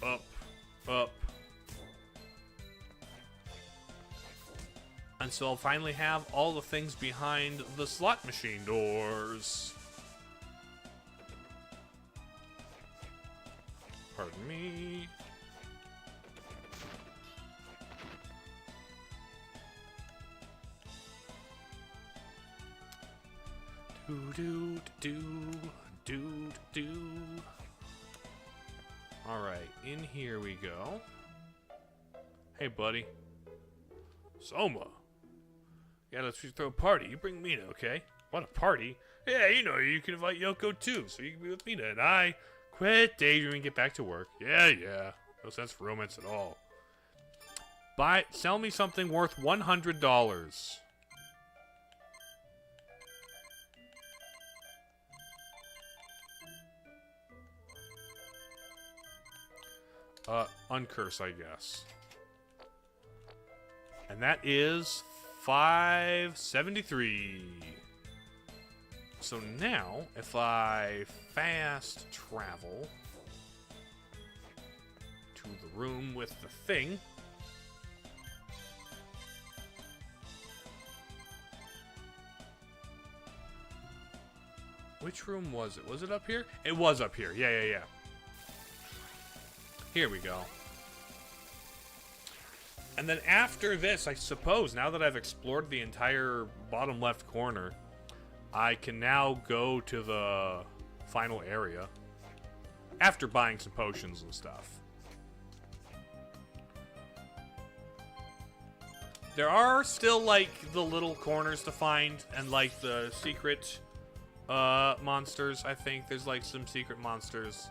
up, up. And so I'll finally have all the things behind the slot machine doors. Pardon me. Do do do do. All right, in here we go. Hey, buddy. Soma. Yeah, let's throw a party. You bring Mina, okay? What, a party? Yeah, you know, you can invite Yoko too, so you can be with Mina and I. Quit daydreaming and get back to work. Yeah. No sense for romance at all. Sell me something worth $100. Uncurse, I guess. And that is 573. So now, if I fast travel to the room with the thing, which room was it? Was it up here? It was up here. Yeah. Here we go. And then after this, I suppose, now that I've explored the entire bottom left corner, I can now go to the final area after buying some potions and stuff. There are still, like, the little corners to find and, like, the secret monsters. I think there's, like, some secret monsters.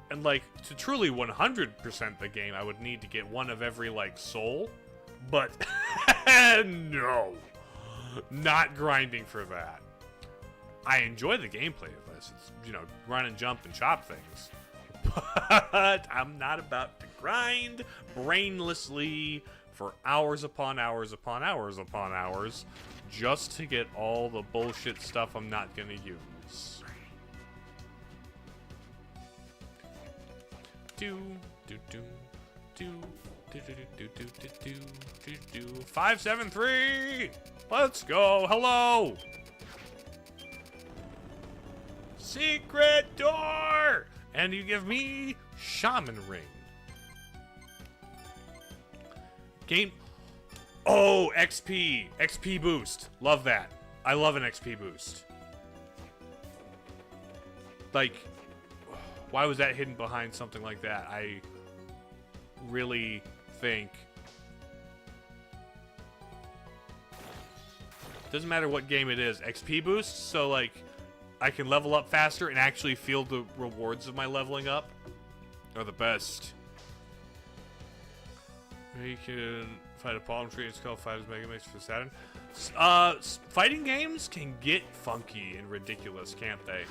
And, like, to truly 100% the game, I would need to get one of every, like, soul. But, no. Not grinding for that. I enjoy the gameplay of this. It's, you know, run and jump and chop things. But I'm not about to grind brainlessly for hours upon hours upon hours upon hours just to get all the bullshit stuff I'm not going to use. 573. Let's go. Hello. Secret door. And you give me shaman ring. Game. Oh, XP boost. Love that. I love an XP boost. Like, why was that hidden behind something like that? I really think... Doesn't matter what game it is. XP boosts, so like I can level up faster and actually feel the rewards of my leveling up are the best. You can fight a palm tree. It's called Fighters Mega Mix for Saturn. Fighting games can get funky and ridiculous, can't they?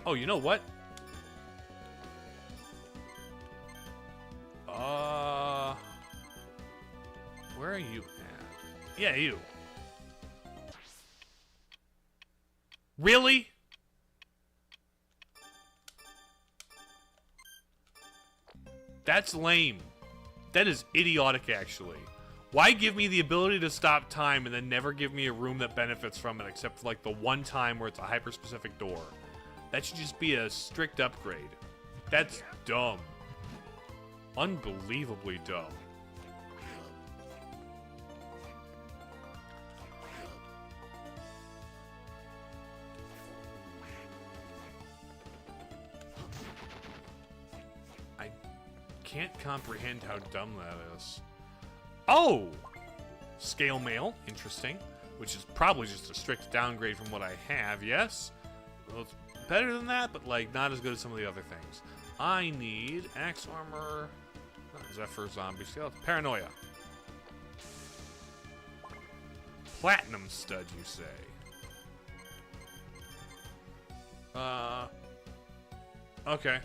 Oh, you know what? Where are you at? Yeah, you. Really? That's lame. That is idiotic, actually. Why give me the ability to stop time and then never give me a room that benefits from it except for like the one time where it's a hyper-specific door? That should just be a strict upgrade. That's dumb. Unbelievably dumb. I can't comprehend how dumb that is. Oh! Scale mail. Interesting. Which is probably just a strict downgrade from what I have, yes? Well, it's better than that, but like not as good as some of the other things. I need axe armor, Zephyr, zombie scale, paranoia, platinum stud. You say? Okay.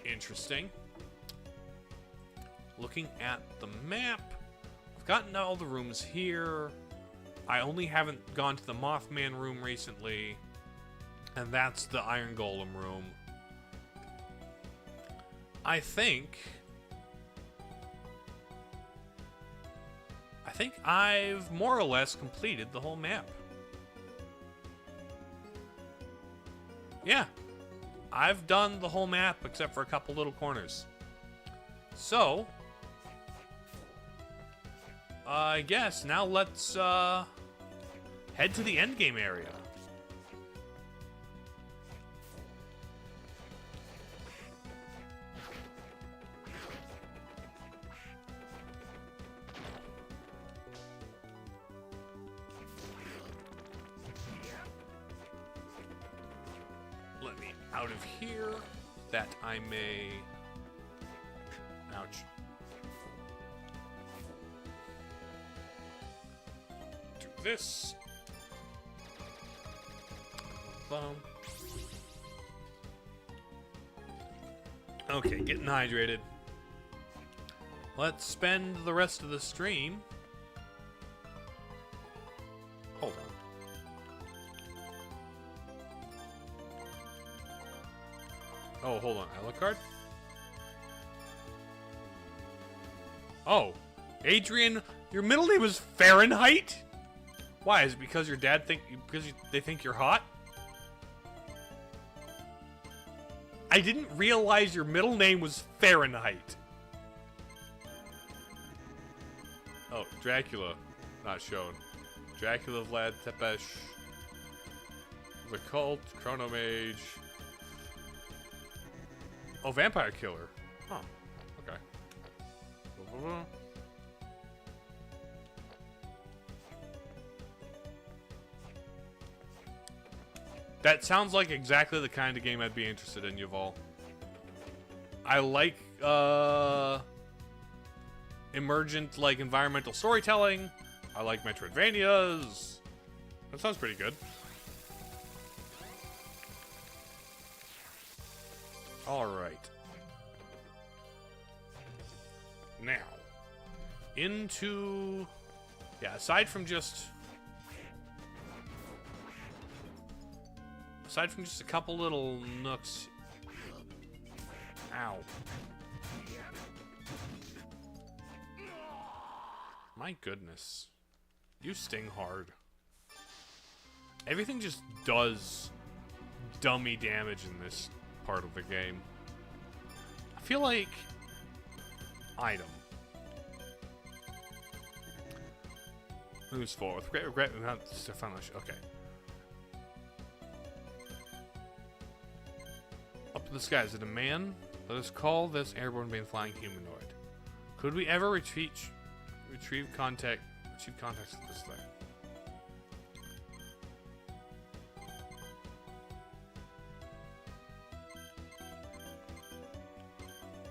Interesting. Looking at the map, I've gotten all the rooms here. I only haven't gone to the Mothman room recently, and that's the Iron Golem room. I think I've more or less completed the whole map. Yeah, I've done the whole map except for a couple little corners. So, I guess now let's head to the endgame area. Let me out of here that I may... Ouch. Do this. Boom. Okay, getting hydrated. Let's spend the rest of the stream. Hold on. Oh, hold on. Alucard? Oh. Adrian, your middle name is Fahrenheit? Why? Is it because your dad they think you're hot? I didn't realize your middle name was Fahrenheit. Oh, Dracula. Not shown. Dracula, Vlad Tepes. The Cult, Chronomage. Oh, Vampire Killer. Huh. Okay. That sounds like exactly the kind of game I'd be interested in, Yuval. I like, emergent, like, environmental storytelling. I like Metroidvanias. That sounds pretty good. Alright. Now. Into... Yeah, aside from just a couple little nooks. Ow. My goodness. You sting hard. Everything just does dummy damage in this part of the game. I feel like... Item. Who's forth? Regret, not Stefanosh. Okay. Up to the sky. Is it a man? Let us call this airborne being flying humanoid. Could we ever retrieve contact with this thing?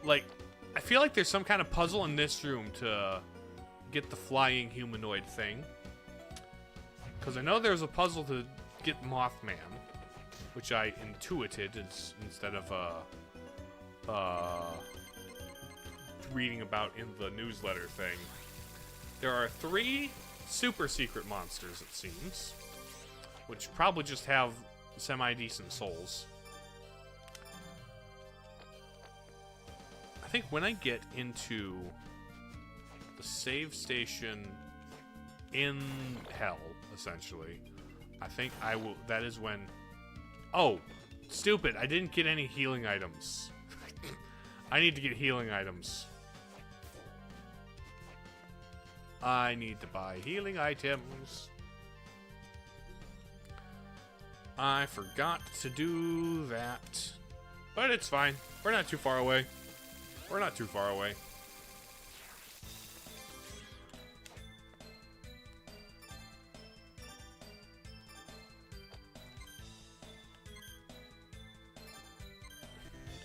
Like, I feel like there's some kind of puzzle in this room to get the flying humanoid thing. Because I know there's a puzzle to get Mothman, which I intuited instead of reading about in the newsletter thing. There are 3 super secret monsters, it seems, which probably just have semi-decent souls. I think when I get into the save station in hell, essentially, I think I will... That is when... Oh! Stupid! I didn't get any healing items. I need to get healing items. I need to buy healing items. I forgot to do that. But it's fine. We're not too far away. We're not too far away.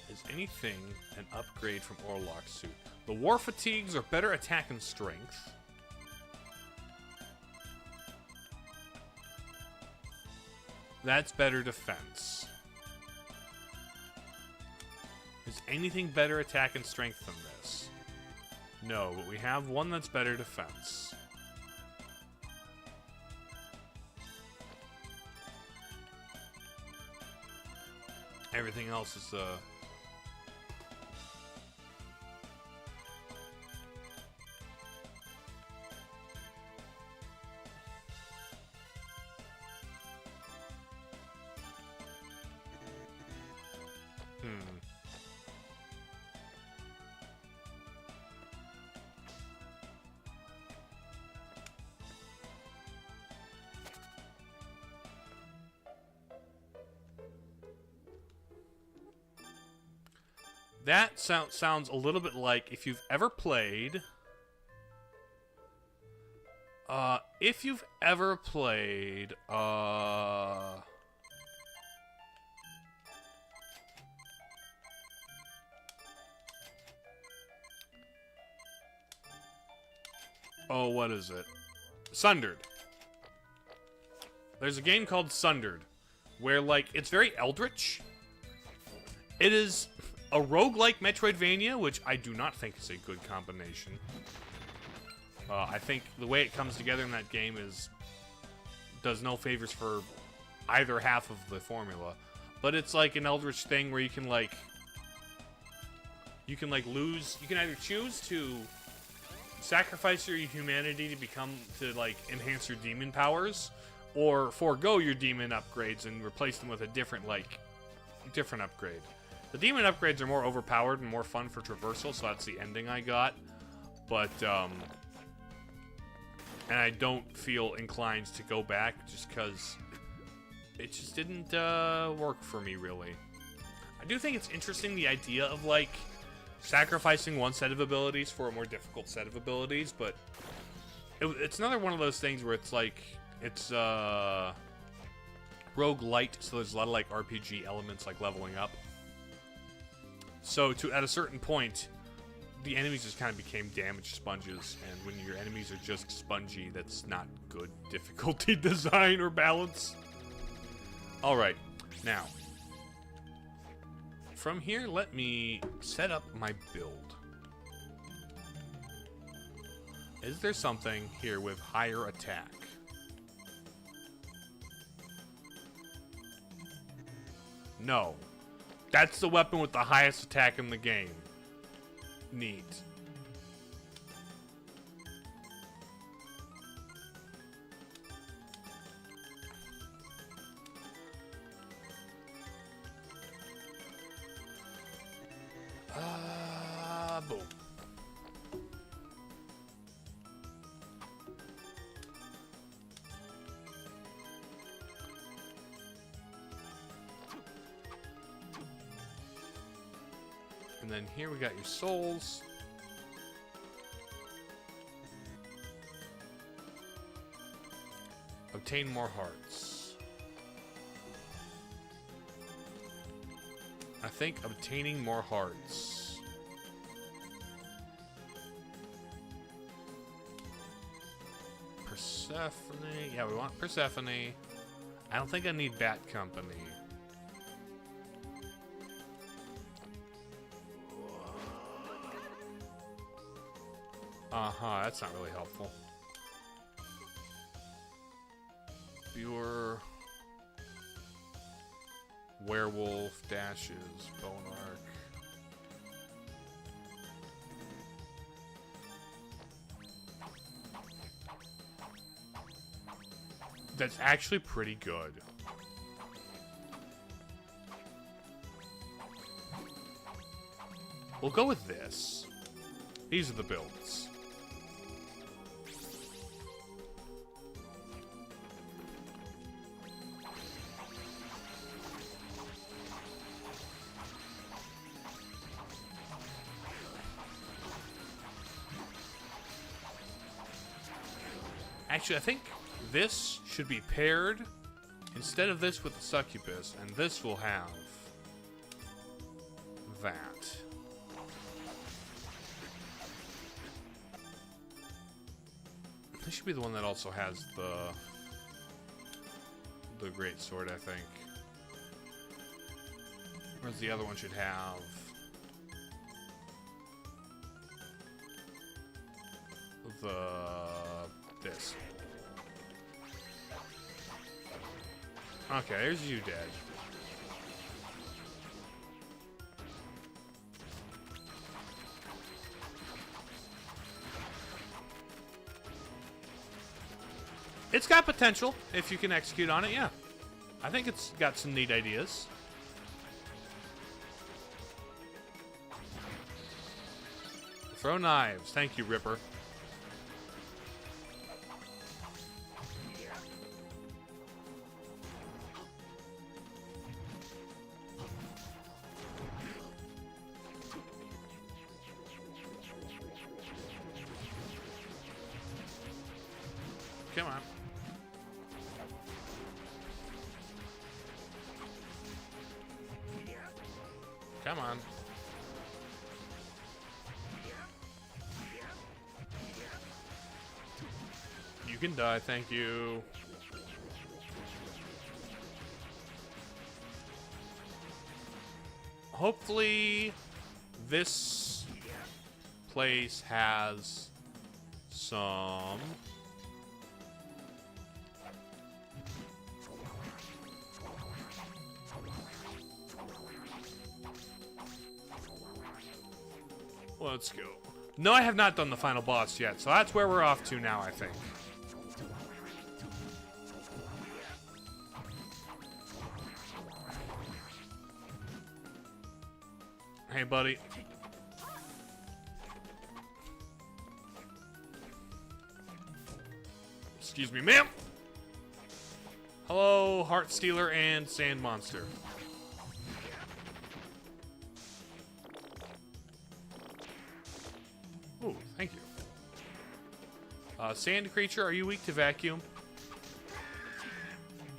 Is anything an upgrade from Orlok's suit? The War Fatigues are better attack and strength. That's better defense. Is anything better attack and strength than this? No, but we have one that's better defense. Everything else is That sounds a little bit like if you've ever played... Oh, what is it? Sundered. There's a game called Sundered, where, like, it's very eldritch. It is a roguelike Metroidvania, which I do not think is a good combination. I think the way it comes together in that game does no favors for either half of the formula. But it's like an Eldritch thing where you can lose. You can either choose to sacrifice your humanity to enhance your demon powers, or forego your demon upgrades and replace them with a different upgrade. The demon upgrades are more overpowered and more fun for traversal, so that's the ending I got. But and I don't feel inclined to go back just because it just didn't work for me, really. I do think it's interesting, the idea of, sacrificing one set of abilities for a more difficult set of abilities, but it's another one of those things where it's it's roguelite, so there's a lot of, RPG elements, like leveling up. So, at a certain point, the enemies just kind of became damage sponges, and when your enemies are just spongy, that's not good difficulty design or balance. Alright, now, from here, let me set up my build. Is there something here with higher attack? No. That's the weapon with the highest attack in the game. Neat. Boom. And then here we got your souls. Obtain more hearts. I think obtaining more hearts. Persephone. Yeah, we want Persephone. I don't think I need Bat Company. That's not really helpful. Pure werewolf dashes, bone arc. That's actually pretty good. We'll go with this. These are the builds. Actually, I think this should be paired instead of this with the succubus, and this will have that. This should be the one that also has the great sword, I think. Whereas the other one should have this. Okay, there's you dead. It's got potential if you can execute on it, yeah. I think it's got some neat ideas. Throw knives. Thank you, Ripper. Come on. Come on. You can die, thank you. hopefully this place has some... Let's go. No, I have not done the final boss yet, so that's where we're off to now, I think. Hey, buddy. Excuse me, ma'am. Hello, Heart Stealer and Sand Monster. Ooh, thank you. Sand creature, are you weak to vacuum?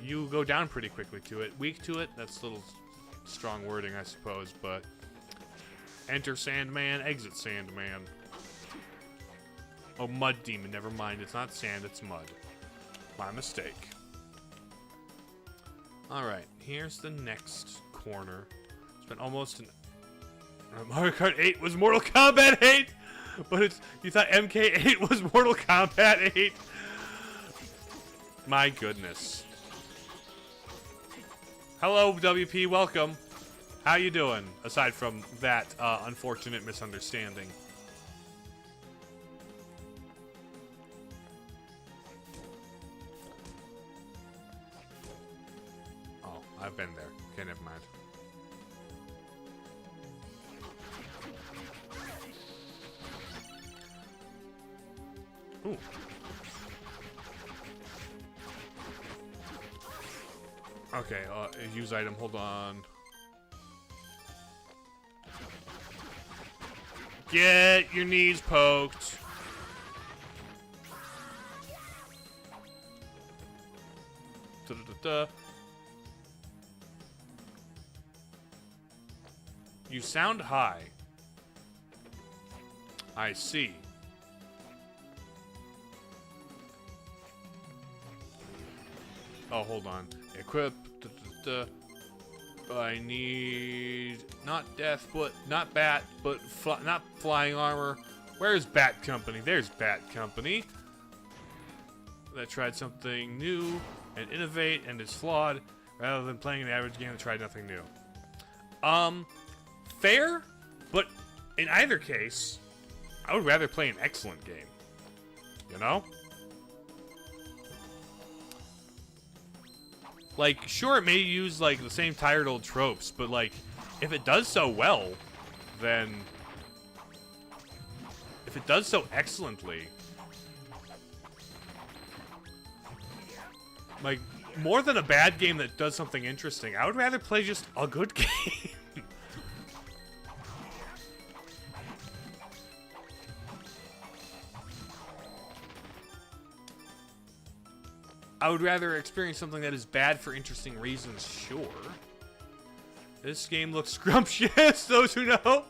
You go down pretty quickly to it. Weak to it? That's a little strong wording, I suppose, but... Enter Sandman, exit Sandman. Oh, Mud Demon, never mind. It's not sand, it's mud. My mistake. Alright, here's the next corner. It's been almost an... Mario Kart 8 was Mortal Kombat 8! But it's... You thought MK8 was Mortal Kombat 8? My goodness. Hello, WP, welcome. How you doing, aside from that unfortunate misunderstanding? Oh, I've been there. Okay, never mind. Ooh. Okay, use item, hold on. Get your knees poked. Da-da-da-da. You sound high. I see. Oh, hold on. Equip. I need not death, but not bat, but not flying armor. Where's Bat Company? There's Bat Company. That tried something new and innovate and is flawed, rather than playing an average game that tried nothing new. Fair, but in either case, I would rather play an excellent game. You know? Like, sure, it may use, like, the same tired old tropes, but, like, if it does so well, then... If it does so excellently... Like, more than a bad game that does something interesting, I would rather play just a good game. I would rather experience something that is bad for interesting reasons, sure. This game looks scrumptious, those who know.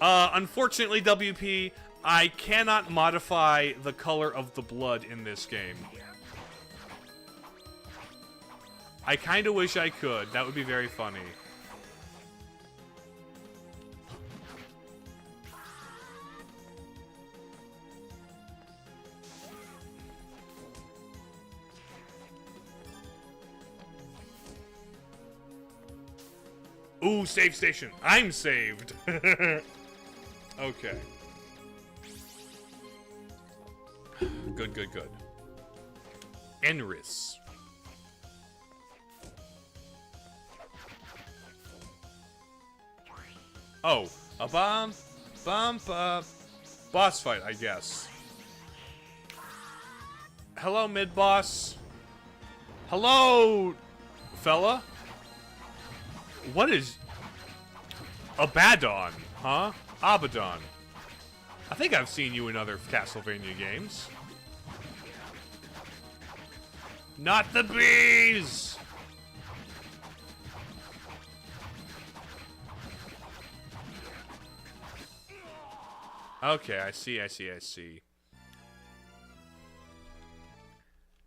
Unfortunately, WP, I cannot modify the color of the blood in this game. I kind of wish I could. That would be very funny. Ooh, save station. I'm saved. Okay. Good, good, good. Enris. Oh, a boss fight, I guess. Hello, mid-boss. Hello, fella. What is... Abaddon, huh? Abaddon. I think I've seen you in other Castlevania games. Not the bees! Okay, I see.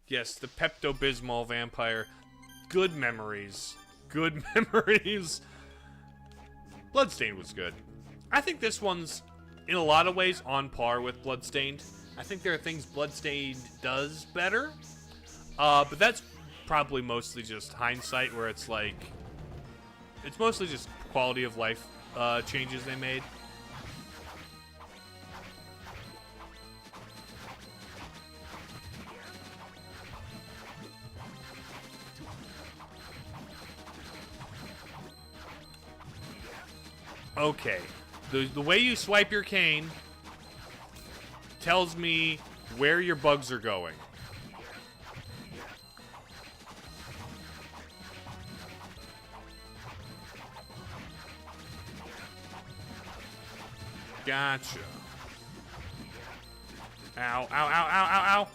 Yes, the Pepto-Bismol vampire. Good memories. Good memories. Bloodstained was good. I think this one's, in a lot of ways, on par with Bloodstained. I think there are things Bloodstained does better. But that's probably mostly just hindsight, where it's like... It's mostly just quality of life changes they made. Okay, the way you swipe your cane tells me where your bugs are going. Gotcha. Ow, ow, ow, ow, ow, ow.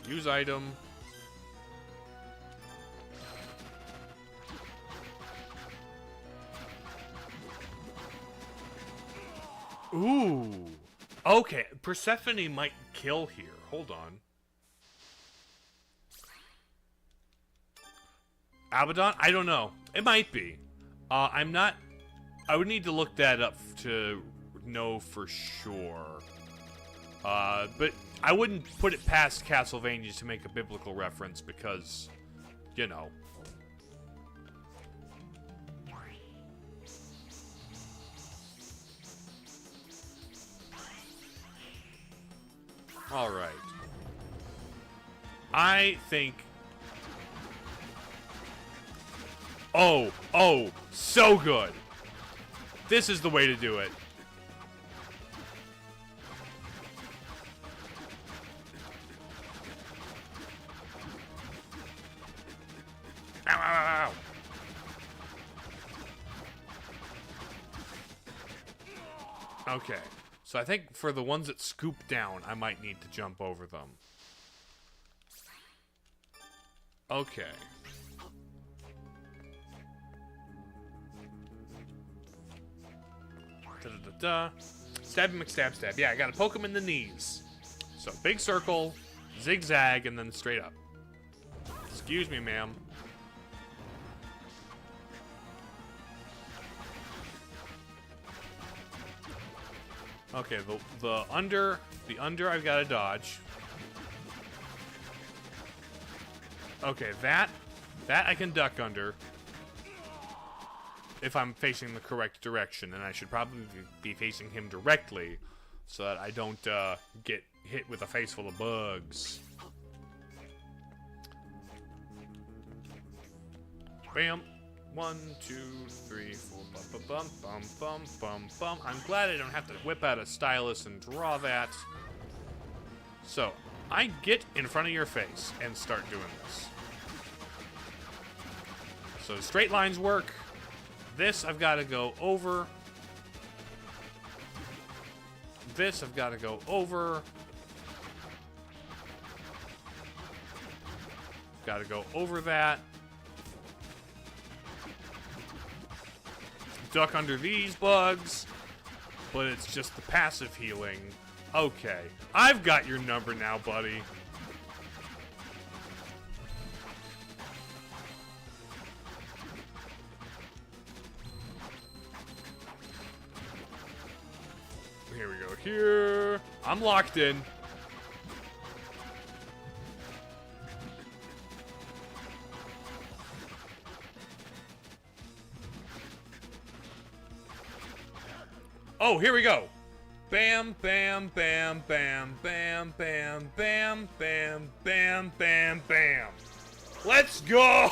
Use item. Ooh. Okay, Persephone might kill here. Hold on. Abaddon? I don't know. It might be. I'm not... I would need to look that up to know for sure. But I wouldn't put it past Castlevania to make a biblical reference because, you know. Alright. I think... Oh, so good. This is the way to do it. Ow, ow, ow, ow. Okay. So I think for the ones that scoop down, I might need to jump over them. Okay. Da-da-da-da. Stab him, McStab, stab. Yeah, I gotta poke him in the knees. So, big circle, zigzag, and then straight up. Excuse me, ma'am. Okay, the under I've got to dodge. Okay, that I can duck under. If I'm facing the correct direction, and I should probably be facing him directly, so that I don't get hit with a face full of bugs. Bam. 1, 2, 3, 4, bum, bum, bum, bum, bum, bum. I'm glad I don't have to whip out a stylus and draw that. So, I get in front of your face and start doing this. So, straight lines work. This I've got to go over. This I've got to go over. Got to go over that. Duck under these bugs, but it's just the passive healing. Okay, I've got your number now, buddy. Here we go. Here, I'm locked in. Oh, here we go. Bam, bam, bam, bam, bam, bam, bam, bam, bam, bam, bam. Let's go!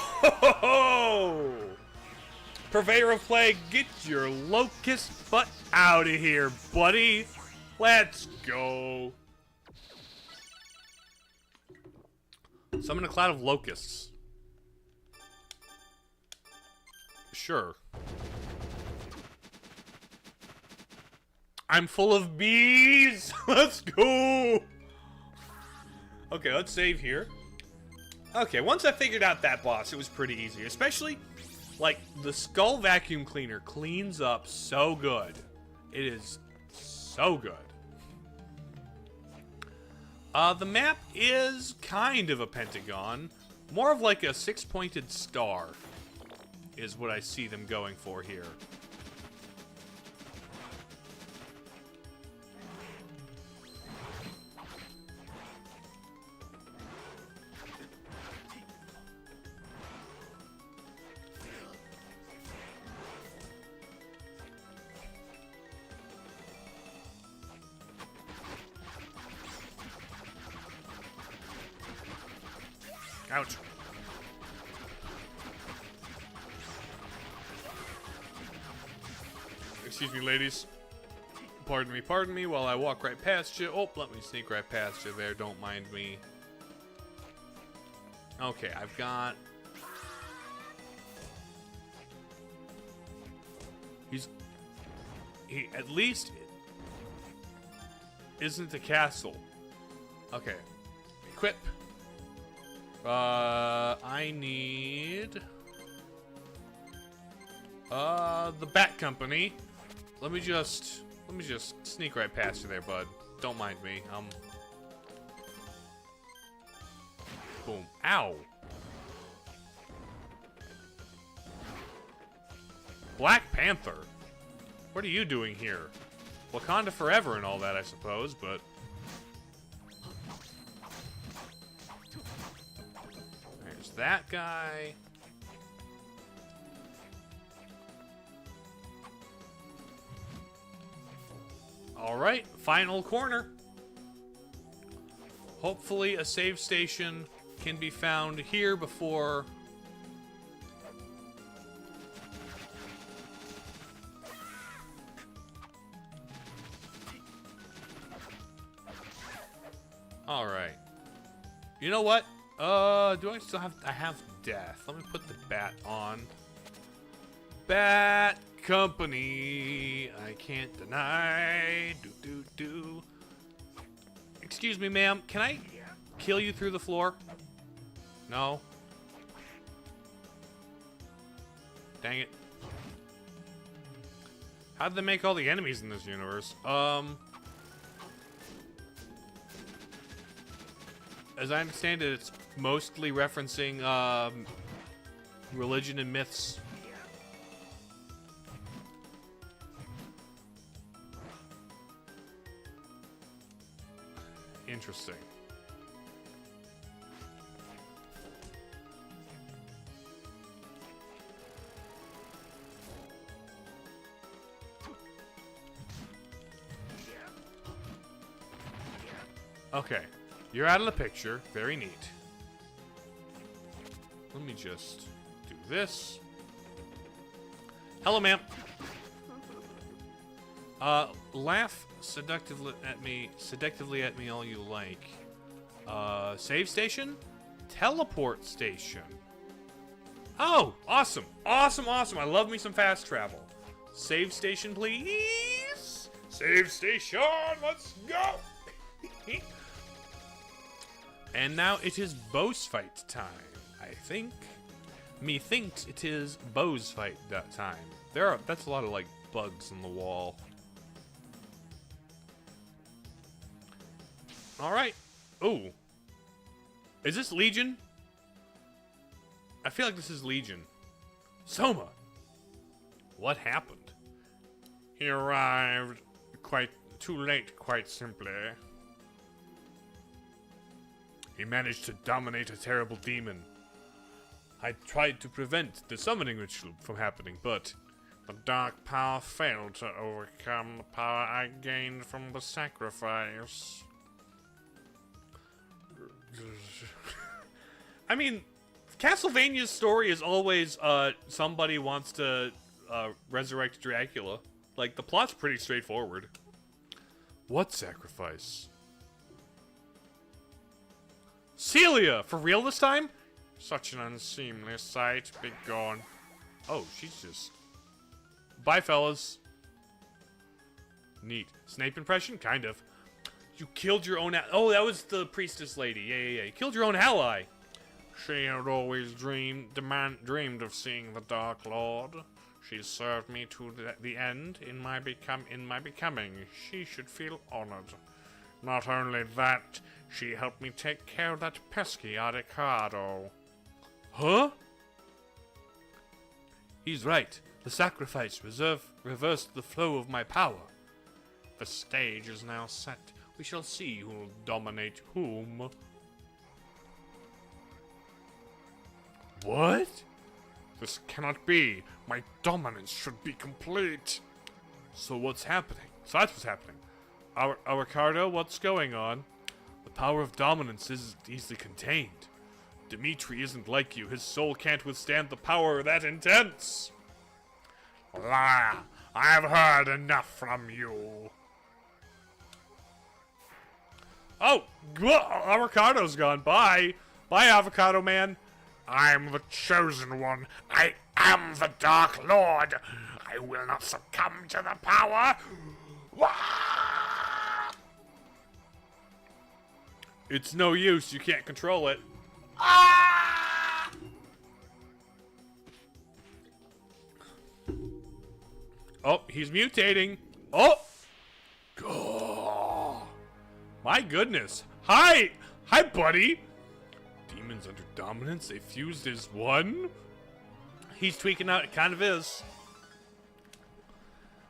Purveyor of Plague, get your locust butt out of here, buddy. Let's go. Summon a cloud of locusts. Sure. I'm full of bees! Let's go! Okay, let's save here. Okay, once I figured out that boss, it was pretty easy. Especially, like, the skull vacuum cleaner cleans up so good. It is so good. The map is kind of a pentagon. More of like a 6-pointed star is what I see them going for here. Ouch. Excuse me, ladies. Pardon me while I walk right past you. Oh, let me sneak right past you there. Don't mind me. Okay, I've got... He at least isn't the castle. Okay. Equip. I need the Bat Company. Let me just sneak right past you there, bud. Don't mind me. Boom. Ow. Black Panther. What are you doing here? Wakanda forever and all that, I suppose, but there's that guy. Alright, final corner. Hopefully a save station can be found here before... Alright. You know what? Do I still have... I have death. Let me put the bat on. Bat Company. I can't deny. Do. Excuse me, ma'am. Can I kill you through the floor? No? Dang it. How'd they make all the enemies in this universe? As I understand it, it's mostly referencing, religion and myths. Interesting. Okay. You're out of the picture. Very neat. Let me just do this. Hello, ma'am. Laugh seductively at me all you like. Save station? Teleport station. Oh, awesome. Awesome. I love me some fast travel. Save station, please. Save station. Let's go. And now it is boss fight time, I think. Methinks it is boss fight that time. That's a lot of, like, bugs on the wall. Alright. Ooh. Is this Legion? I feel like this is Legion. Soma! What happened? He arrived quite too late, quite simply. He managed to dominate a terrible demon. I tried to prevent the summoning ritual from happening, but the dark power failed to overcome the power I gained from the sacrifice. I mean, Castlevania's story is always, somebody wants to, resurrect Dracula. Like, the plot's pretty straightforward. What sacrifice? Celia! For real this time? Such an unseemly sight. Be gone. Oh, she's just... Bye, fellas. Neat. Snape impression? Kind of. You killed your own... Oh, that was the priestess lady. Yeah. You killed your own ally. She had always dreamed of seeing the Dark Lord. She served me to the end in my becoming. She should feel honored. Not only that, she helped me take care of that pesky Aricado. Huh? He's right. The sacrifice reversed the flow of my power. The stage is now set. We shall see who will dominate whom. What? This cannot be. My dominance should be complete. So what's happening? So that's what's happening. Ricardo, what's going on? The power of dominance isn't easily contained. Dimitri isn't like you. His soul can't withstand the power that intense. Liar! I have heard enough from you. Oh, Avocado's gone. Bye. Bye, Avocado Man. I'm the chosen one. I am the Dark Lord. I will not succumb to the power. It's no use. You can't control it. Oh, he's mutating. Oh! Oh! My goodness. Hi! Hi, buddy! Demons under dominance, they fused as one? He's tweaking out, it kind of is.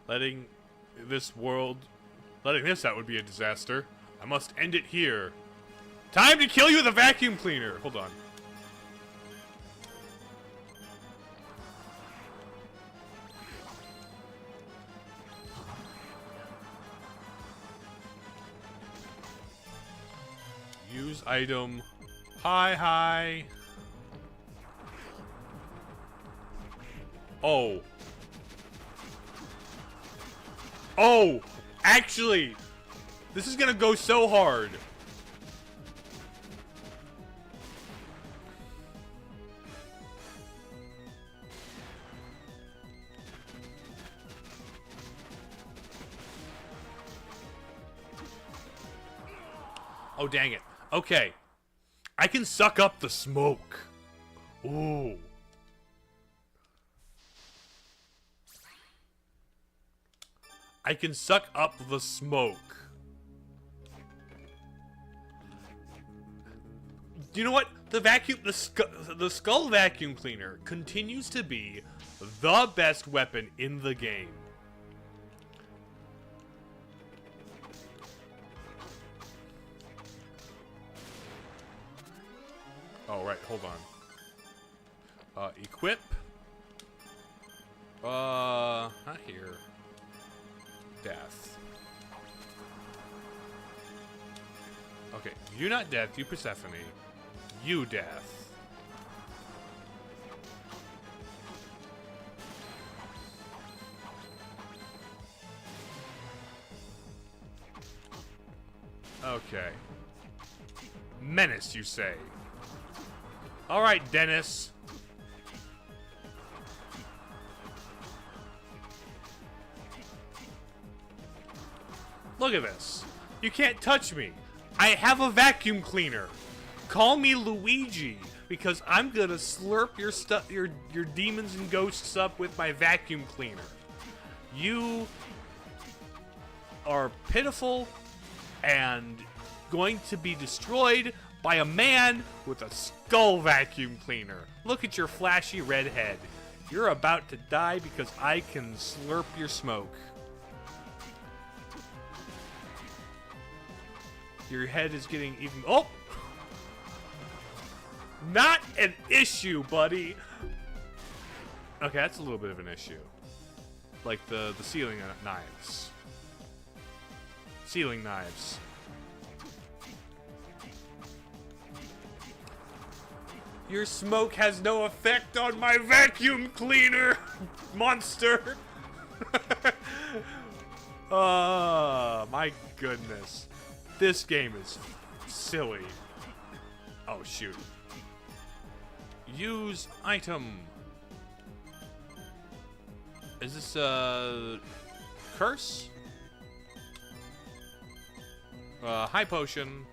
Letting this out would be a disaster. I must end it here. Time to kill you with a vacuum cleaner! Hold on. Use item. Hi. Oh. Oh! Actually! This is gonna go so hard. Oh, dang it. Okay. I can suck up the smoke. Ooh. I can suck up the smoke. You know what? The skull vacuum cleaner continues to be the best weapon in the game. Oh, right, hold on. Equip. Not here. Death. Okay, you not death, you Persephone. You death. Okay. Menace, you say? Alright, Dennis. Look at this. You can't touch me. I have a vacuum cleaner. Call me Luigi, because I'm gonna slurp your stuff, your demons and ghosts up with my vacuum cleaner. You are pitiful and going to be destroyed by a man with a skull vacuum cleaner. Look at your flashy red head. You're about to die because I can slurp your smoke. Your head is getting even... Oh! Not an issue, buddy! Okay, that's a little bit of an issue. Like the ceiling knives. Ceiling knives. Your smoke has no effect on my vacuum cleaner, monster! Oh, my goodness. This game is silly. Oh, shoot. Use item. Is this a curse? High potion.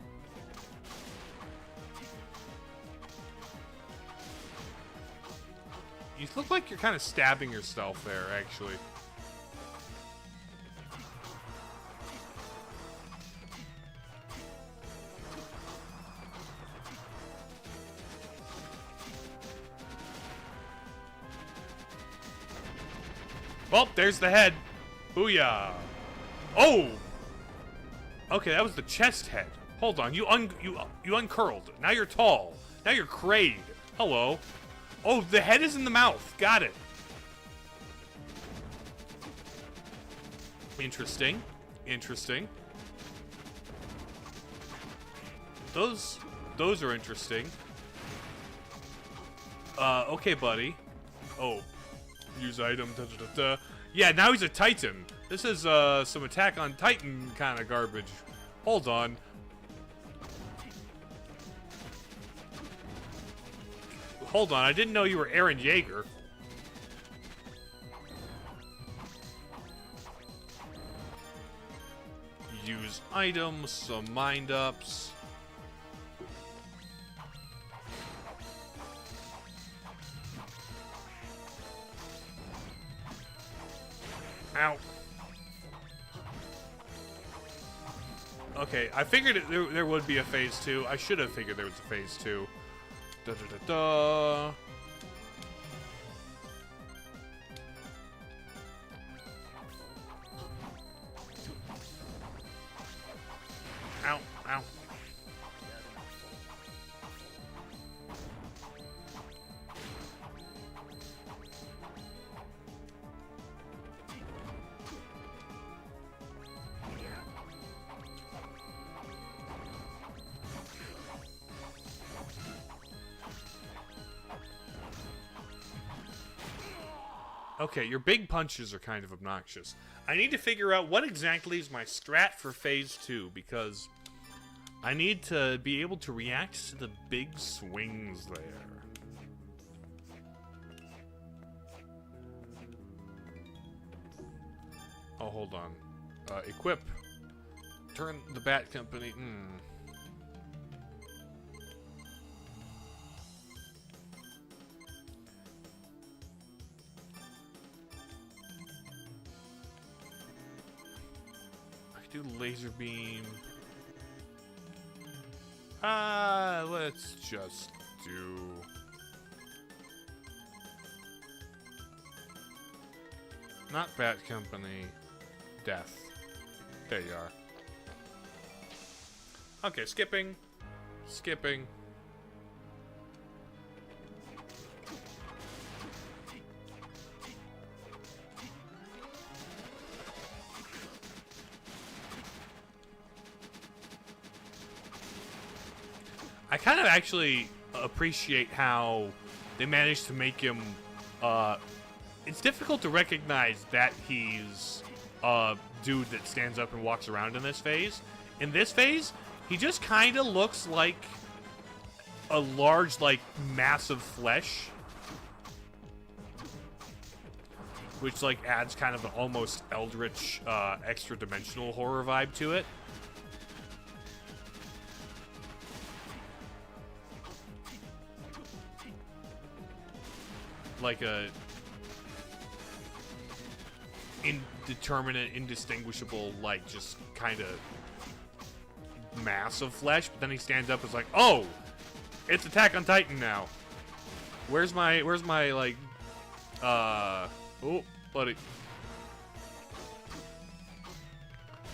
You look like you're kind of stabbing yourself there, actually. Oh, there's the head. Booyah. Oh! Okay, that was the chest head. Hold on, you uncurled. Now you're tall. Now you're Kraid. Hello. Oh, the head is in the mouth. Got it. Interesting. Interesting. Those are interesting. Okay, buddy. Oh. Use item. Da, da, da, da. Yeah, now he's a Titan. This is, some Attack on Titan kind of garbage. Hold on. Hold on, I didn't know you were Eren Yeager. Use items, some mind-ups. Ow. Okay, I figured there would be a phase 2. I should have figured there was a phase 2. Da da da da. Ow, ow. Okay, your big punches are kind of obnoxious. I need to figure out what exactly is my strat for phase 2, because I need to be able to react to the big swings there. Oh, hold on. Equip. Turn the Bat Company. Do laser beam. Let's just do not Bat Company. Death. There you are. Okay, skipping. Skipping. I kind of actually appreciate how they managed to make him, it's difficult to recognize that he's a dude that stands up and walks around in this phase. In this phase, he just kind of looks like a large, like, mass of flesh. Which, like, adds kind of an almost eldritch, extra-dimensional horror vibe to it. Like a indeterminate, indistinguishable, like, just kind of mass of flesh, but then he stands up and is like, oh, it's Attack on Titan now. Where's my, like, oh, buddy.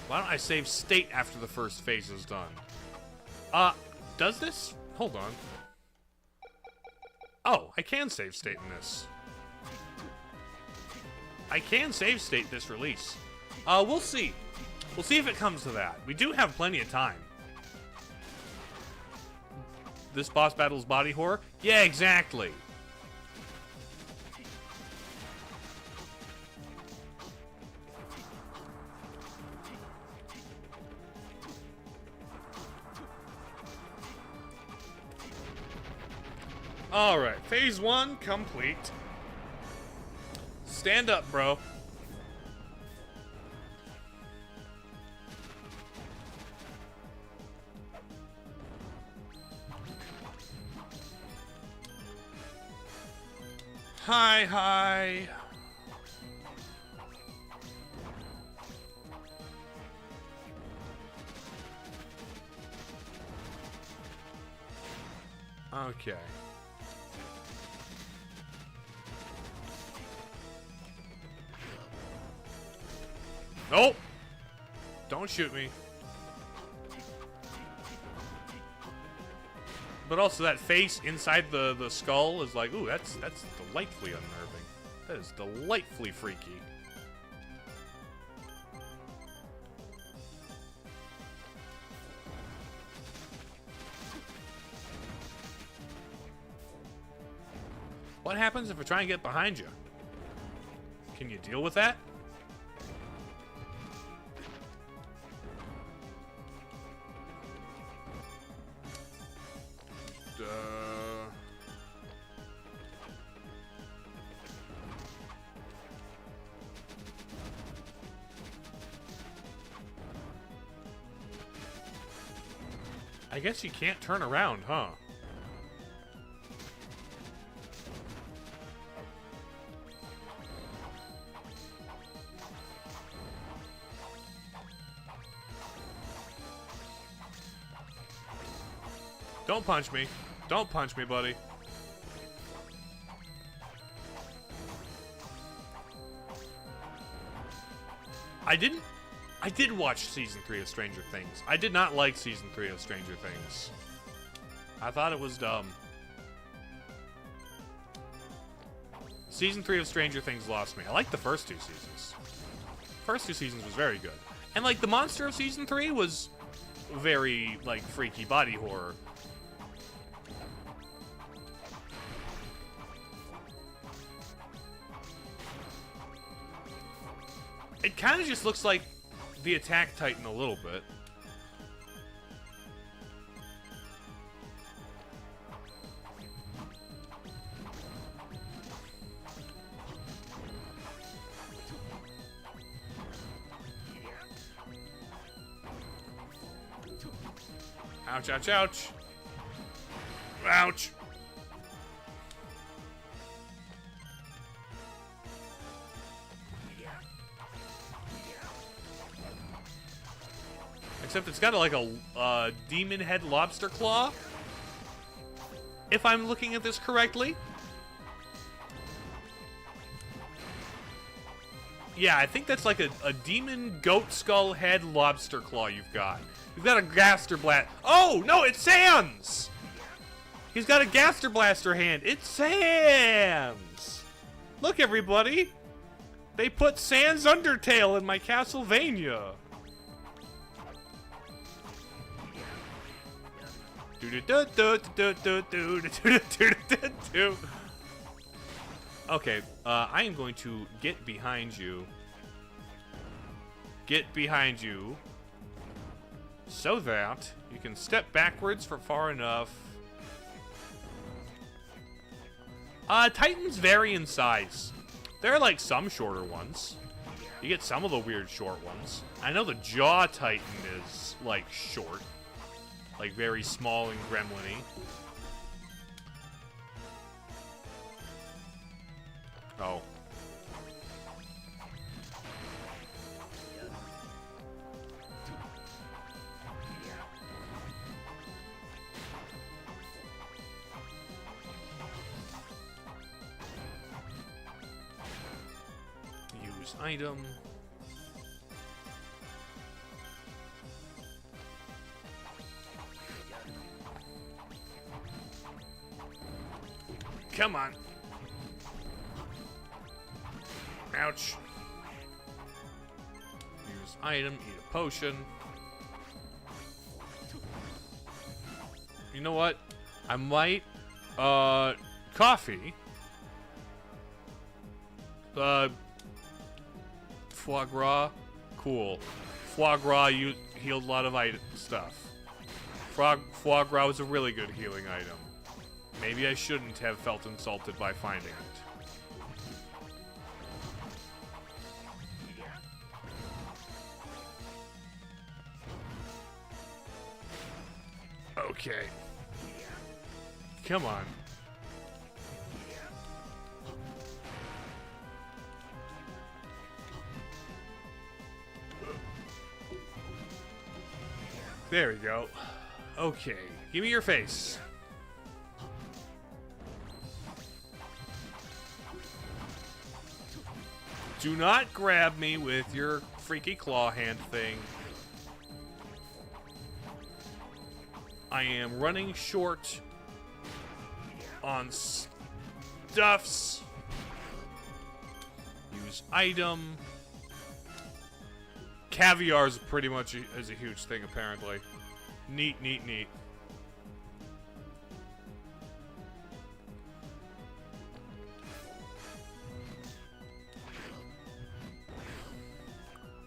Why don't I save state after the first phase is done? Does this? Hold on. Oh, I can save state in this. I can save state this release. We'll see. We'll see if it comes to that. We do have plenty of time. This boss battle is body horror? Yeah, exactly. Alright, phase 1 complete. Stand up, bro. Hi, hi. Okay. Don't shoot me. But also that face inside the skull is like, ooh, that's delightfully unnerving. That is delightfully freaky. What happens if I try and get behind you? Can you deal with that? I guess you can't turn around, huh? Don't punch me. Don't punch me, buddy. I did watch Season 3 of Stranger Things. I did not like Season 3 of Stranger Things. I thought it was dumb. Season 3 of Stranger Things lost me. I liked the first two seasons. First two seasons was very good. And, like, the monster of Season 3 was very, like, freaky body horror. It kind of just looks like the Attack Titan a little bit. Ouch, ouch, ouch. Ouch. Except it's got like a demon head lobster claw. If I'm looking at this correctly. Yeah, I think that's like a demon goat skull head lobster claw you've got. You've got a Gaster Blast. Oh, no, it's Sans! He's got a Gaster Blaster hand. It's Sans! Look, everybody. They put Sans Undertale in my Castlevania. Okay, I am going to get behind you. Get behind you. So that you can step backwards for far enough. Titans vary in size. There are like some shorter ones. You get some of the weird short ones. I know the Jaw Titan is like short. Like very small and gremlin-y. Oh. Use item. Come on. Ouch. Use item, eat a potion. You know what? I might, coffee. Foie gras. Cool. Foie gras, you healed a lot of stuff. Foie gras was a really good healing item. Maybe I shouldn't have felt insulted by finding it. Okay. Come on. There we go. Okay. Give me your face. Do not grab me with your freaky claw hand thing. I am running short on stuffs. Use item. Caviar is pretty much is a huge thing, apparently. Neat, neat, neat.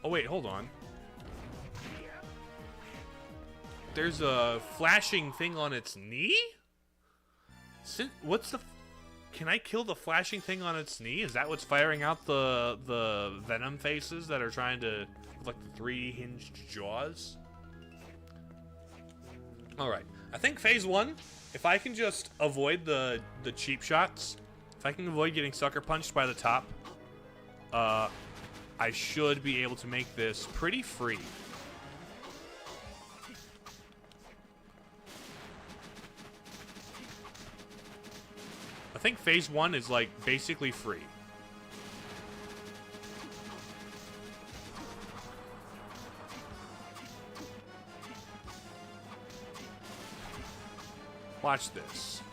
Oh, wait, hold on. There's a flashing thing on its knee? What's the... Can I kill the flashing thing on its knee? Is that what's firing out the venom faces that are trying to... like the 3 hinged jaws? Alright. I think phase 1, if I can just avoid the cheap shots, if I can avoid getting sucker punched by the top, I should be able to make this pretty free. I think phase 1 is like basically free. Watch this.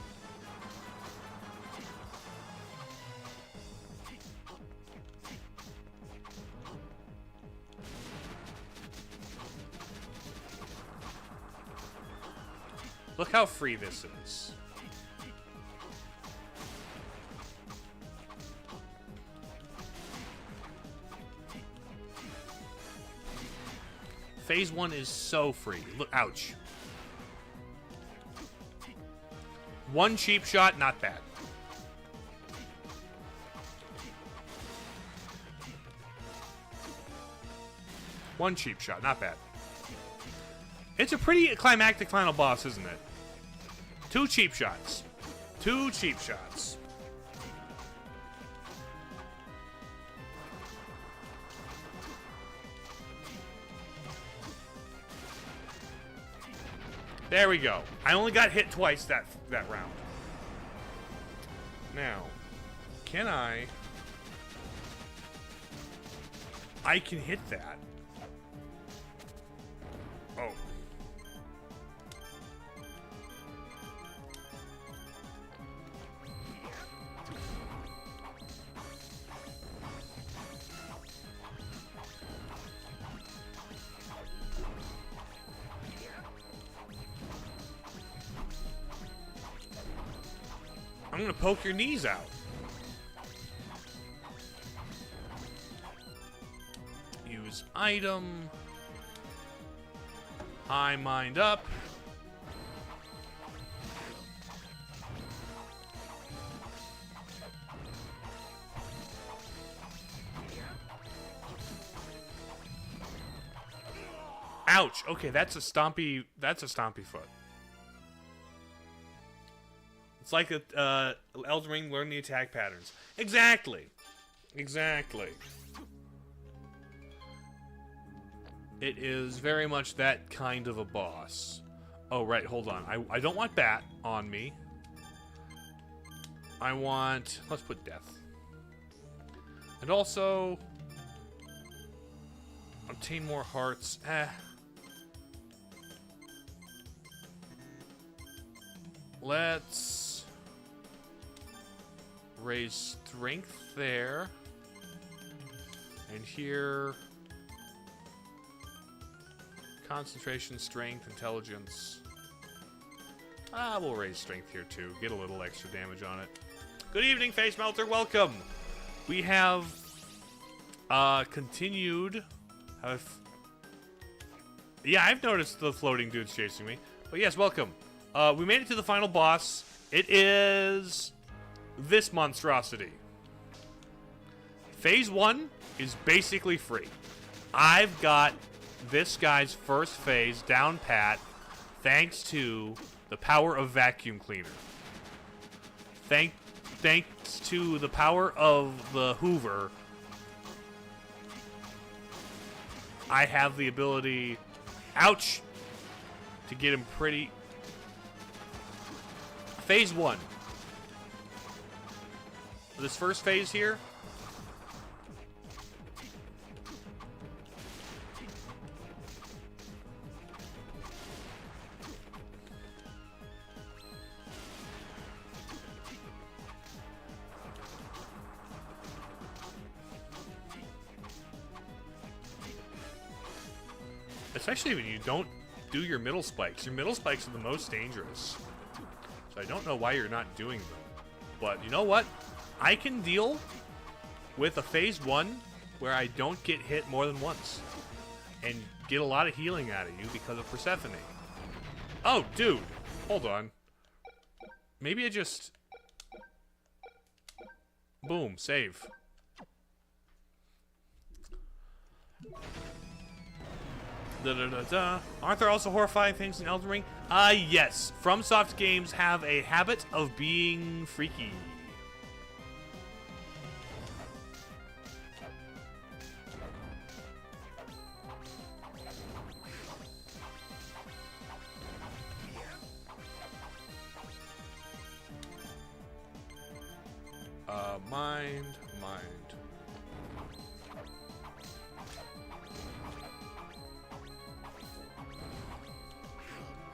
Look how free this is. Phase 1 is so free. Look, ouch. 1 cheap shot, not bad. One cheap shot, not bad. It's a pretty climactic final boss, isn't it? 2 cheap shots. 2 cheap shots. There we go. I only got hit twice that round. Now, can I can hit that. Oh. I'm gonna poke your knees out. Use item. High mind up. Ouch. Okay, that's a stompy foot. It's like a Elden Ring, learn the attack patterns. Exactly. Exactly. It is very much that kind of a boss. Oh, right, hold on. I don't want that on me. I want... Let's put death. And also... obtain more hearts. Let's... raise strength there. And here... concentration, strength, intelligence. We'll raise strength here too. Get a little extra damage on it. Good evening, Face Melter. Welcome. We have continued. Yeah, I've noticed the floating dudes chasing me. But yes, welcome. We made it to the final boss. It is this monstrosity. Phase 1 is basically free. I've got this guy's first phase down pat thanks to the power of vacuum cleaner. Thanks to the power of the Hoover, I have the ability, ouch, to get him pretty... Phase 1. This first phase here, Especially when you don't do your middle spikes. Your middle spikes are the most dangerous. So I don't know why you're not doing them. But you know what? I can deal with a phase 1 where I don't get hit more than once. And get a lot of healing out of you because of Persephone. Oh, dude. Hold on. Maybe I just... Boom. Save. Da-da-da-da. Aren't there also horrifying things in Elden Ring? Yes. FromSoft games have a habit of being freaky. Mind.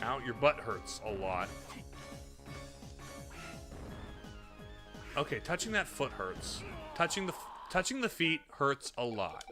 Ow, your butt hurts a lot. Okay, touching that foot hurts. Touching the feet hurts a lot.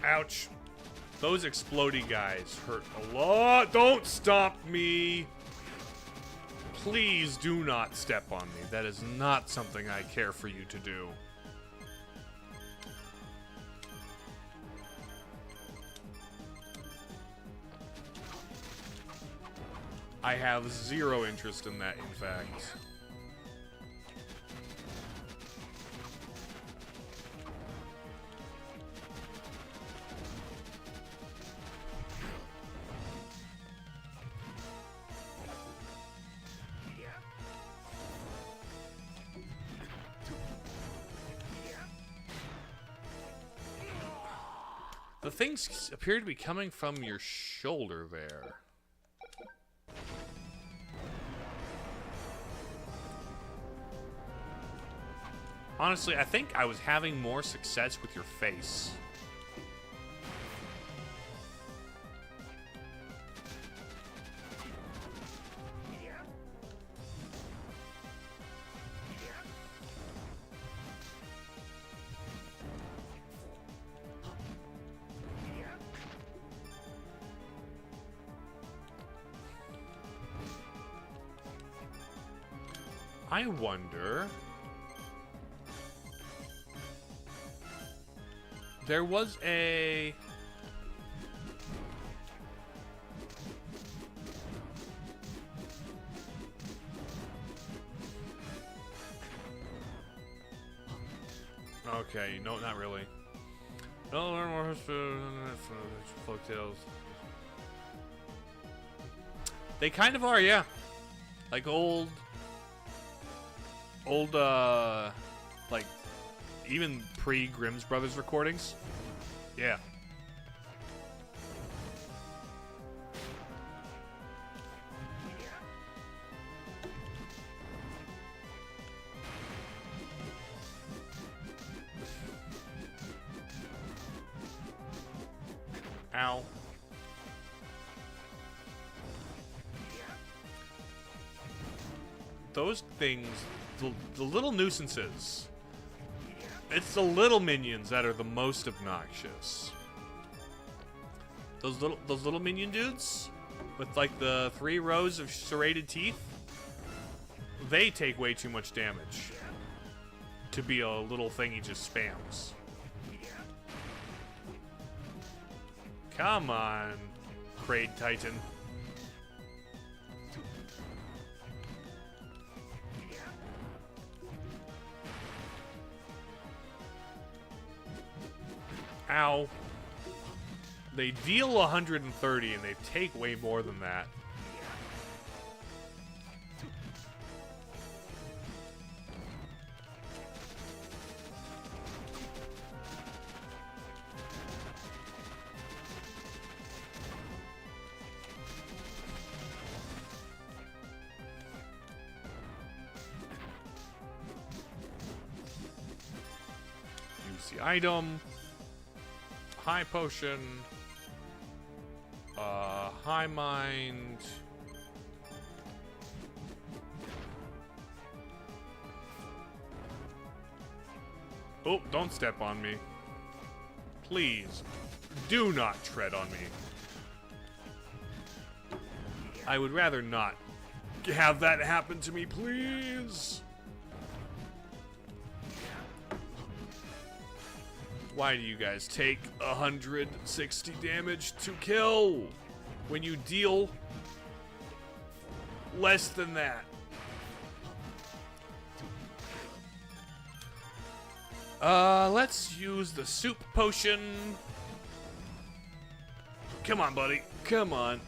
Ouch. Those exploding guys hurt a lot. Don't stop me. Please do not step on me. That is not something I care for you to do. I have zero interest in that, in fact. The things appear to be coming from your shoulder there. Honestly, I think I was having more success with your face. I wonder... There was a... Okay, no, not really. Don't learn more folktales. They kind of are, yeah. Like old, like, even pre-Grimm's Brothers recordings. Yeah. Ow. Those things, the little nuisances. It's the little minions that are the most obnoxious. Those little minion dudes with like the 3 rows of serrated teeth. They take way too much damage to be a little thing he just spams. Come on, Kraid Titan. Ow. They deal 130 and they take way more than that. use the item. High potion. High mind. Oh, don't step on me. Please, do not tread on me. I would rather not have that happen to me, please. Why do you guys take 160 damage to kill when you deal less than that? Let's use the soup potion. Come on, buddy. Come on.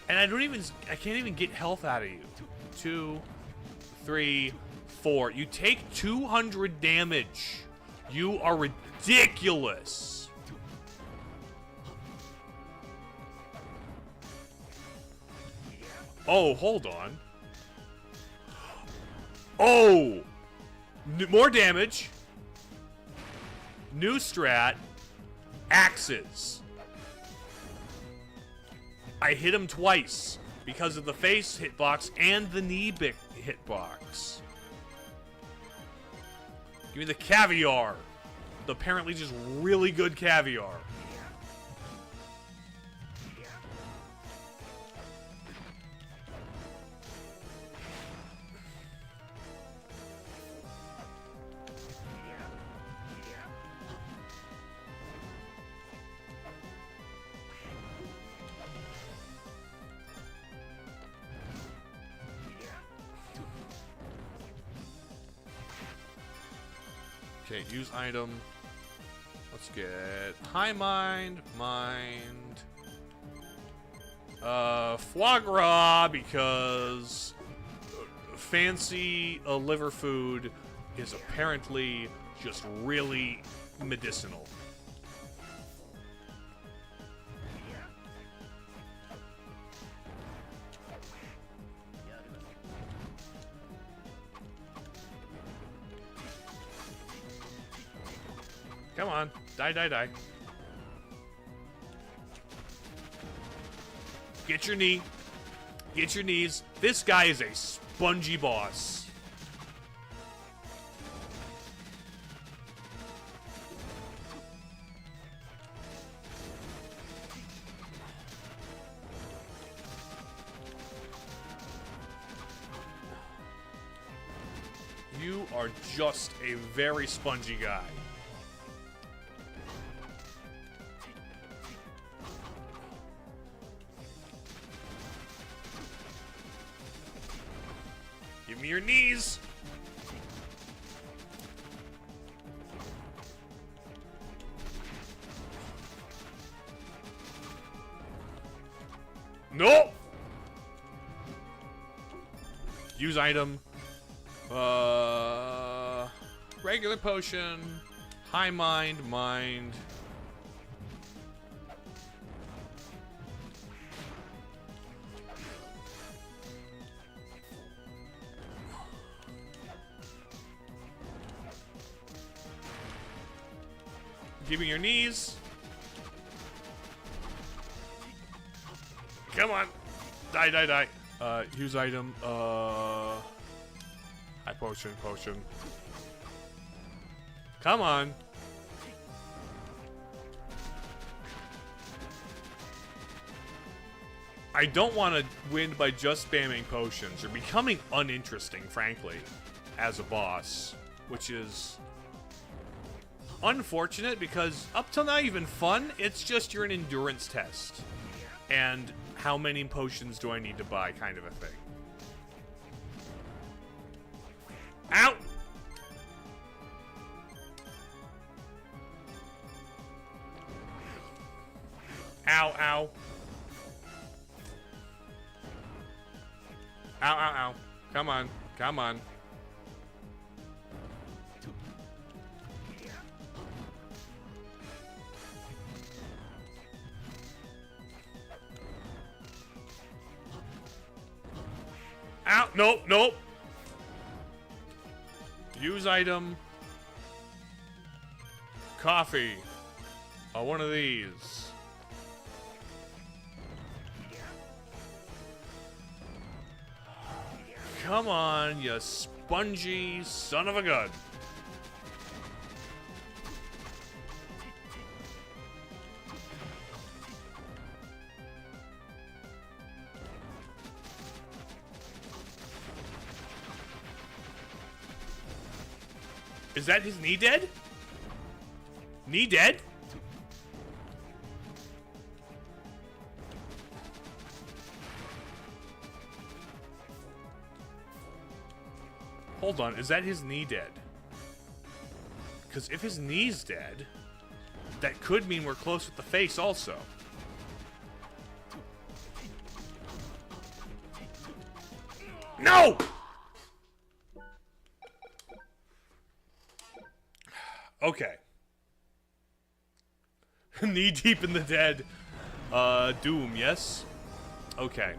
And I can't even get health out of you. 2, 3, 4. You take 200 damage. You are ridiculous. Oh, hold on. Oh! More damage. New strat. Axes. I hit him twice because of the face hitbox and the knee hitbox. Give me the caviar. The apparently just really good caviar. Okay, use item. Let's get high mind, foie gras, because fancy liver food is apparently just really medicinal. Come on. Die, die, die. Get your knee. Get your knees. This guy is a spongy boss. You are just a very spongy guy. Give me your knees. No. Use item. Regular potion. High mind. Give me your knees. Come on. Die, die, die. Use item. High potion. Come on. I don't want to win by just spamming potions. You're becoming uninteresting, frankly, as a boss, which is unfortunate because up till now you've been fun. It's just you're an endurance test. And how many potions do I need to buy kind of a thing. Ow! Ow, ow. Ow, ow, ow. Come on. Come on. Ow! Nope, nope. Use item. Coffee. One of these. Come on, you spongy son of a gun. Is that his knee dead? Knee dead? Hold on, is that his knee dead? Because if his knee's dead, that could mean we're close with the face also. No! Okay. Knee deep in the dead. Doom, yes? Okay.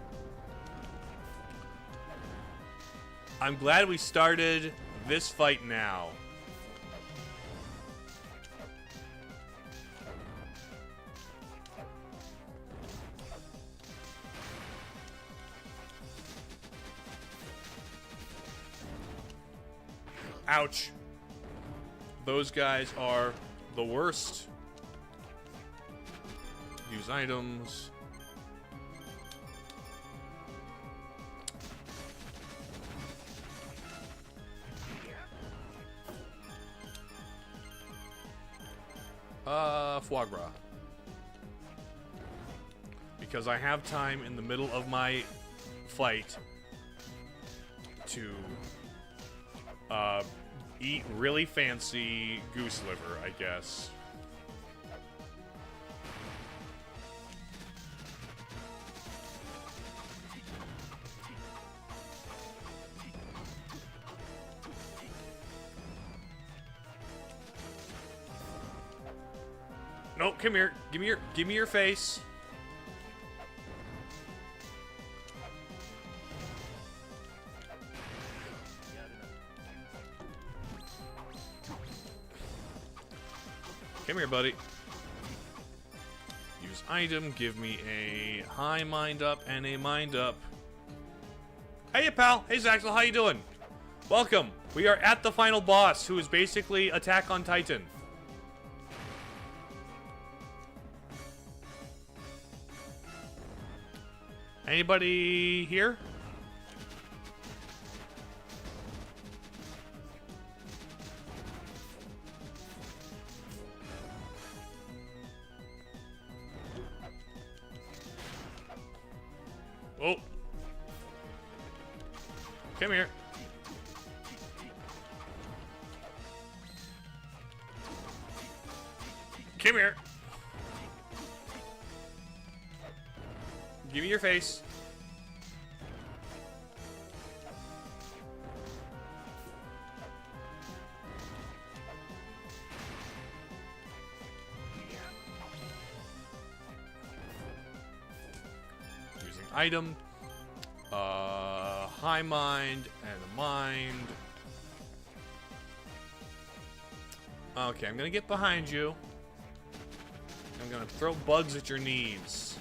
I'm glad we started this fight now. Ouch. Those guys are the worst. Use items. Foie gras. Because I have time in the middle of my fight to eat really fancy goose liver, I guess. Nope, come here. Give me your face. Come here, buddy. Use item, give me a high mind up and a mind up. Hey, pal. Hey, Zaxel, how you doing? Welcome. We are at the final boss, who is basically Attack on Titan. Anybody here? Oh. Come here. Come here. Give me your face. Using item. High mind and a mind. Okay, I'm gonna get behind you. I'm gonna throw bugs at your knees.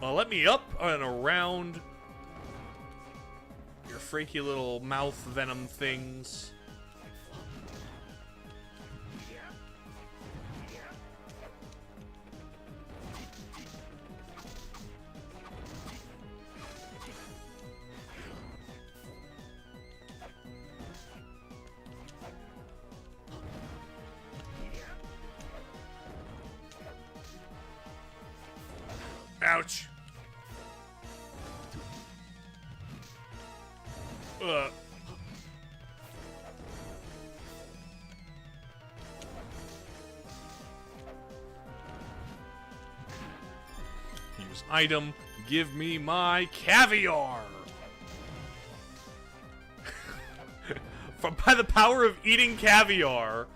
Let me up and around your freaky little mouth venom things. Ouch. Use item. Give me my caviar. By the power of eating caviar,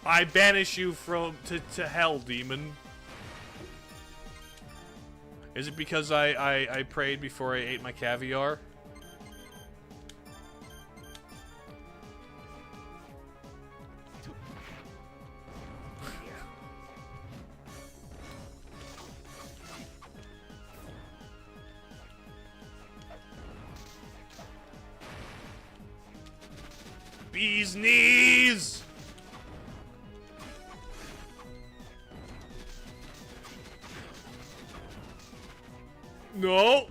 I banish you to hell, demon. Is it because I prayed before I ate my caviar? Bee's knees! No!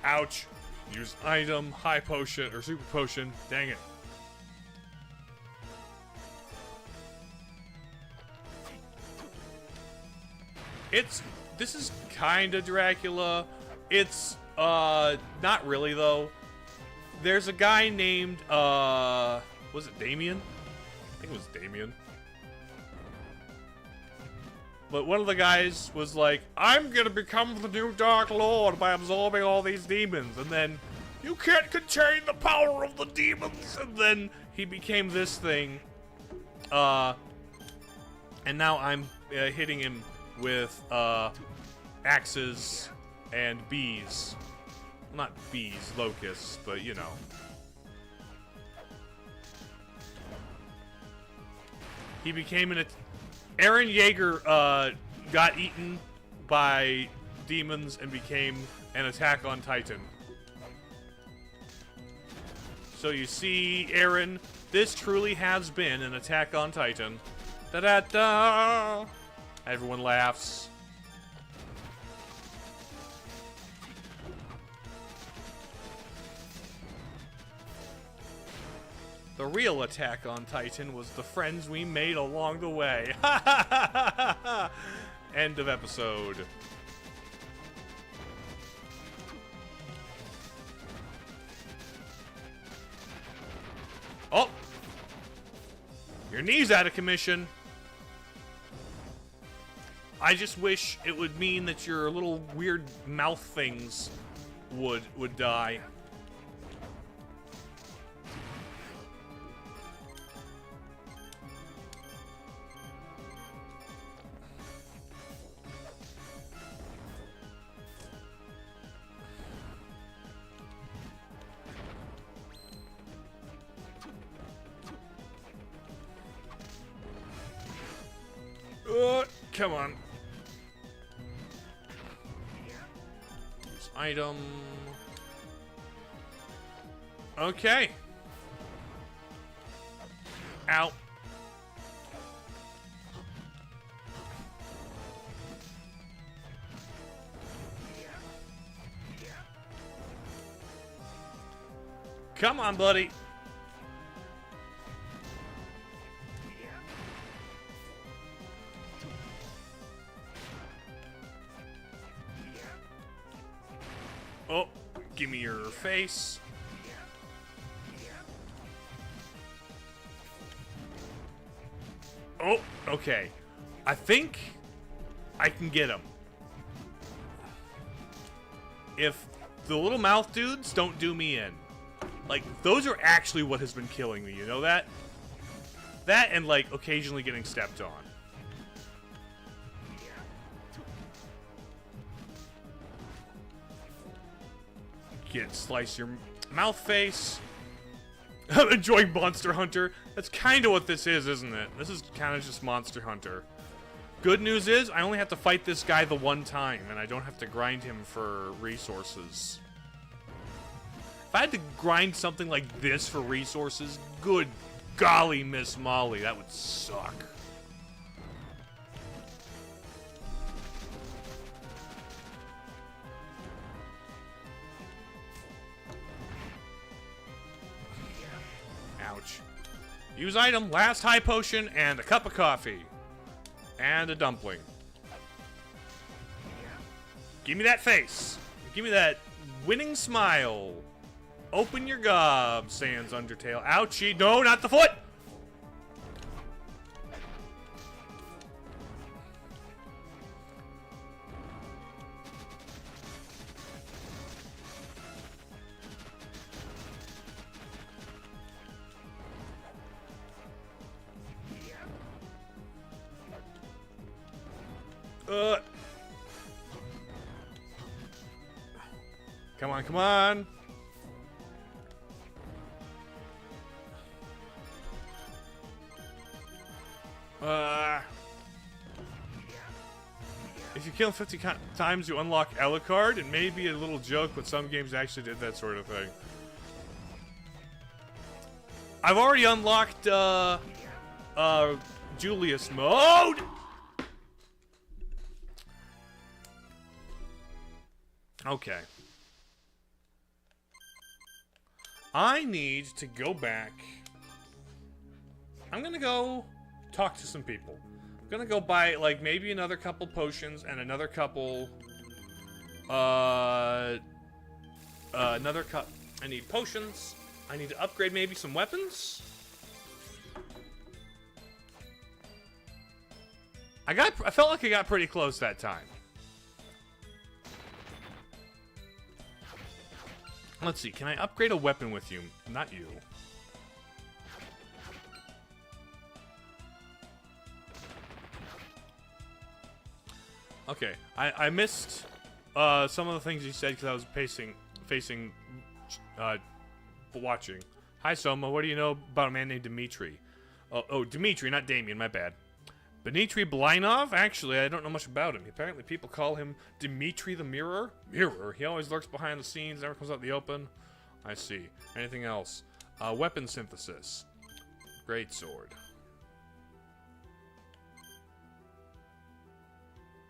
Ouch. Use item, high potion, or super potion. Dang it. This is kinda Dracula. It's, not really, though. There's a guy named, was it Damien? I think it was Damien. But one of the guys was like, I'm gonna become the new Dark Lord by absorbing all these demons. And then, you can't contain the power of the demons. And then he became this thing. And now I'm hitting him with axes and bees. Not bees, locusts, but you know. He became Aaron Yeager got eaten by demons and became an Attack on Titan. So you see, Aaron, this truly has been an Attack on Titan. Da-da-da! Everyone laughs. The real Attack on Titan was the friends we made along the way. End of episode. Oh! Your knee's out of commission. I just wish it would mean that your little weird mouth things would die. Come on. Use item. Okay. Ow. Come on, buddy. Oh, give me your face. Oh, okay. I think I can get him. If the little mouth dudes don't do me in. Like, those are actually what has been killing me, you know that? That and, like, occasionally getting stepped on. Slice your mouth face. I'm enjoying Monster Hunter. That's kind of what this is, isn't it? This is kind of just Monster Hunter. Good news is, I only have to fight this guy the one time, and I don't have to grind him for resources. If I had to grind something like this for resources, good golly, Miss Molly, that would suck. Ouch. Use item, last high potion, and a cup of coffee. And a dumpling. Give me that face. Give me that winning smile. Open your gob, sans Undertale. Ouchie. No, not the foot! Come on, come on. If you kill him 50 times, you unlock Alucard. It may be a little joke, but some games actually did that sort of thing. I've already unlocked, Julius mode! Okay. I need to go back. I'm gonna go talk to some people. I'm gonna go buy, like, maybe another couple potions and another couple, I need potions. I need to upgrade maybe some weapons. I felt like I got pretty close that time. Let's see, can I upgrade a weapon with you? Not you. Okay, I missed some of the things you said because I was watching. Hi, Soma. What do you know about a man named Dimitri? Oh, Dimitri, not Damien. My bad. Dmitry Blinov? Actually, I don't know much about him. Apparently, people call him Dimitri the Mirror. Mirror? He always lurks behind the scenes, never comes out in the open. I see. Anything else? Weapon synthesis. Great sword.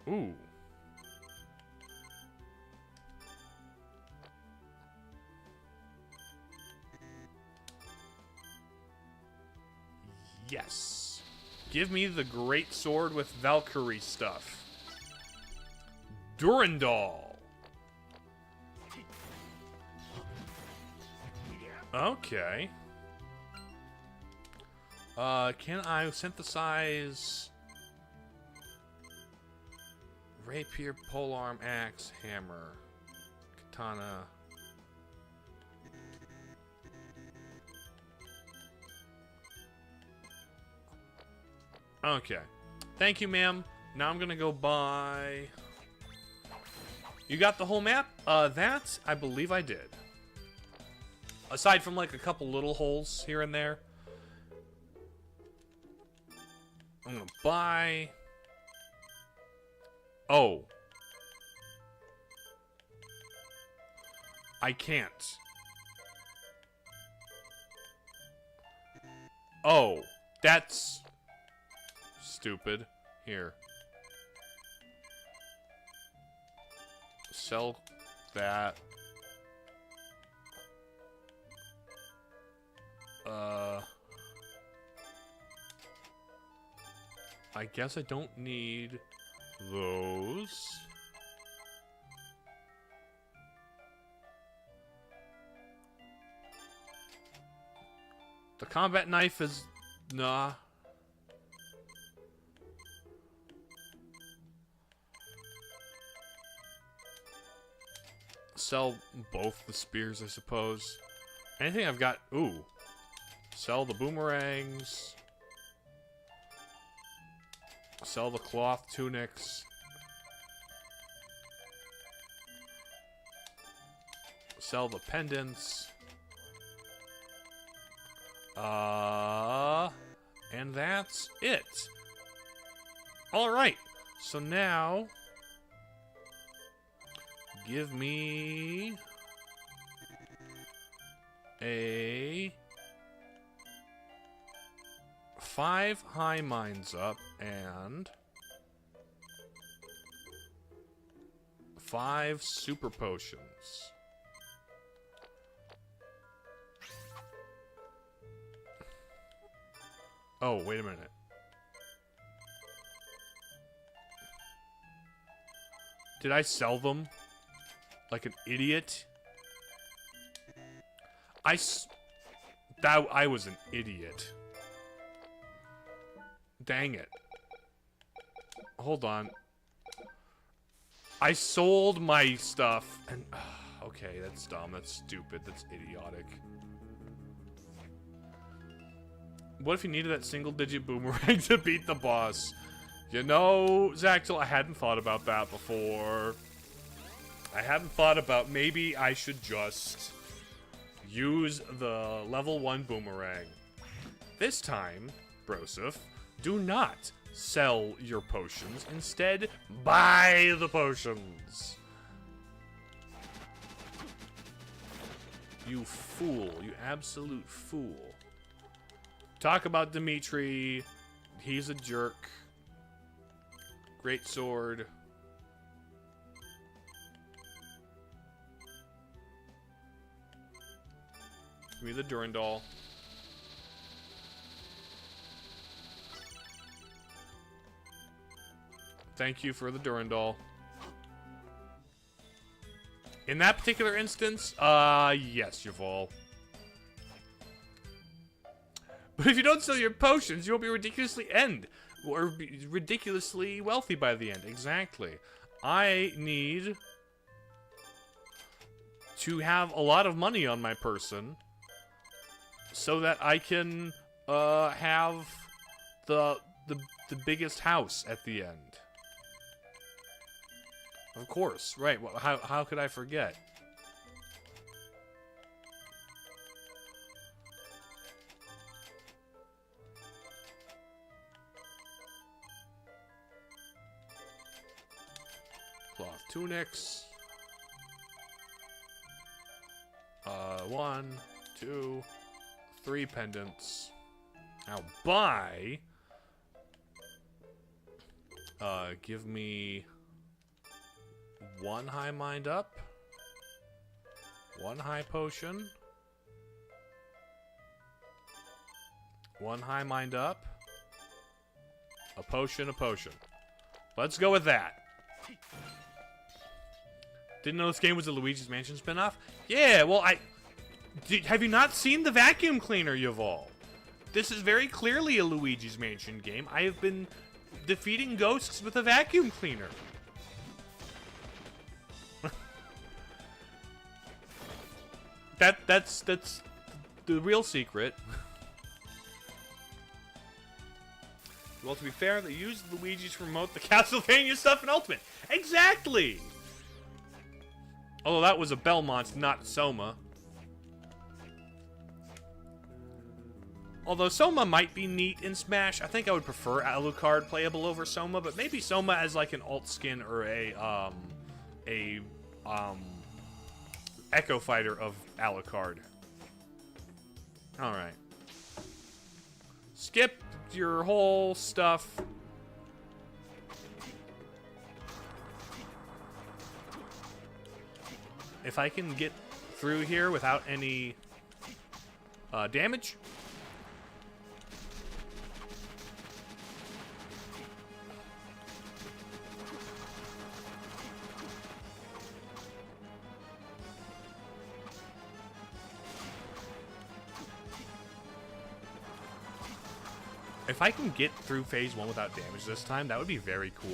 Ooh. Yes. Give me the great sword with Valkyrie stuff. Durandal. Okay. Can I synthesize rapier, polearm, axe, hammer, katana? Okay. Thank you, ma'am. Now I'm gonna go buy... You got the whole map? That, I believe I did. Aside from, like, a couple little holes here and there. I'm gonna buy... Oh. I can't. Oh. That's... stupid. Here. Sell that. I guess I don't need those. The combat knife is... nah. Sell both the spears, I suppose. Anything I've got... Ooh. Sell the boomerangs. Sell the cloth tunics. Sell the pendants. And that's it. Alright. So now... give me... a... 5 high minds up and 5 super potions. Oh, wait a minute. Did I sell them like an idiot? I was an idiot. Dang it. Hold on. I sold my stuff and... okay, that's dumb. That's stupid. That's idiotic. What if you needed that single-digit boomerang to beat the boss? You know, Zactyl, I hadn't thought about that before. I hadn't thought about maybe I should just use the level 1 boomerang. This time, Broseph, do not sell your potions. Instead, buy the potions. You fool. You absolute fool. Talk about Dimitri. He's a jerk. Great sword. Give me the Durandal. Thank you for the Durandal. In that particular instance, yes, Yuval. But if you don't sell your potions, you won't be ridiculously wealthy by the end. Exactly. I need to have a lot of money on my person so that I can have the biggest house at the end. Of course, right. Well, how could I forget? Cloth tunics. 1, 2, 3 pendants. I'll buy. Give me 1 high mind up, 1 high potion, 1 high mind up, a potion, a potion. Let's go with that. Didn't know this game was a Luigi's Mansion spinoff? Yeah, well, have you not seen the vacuum cleaner, Yuval? This is very clearly a Luigi's Mansion game. I have been defeating ghosts with a vacuum cleaner. That's the real secret. Well, to be fair, they used Luigi to promote the Castlevania stuff in Ultimate. Exactly! Although that was a Belmont, not Soma. Although Soma might be neat in Smash. I think I would prefer Alucard playable over Soma, but maybe Soma as like an alt skin or a Echo Fighter of Alucard. Alright. Skip your whole stuff. If I can get through here without any damage. If I can get through phase 1 without damage this time, that would be very cool.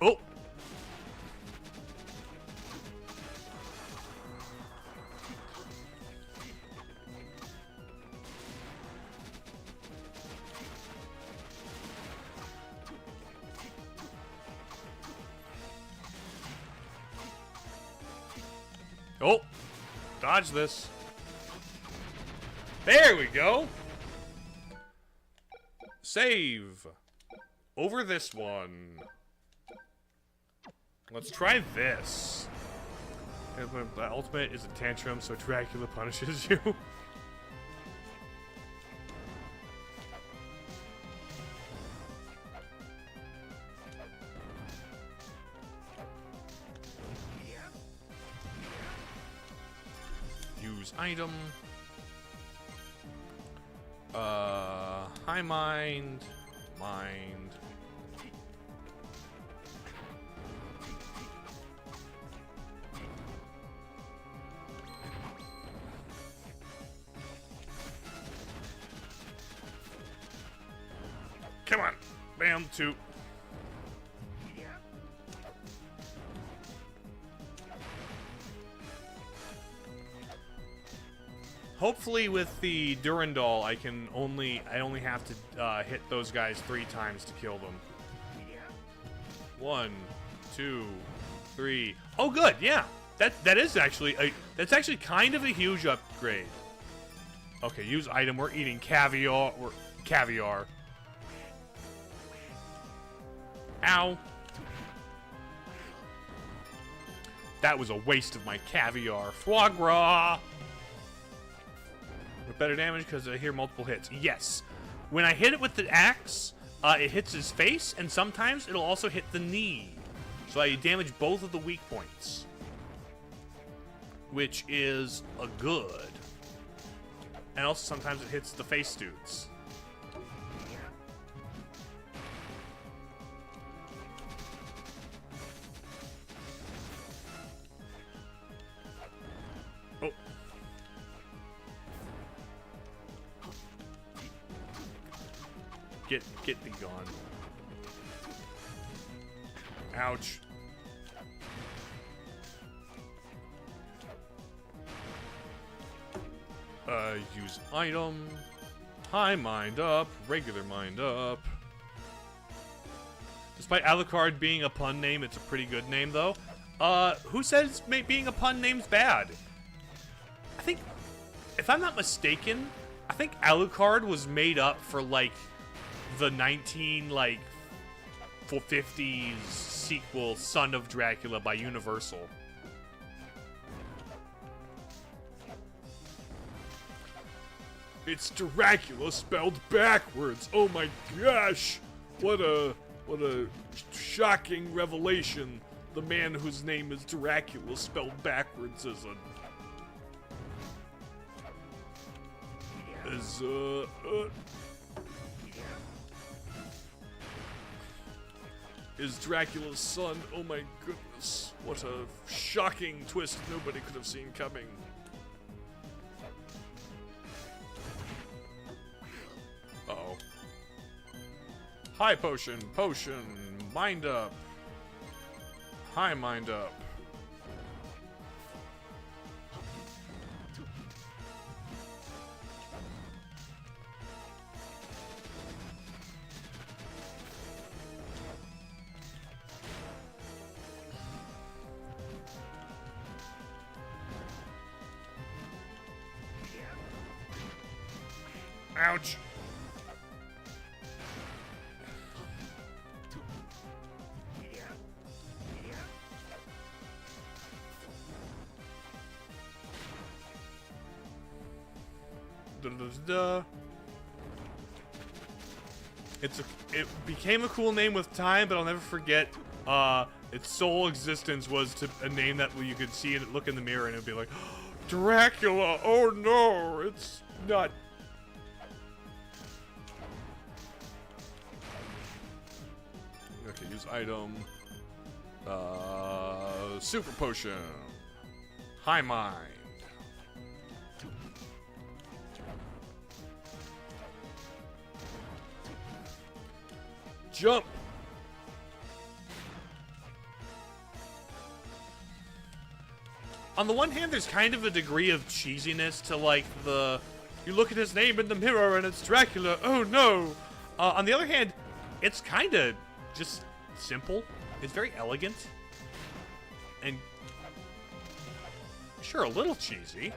Oh! Oh! Dodge this. There we go! Save! Over this one. Let's try this. The ultimate is a tantrum, so Dracula punishes you. Use item. High mind. Mind. Come on. Bam, 2. Hopefully with the Durandal, I only have to hit those guys 3 times to kill them. 1, 2, 3. Oh, good. Yeah, that is actually that's actually kind of a huge upgrade. Okay, use item. We're eating caviar. Caviar. Ow. That was a waste of my caviar. Foie gras. With better damage because I hear multiple hits. Yes. When I hit it with the axe, it hits his face, and sometimes it'll also hit the knee. So I damage both of the weak points. Which is a good. And also sometimes it hits the face dudes. Oh. Get thee gone. Ouch. Use item. High mind up. Regular mind up. Despite Alucard being a pun name, it's a pretty good name, though. Who says being a pun name's bad? I think, if I'm not mistaken, I think Alucard was made up for, like, the 50s sequel Son of Dracula by Universal. It's Dracula spelled backwards. Oh my gosh. What a shocking revelation. The man whose name is Dracula spelled backwards is Dracula's son. Oh my goodness. What a shocking twist nobody could have seen coming. Uh-oh. High potion, mind up. High mind up. Ouch. It became a cool name with time, but I'll never forget its sole existence was to a name that you could see and look in the mirror and it'd be like, Dracula, oh no, it's not. Okay, use item. Super potion. High mind. Jump. On the one hand, there's kind of a degree of cheesiness to, like, you look at his name in the mirror and it's Dracula, oh no! On the other hand, it's kind of just simple. It's very elegant. And, sure, a little cheesy.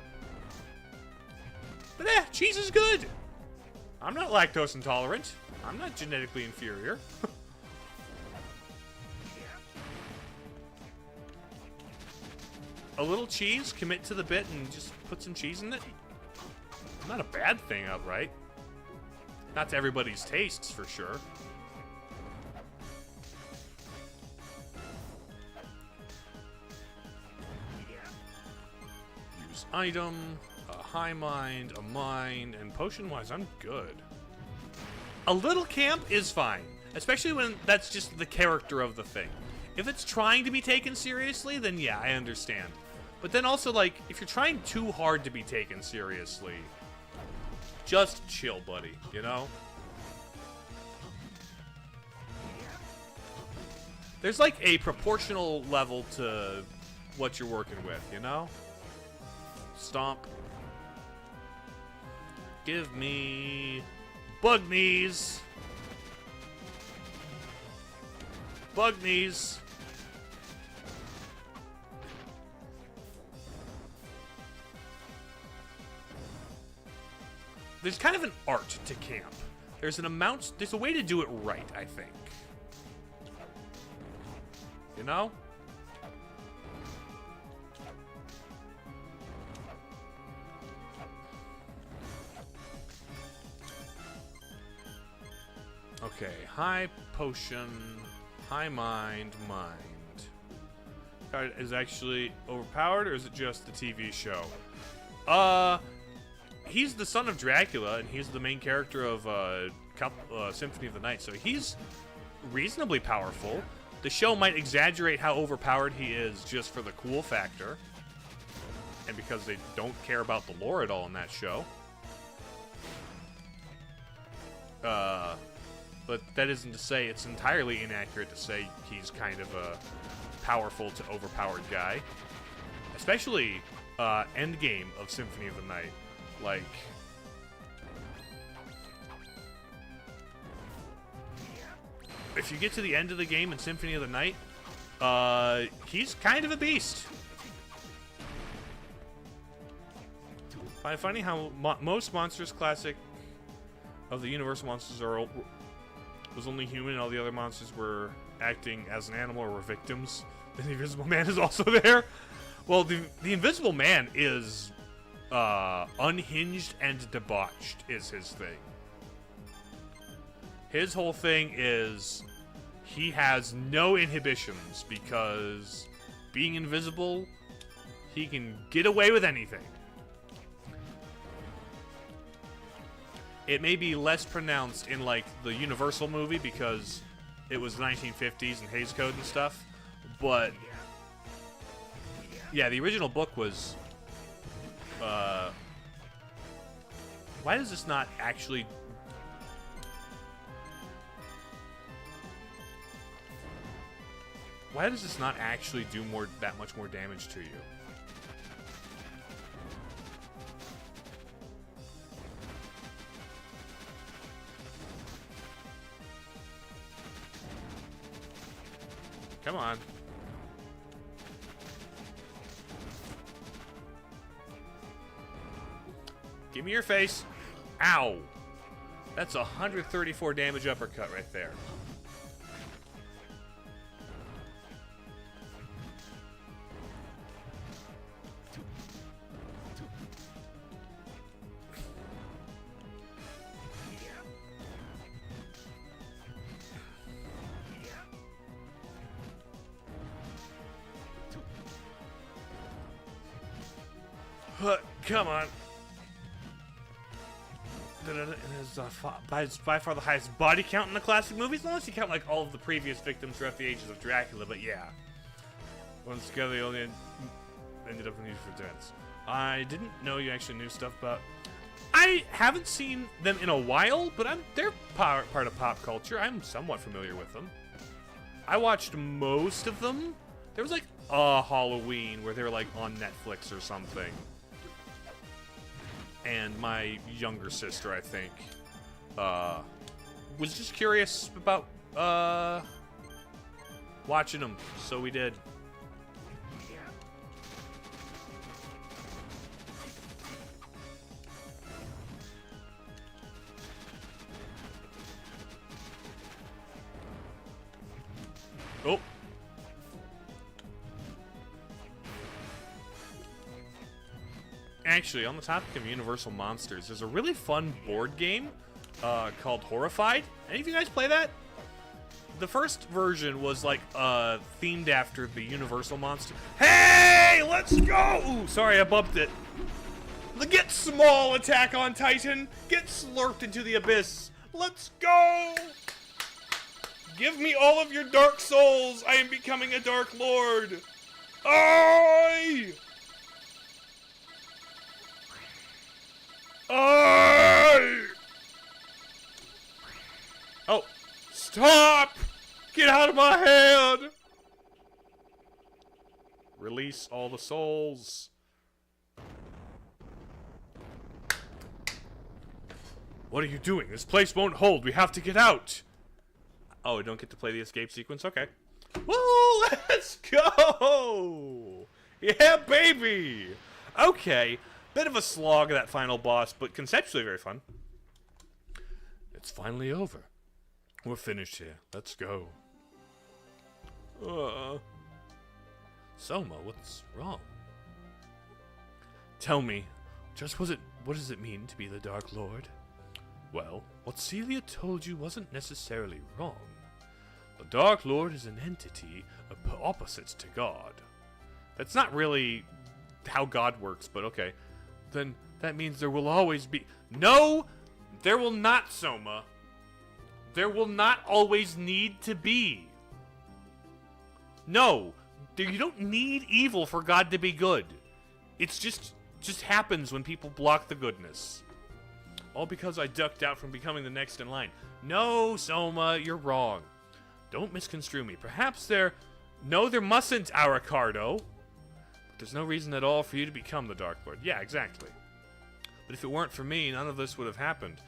But cheese is good! I'm not lactose intolerant. I'm not genetically inferior. A little cheese, commit to the bit, and just put some cheese in it. Not a bad thing, outright. Not to everybody's tastes, for sure. Use item, a high mind, a mind, and potion-wise, I'm good. A little camp is fine, especially when that's just the character of the thing. If it's trying to be taken seriously, then yeah, I understand. But then also, like, if you're trying too hard to be taken seriously, just chill, buddy, you know? There's, like, a proportional level to what you're working with, you know? Stomp. Give me bug knees. Bug knees. There's kind of an art to camp. There's a way to do it right, I think. You know? Okay, high potion, high mind. Card is actually overpowered, or is it just the TV show? He's the son of Dracula, and he's the main character of Symphony of the Night, so he's reasonably powerful. The show might exaggerate how overpowered he is just for the cool factor, and because they don't care about the lore at all in that show. But that isn't to say it's entirely inaccurate to say he's kind of a powerful to overpowered guy. Especially endgame of Symphony of the Night. Like, if you get to the end of the game in Symphony of the Night, he's kind of a beast. Find it funny how most Monsters Classic of the Universal monsters was only human, and all the other monsters were acting as an animal or were victims. The Invisible Man is also there. Well, the Invisible Man is unhinged and debauched is his thing. His whole thing is he has no inhibitions because being invisible, he can get away with anything. It may be less pronounced in, like, the Universal movie because it was the 1950s and Hays Code and stuff, but yeah, the original book was why does this not actually do that much more damage to you? Come on. Give me your face. Ow. That's 134 damage uppercut right there. Come on. It is by far the highest body count in the classic movies, unless you count like all of the previous victims throughout the ages of Dracula, but yeah. Once together, they only ended up in these for defense. I didn't know you actually knew stuff about... I haven't seen them in a while, but they're part of pop culture. I'm somewhat familiar with them. I watched most of them. There was like a Halloween where they were like on Netflix or something. And my younger sister, I think, was just curious about watching them, so we did. Oh. Actually, on the topic of Universal Monsters, there's a really fun board game called Horrified. Any of you guys play that? The first version was like themed after the Universal Monster. Hey, let's go! Ooh, sorry, I bumped it. Get small, Attack on Titan. Get slurped into the abyss. Let's go! Give me all of your dark souls. I am becoming a Dark Lord. Aye! Oh, stop! Get out of my head! Release all the souls. What are you doing? This place won't hold. We have to get out. Oh, I don't get to play the escape sequence? Okay. Woo! Let's go! Yeah, baby! Okay. Bit of a slog, that final boss, but conceptually very fun. It's finally over. We're finished here. Let's go. Soma, what's wrong? Tell me, what does it mean to be the Dark Lord? Well, what Celia told you wasn't necessarily wrong. The Dark Lord is an entity opposite to God. That's not really how God works, but okay. Then that means there will always be... No! There will not, Soma. There will not always need to be. No. You don't need evil for God to be good. It's just happens when people block the goodness. All because I ducked out from becoming the next in line. No, Soma, you're wrong. Don't misconstrue me. Perhaps there... No, there mustn't, Aricardo. But there's no reason at all for you to become the Dark Lord. Yeah, exactly. But if it weren't for me, none of this would have happened.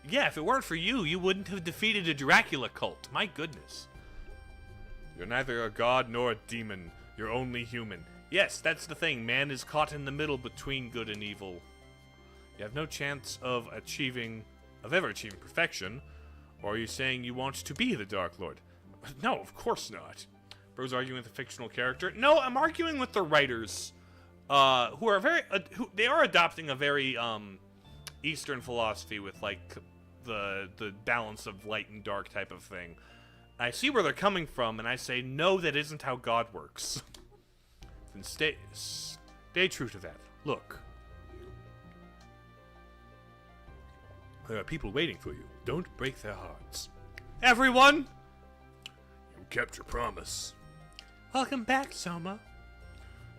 Yeah, if it weren't for you, you wouldn't have defeated a Dracula cult. My goodness. You're neither a god nor a demon. You're only human. Yes, that's the thing. Man is caught in the middle between good and evil. You have no chance of ever achieving perfection. Or are you saying you want to be the Dark Lord? No, of course not. Bro's arguing with a fictional character. No, I'm arguing with the writers, who are they are adopting a very Eastern philosophy with like the balance of light and dark type of thing. I see where they're coming from, and I say no, that isn't how God works. Then stay true to that. Look, there are people waiting for you. Don't break their hearts. Everyone, you kept your promise. Welcome back, Soma.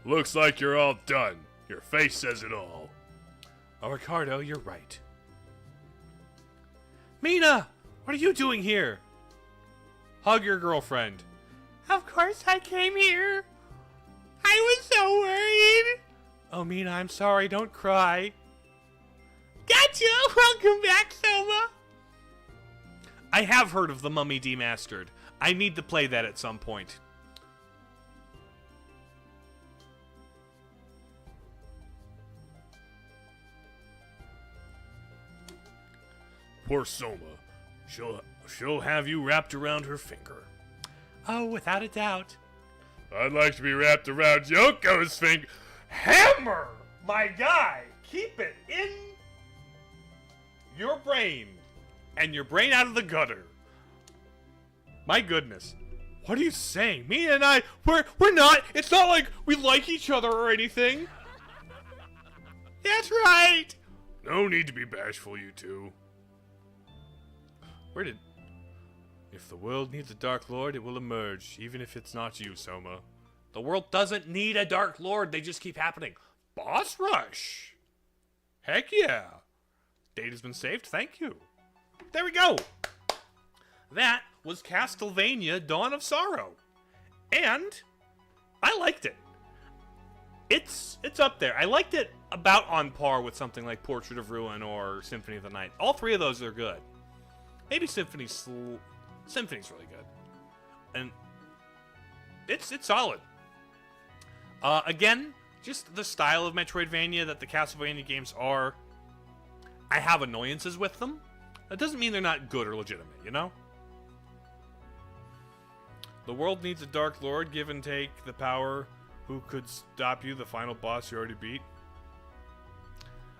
Looks like you're all done. Your face says it all. Oh, Ricardo, you're right. Mina, what are you doing here? Hug your girlfriend. Of course I came here. I was so worried. Oh, Mina, I'm sorry. Don't cry. Gotcha. Welcome back, Soma. I have heard of the Mummy Demastered. I need to play that at some point. Poor Soma. She'll have you wrapped around her finger. Oh, without a doubt. I'd like to be wrapped around Yoko's finger. Hammer! My guy! Keep it in your brain. And your brain out of the gutter. My goodness. What are you saying? Me and I, we're not, it's not like we like each other or anything. That's right. No need to be bashful, you two. If the world needs a Dark Lord, it will emerge, even if it's not you, Soma. The world doesn't need a Dark Lord, they just keep happening. Boss rush! Heck yeah! Data's been saved, thank you. There we go! That was Castlevania Dawn of Sorrow. And I liked it. It's up there. I liked it about on par with something like Portrait of Ruin or Symphony of the Night. All three of those are good. Maybe Symphony's really good. And it's solid. Again, just the style of Metroidvania that the Castlevania games are, I have annoyances with them. That doesn't mean they're not good or legitimate, you know? The world needs a Dark Lord, give and take the power. Who could stop you, the final boss you already beat?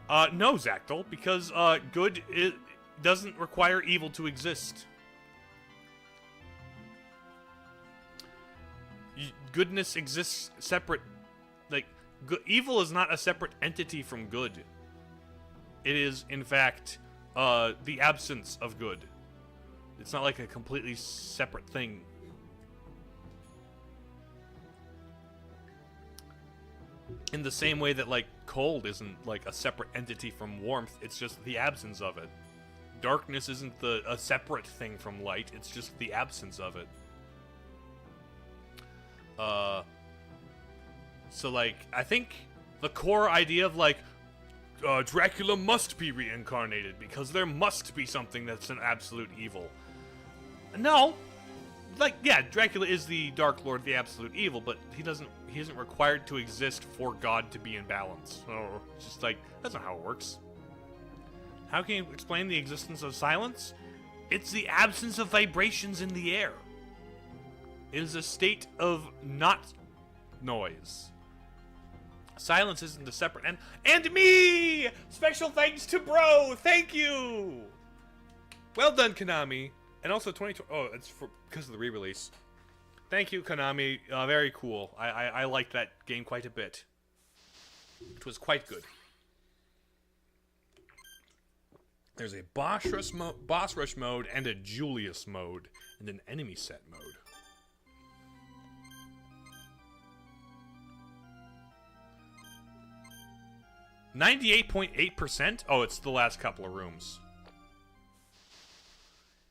No, Zactyl, because good doesn't require evil to exist. Goodness exists separate. Like, evil is not a separate entity from good. It is, in fact, the absence of good. It's not like a completely separate thing. In the same way that, like, cold isn't, like, a separate entity from warmth, it's just the absence of it. Darkness isn't a separate thing from light, it's just the absence of it. So, like, I think the core idea of, like, Dracula must be reincarnated because there must be something that's an absolute evil. No. Like, yeah, Dracula is the Dark Lord, the absolute evil, but he isn't required to exist for God to be in balance. So, it's just like, that's not how it works. How can you explain the existence of silence? It's the absence of vibrations in the air. It is a state of not noise. Silence isn't a separate and me! Special thanks to Bro! Thank you! Well done, Konami. And also 2020. Oh, it's because of the re-release. Thank you, Konami. Very cool. I liked that game quite a bit. It was quite good. There's a boss rush mode and a Julius mode and an enemy set mode. %98.8%? Oh, it's the last couple of rooms.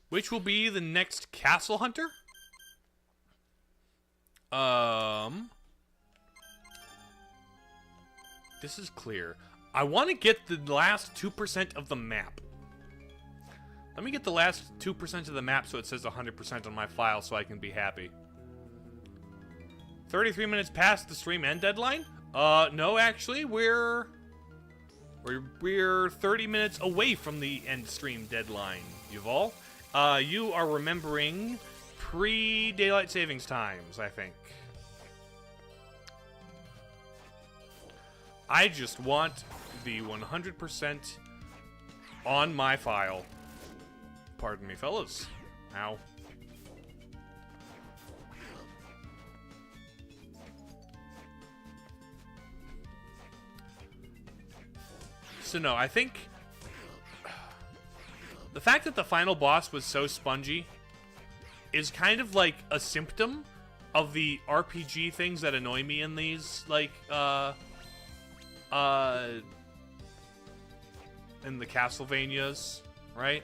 Which will be the next Castle Hunter? This is clear. I want to get the last 2% of the map. Let me get the last 2% of the map so it says 100% on my file so I can be happy. 33 minutes past the stream end deadline? No, actually, we're 30 minutes away from the end stream deadline, Yuval. You are remembering pre-daylight savings times, I think. I just want the 100% on my file. Pardon me, fellas. Ow. So no, I think the fact that the final boss was so spongy is kind of like a symptom of the RPG things that annoy me in these, like, in the Castlevanias, right?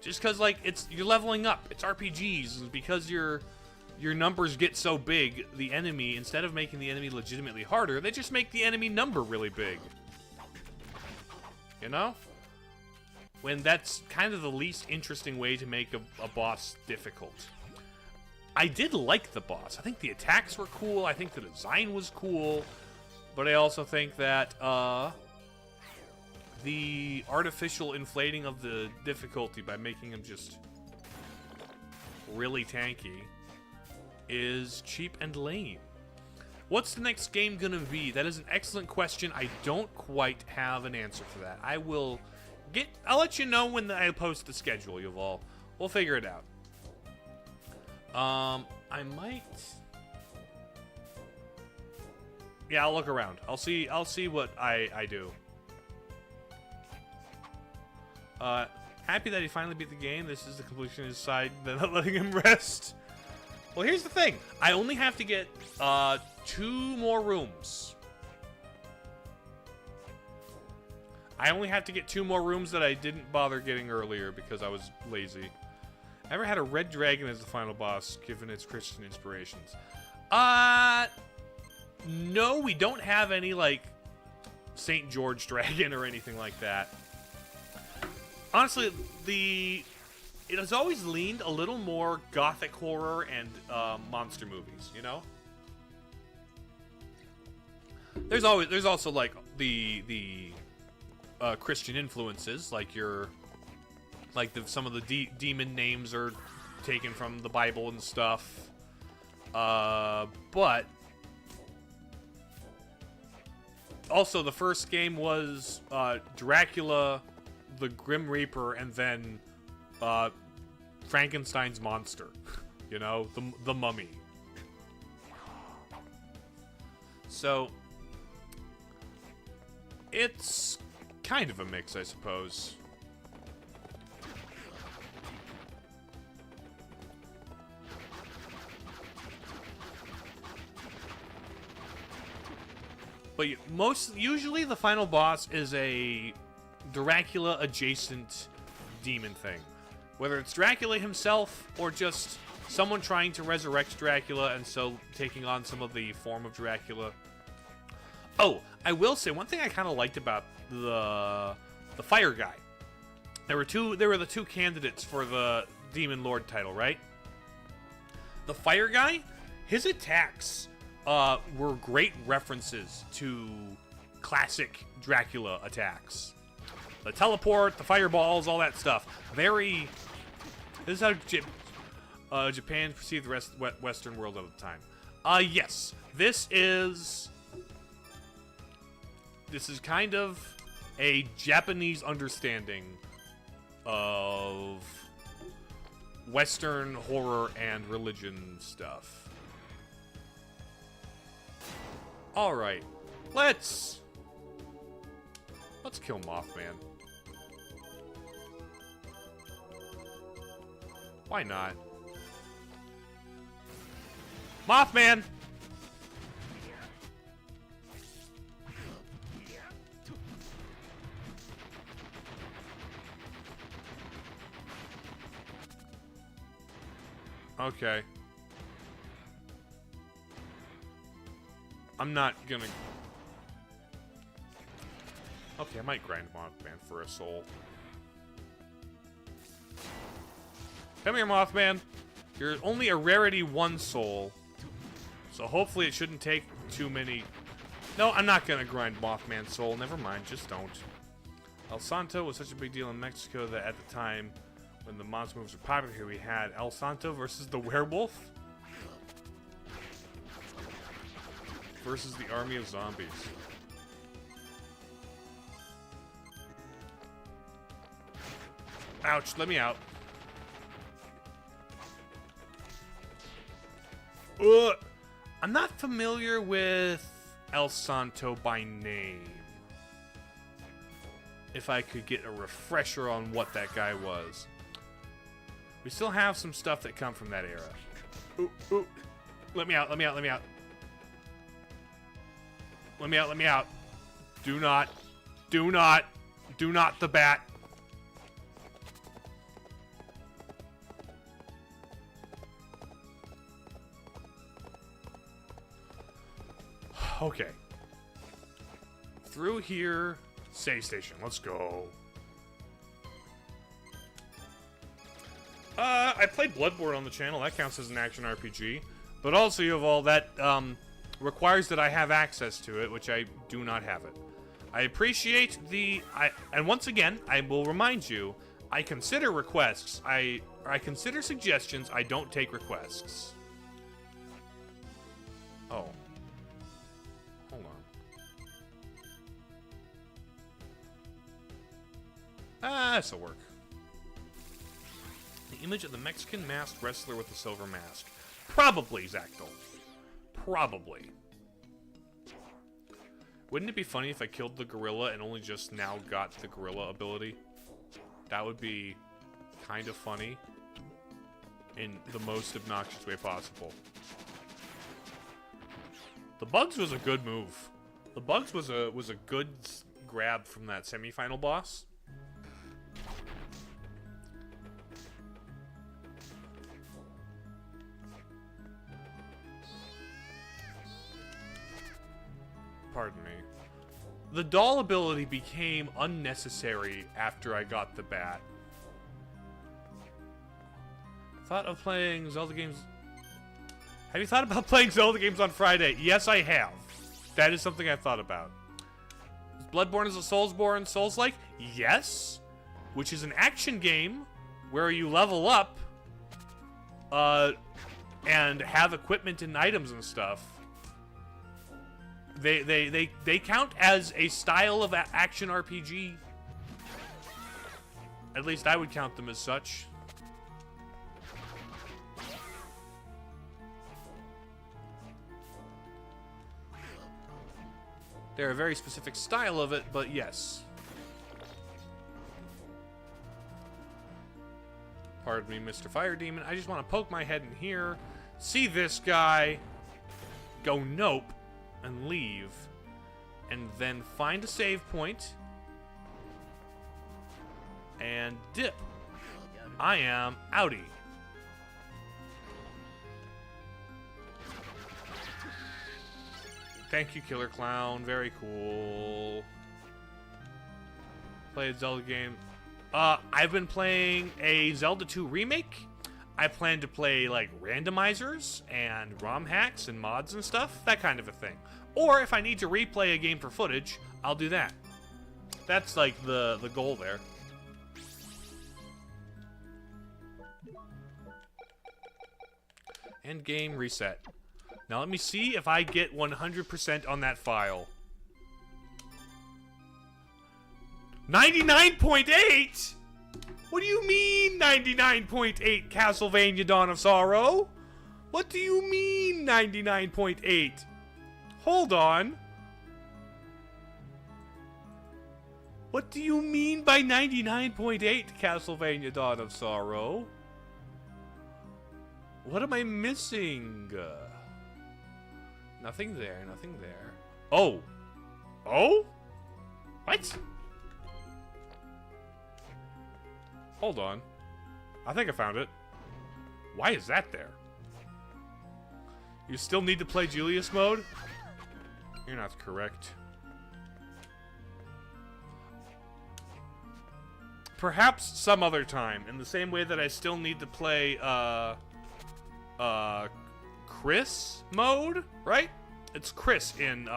Just because, like, you're leveling up. It's RPGs, and because your numbers get so big, the enemy, instead of making the enemy legitimately harder, they just make the enemy number really big. You know? When that's kind of the least interesting way to make a boss difficult. I did like the boss. I think the attacks were cool. I think the design was cool. But I also think that the artificial inflating of the difficulty by making him just really tanky is cheap and lame. What's the next game gonna be? That is an excellent question. I don't quite have an answer for that. I'll let you know when I post the schedule, Yuval. We'll figure it out. I might... Yeah, I'll look around. I'll see what I do. Happy that he finally beat the game. This is the completionist side, then not letting him rest. Well, here's the thing. I only have to get 2 more rooms. I only have to get 2 more rooms that I didn't bother getting earlier because I was lazy. Ever had a red dragon as the final boss, given its Christian inspirations? No, we don't have any, like, St. George dragon or anything like that. Honestly, it has always leaned a little more gothic horror and monster movies, you know? There's also, like, the Christian influences, like some of the demon names are taken from the Bible and stuff. But also the first game was Dracula, the Grim Reaper, and then Frankenstein's monster. You know, the mummy. So it's kind of a mix, I suppose. But usually the final boss is a Dracula adjacent demon thing. Whether it's Dracula himself or just someone trying to resurrect Dracula and so taking on some of the form of Dracula. Oh, I will say one thing I kind of liked about the fire guy. There were the two candidates for the Demon Lord title, right? The fire guy, his attacks were great references to classic Dracula attacks. The teleport, the fireballs, all that stuff. This is how Japan perceived the rest of the Western world at the time. Yes. This is kind of a Japanese understanding of Western horror and religion stuff. Alright. Let's kill Mothman. Why not? Mothman! Okay. I'm not gonna... Okay, I might grind Mothman for a soul. Come here, Mothman. You're only a rarity 1 soul. So hopefully it shouldn't take too many... No, I'm not gonna grind Mothman's soul. Never mind, just don't. El Santo was such a big deal in Mexico that at the time when the monster moves were popular here, we had El Santo versus the werewolf versus the army of zombies. Ouch, let me out. Ugh. I'm not familiar with El Santo by name. If I could get a refresher on what that guy was. We still have some stuff that come from that era. Ooh, ooh. Let me out, let me out, let me out. Let me out, let me out. Do not the bat. Okay. Through here, save station. Let's go. I played Bloodborne on the channel. That counts as an action RPG. But also, you have all that requires that I have access to it, which I do not have it. I appreciate and once again, I will remind you, I consider requests. I consider suggestions. I don't take requests. Oh. Hold on. This'll work. The image of the Mexican masked wrestler with the silver mask. Probably Zactyl. Probably. Wouldn't it be funny if I killed the gorilla and only just now got the gorilla ability? That would be kind of funny in the most obnoxious way possible. The bugs was a good move. The bugs was a good grab from that semi-final boss. Pardon me. The doll ability became unnecessary after I got the bat. Thought of playing Zelda games... Have you thought about playing Zelda games on Friday? Yes, I have. That is something I've thought about. Bloodborne is a Soulsborne Souls-like? Yes. Which is an action game where you level up and have equipment and items and stuff. They count as a style of action RPG. At least I would count them as such. They're a very specific style of it, but yes. Pardon me, Mr. Fire Demon. I just want to poke my head in here, see this guy, go nope, and leave, and then find a save point and dip. I am outie. Thank you, Killer Clown. Very cool. Play a Zelda game. I've been playing a Zelda 2 remake. I plan to play, like, randomizers and ROM hacks and mods and stuff. That kind of a thing. Or if I need to replay a game for footage, I'll do that. That's, like, the goal there. End game reset. Now let me see if I get 100% on that file. 99.8? What do you mean 99.8 Castlevania Dawn of Sorrow? What do you mean 99.8? Hold on. What do you mean by 99.8 Castlevania Dawn of Sorrow? What am I missing? Nothing there, nothing there. Oh. Oh? What? Hold on. I think I found it. Why is that there? You still need to play Julius mode? You're not correct. Perhaps some other time. In the same way that I still need to play, Chris mode, right? It's Chris in,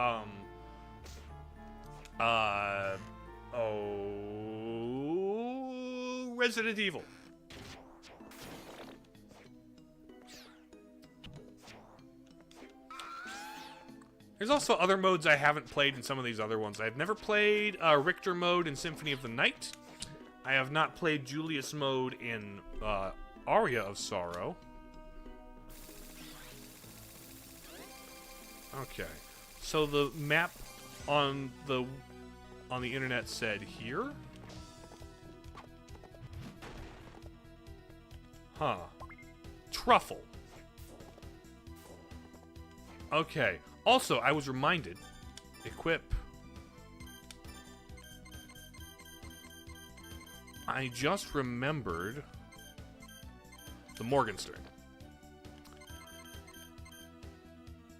Resident Evil. There's also other modes I haven't played in some of these other ones. I've never played Richter mode in Symphony of the Night. I have not played Julius mode in Aria of Sorrow. Okay, so the map on the internet said here. Huh. Truffle. Okay. Also, I was reminded. Equip. I just remembered the Morgenstern.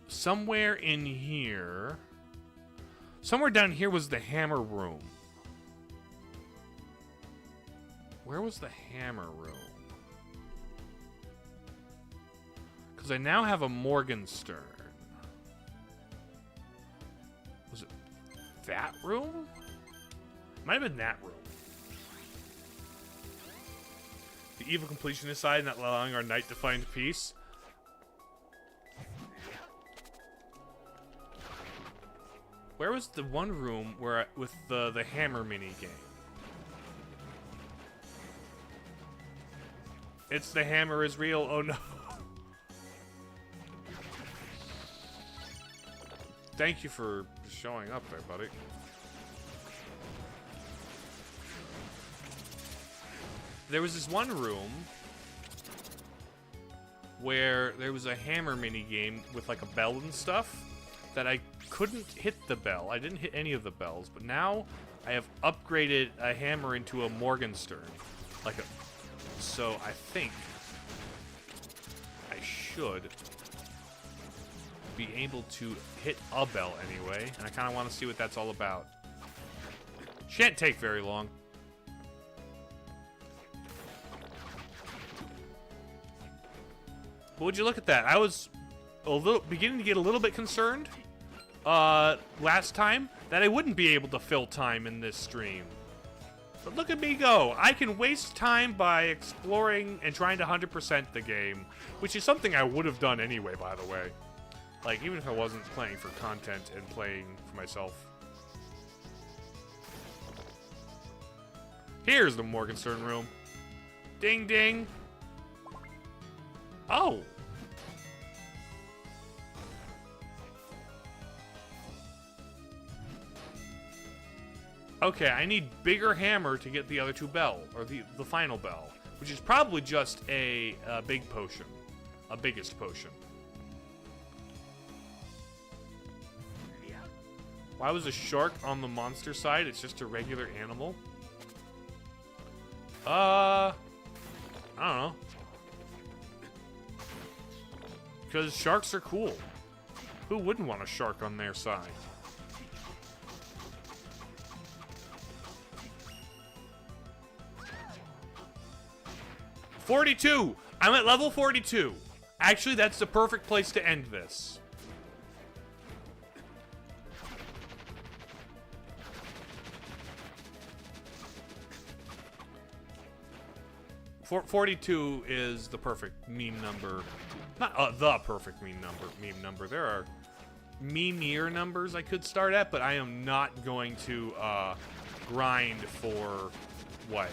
Somewhere in here. Somewhere down here was the hammer room. Where was the hammer room? Because I now have a Morgenstern. Was it that room? Might have been that room. The evil completionist side, not allowing our knight to find peace. Where was the one room where with the hammer mini game? It's the hammer is real. Oh no. Thank you for showing up there, buddy. There was this one room where there was a hammer mini game with like a bell and stuff that I couldn't hit the bell. I didn't hit any of the bells, but now I have upgraded a hammer into a Morgenstern. So I think I should be able to hit a bell anyway, and I kind of want to see what that's all about. Shan't take very long. But would you look at that? I was beginning to get a little bit concerned last time that I wouldn't be able to fill time in this stream. But look at me go. I can waste time by exploring and trying to 100% the game, which is something I would have done anyway, by the way. Like, even if I wasn't playing for content and playing for myself. Here's the Morgenstern room. Ding, ding. Oh. Okay, I need bigger hammer to get the other two bell, or the final bell, which is probably just a big potion, a biggest potion. Why was a shark on the monster side? It's just a regular animal. I don't know. Because sharks are cool. Who wouldn't want a shark on their side? $42! I'm at level 42. Actually, that's the perfect place to end this. For 42 is the perfect meme number. Not the perfect meme number. There are memeer numbers I could start at, but I am not going to grind for what?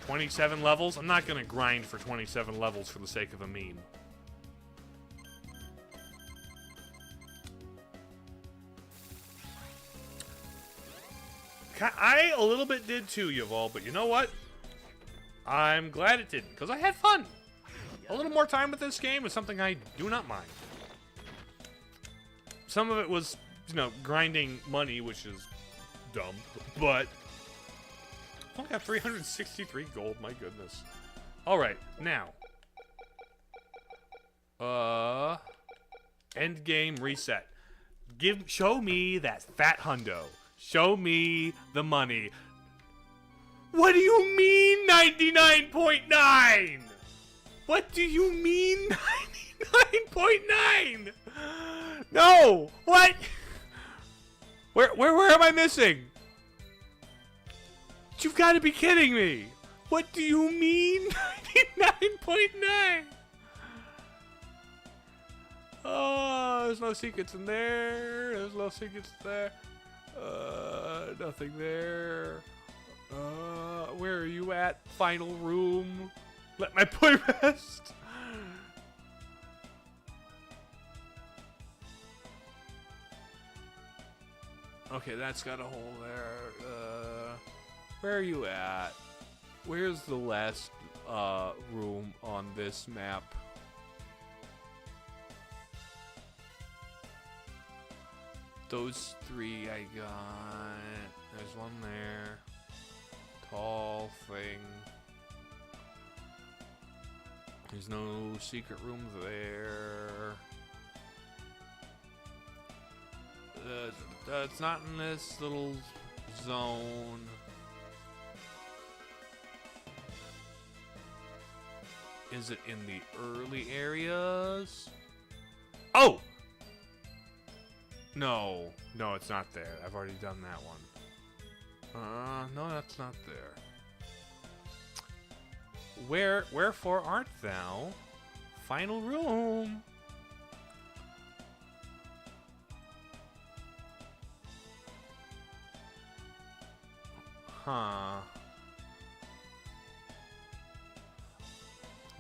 27 levels? I'm not going to grind for 27 levels for the sake of a meme. I a little bit did too, Yuval, but you know what? I'm glad it didn't, because I had fun. A little more time with this game is something I do not mind. Some of it was, you know, grinding money, which is dumb, but I only got 363 gold, my goodness. Alright, now. End game reset. Show me that fat hundo. Show me the money. What do you mean 99.9? What do you mean 99.9? No! What? Where am I missing? You've got to be kidding me. What do you mean 99.9? Oh, there's no secrets in there. There's no secrets there. Nothing there. Where are you at? Final room. Let my boy rest. Okay, that's got a hole there. Where are you at? Where's the last room on this map? Those three I got. There's one there. Tall thing. There's no secret rooms there. It's not in this little zone. Is it in the early areas? Oh! No, it's not there. I've already done that one. No, that's not there. Wherefore art thou? Final room. Huh.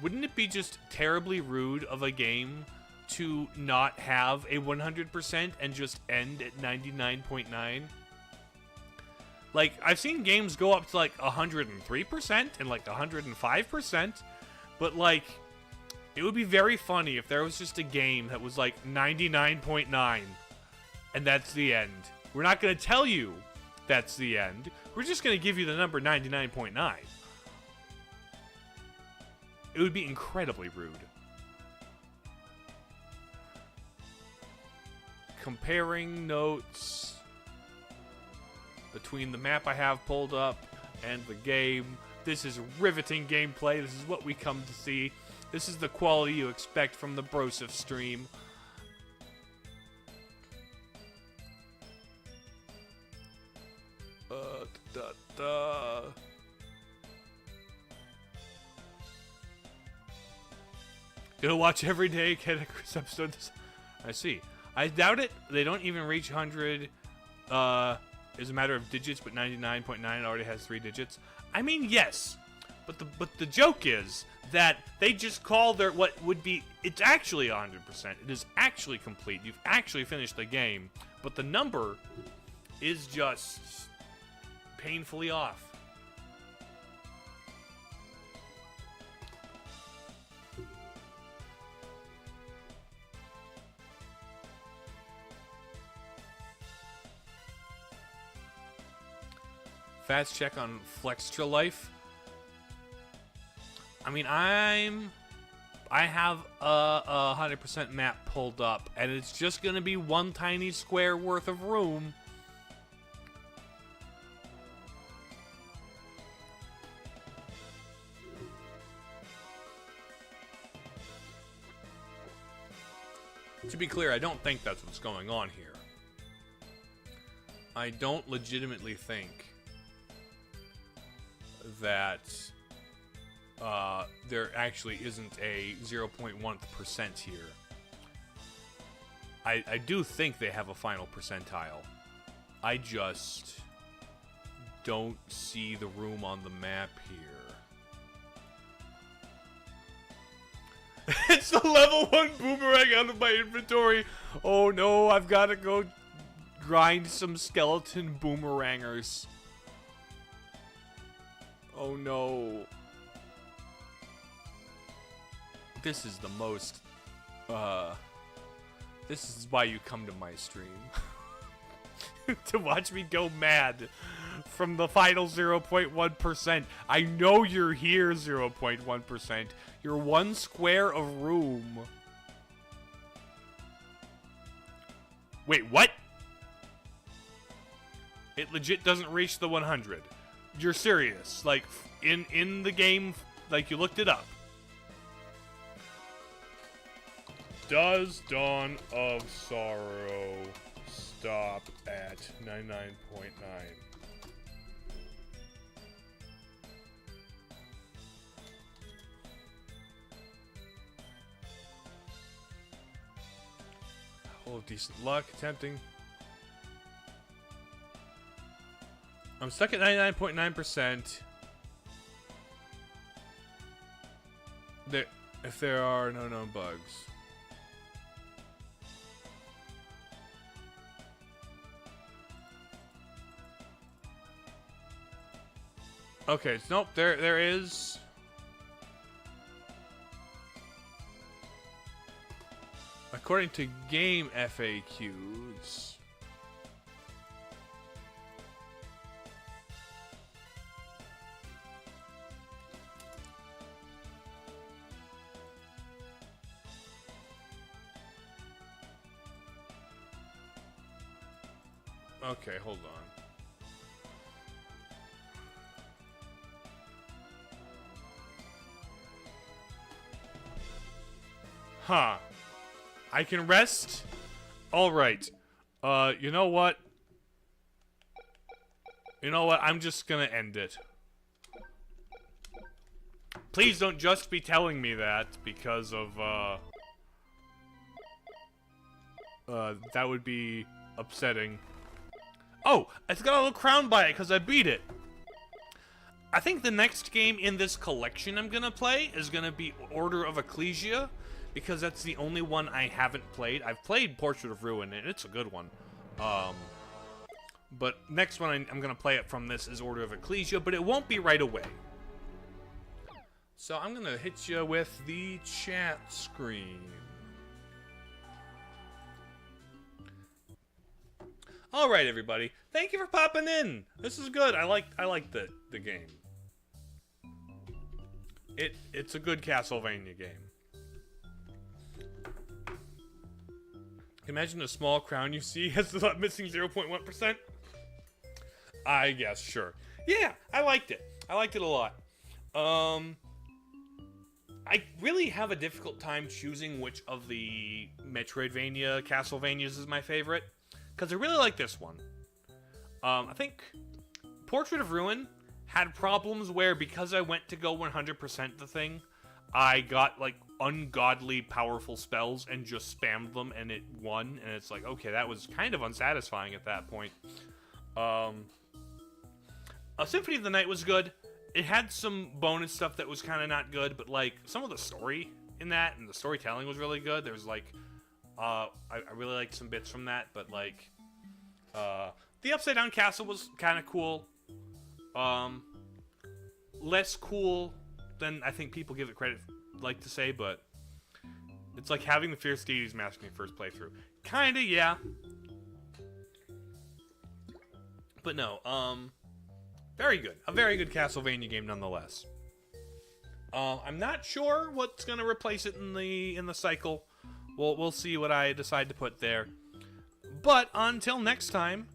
Wouldn't it be just terribly rude of a game to not have a 100% and just end at 99.9? Like, I've seen games go up to like 103% and like 105%, but like, it would be very funny if there was just a game that was like 99.9 and that's the end. We're not going to tell you that's the end. We're just going to give you the number 99.9. It would be incredibly rude. Comparing notes between the map I have pulled up and the game. This is riveting gameplay. This is what we come to see. This is the quality you expect from the Broseph stream. Gonna watch every day, get a Chris episode. I see. I doubt it. They don't even reach 100. Is a matter of digits, but 99.9 already has 3 digits. I mean, yes, but the joke is that they just call their what would be. It's actually 100%. It is actually complete. You've actually finished the game, but the number is just painfully off. Fast check on Flextra Life. I mean, I'm I have a 100% map pulled up, and it's just gonna be one tiny square worth of room. To be clear, I don't think that's what's going on here. I don't legitimately think that there actually isn't a 0.1% here. I do think they have a final percentile. I just don't see the room on the map here. It's the level 1 boomerang out of my inventory. Oh no, I've got to go grind some skeleton boomerangers. Oh no. This is the most, this is why you come to my stream. To watch me go mad from the final 0.1%. I know you're here, 0.1%. You're one square of room. Wait, what? It legit doesn't reach the 100. You're serious? Like, in the game, like, you looked it up. Does Dawn of Sorrow stop at 99.9? Oh, decent luck, attempting. I'm stuck at 99.9%. If there are no known bugs. Okay, nope, there is. According to game FAQs. Okay, hold on. Huh. I can rest? Alright. You know what? You know what? I'm just gonna end it. Please don't just be telling me that because of, that would be upsetting. Oh! It's got a little crown by it because I beat it! I think the next game in this collection I'm gonna play is gonna be Order of Ecclesia, because that's the only one I haven't played. I've played Portrait of Ruin, and it's a good one. But next one I'm gonna play it from this is Order of Ecclesia, but it won't be right away. So I'm gonna hit you with the chat screen. All right, everybody. Thank you for popping in. This is good. I like the game. It's a good Castlevania game. Imagine a small crown you see has the missing 0.1%. I guess, sure. Yeah, I liked it. I liked it a lot. I really have a difficult time choosing which of the Metroidvania Castlevanias is my favorite, because I really like this one. I think Portrait of Ruin had problems where, because I went to go 100% the thing, I got, like, ungodly powerful spells and just spammed them and it won, and it's like, okay, that was kind of unsatisfying at that point. Symphony of the Night was good. It had some bonus stuff that was kind of not good, but, like, some of the story in that and the storytelling was really good. There was, like, I really liked some bits from that, but, like, the Upside Down Castle was kind of cool. Less cool than I think people give it credit like to say, but it's like having the Fierce Deities Mask in your first playthrough. Kinda, yeah. But no, very good. A very good Castlevania game nonetheless. I'm not sure what's gonna replace it in the cycle. We'll see what I decide to put there. But until next time,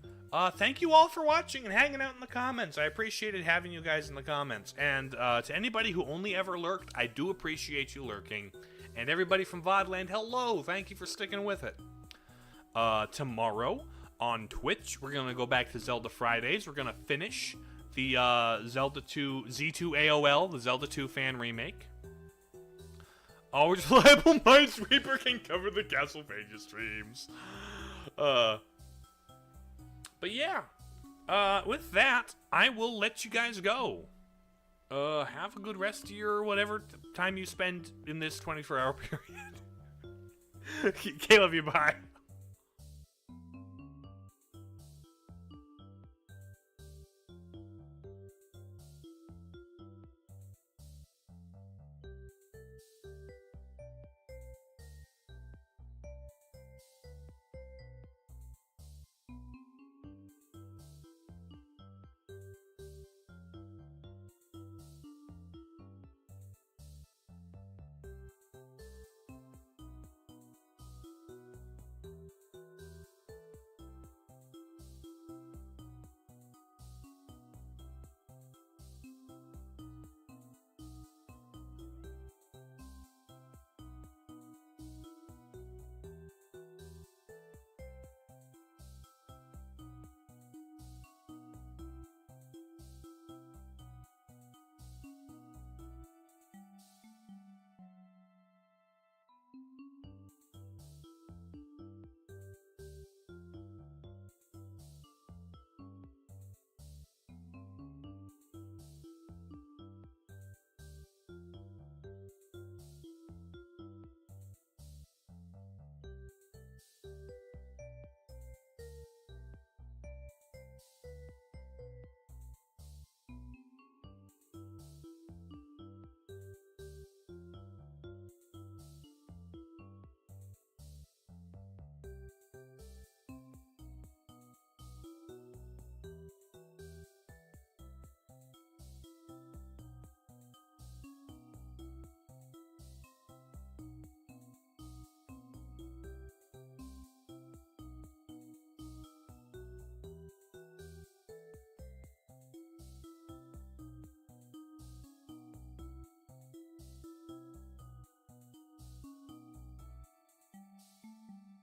thank you all for watching and hanging out in the comments. I appreciated having you guys in the comments. And to anybody who only ever lurked, I do appreciate you lurking. And everybody from VODland, hello! Thank you for sticking with it. Tomorrow on Twitch, we're gonna go back to Zelda Fridays. We're gonna finish the Zelda 2 Z2 AOL, the Zelda 2 fan remake. Always reliable Minesweeper can cover the Castlevania streams. But yeah, with that, I will let you guys go. Have a good rest of your whatever time you spend in this 24-hour period. Okay, love you, bye.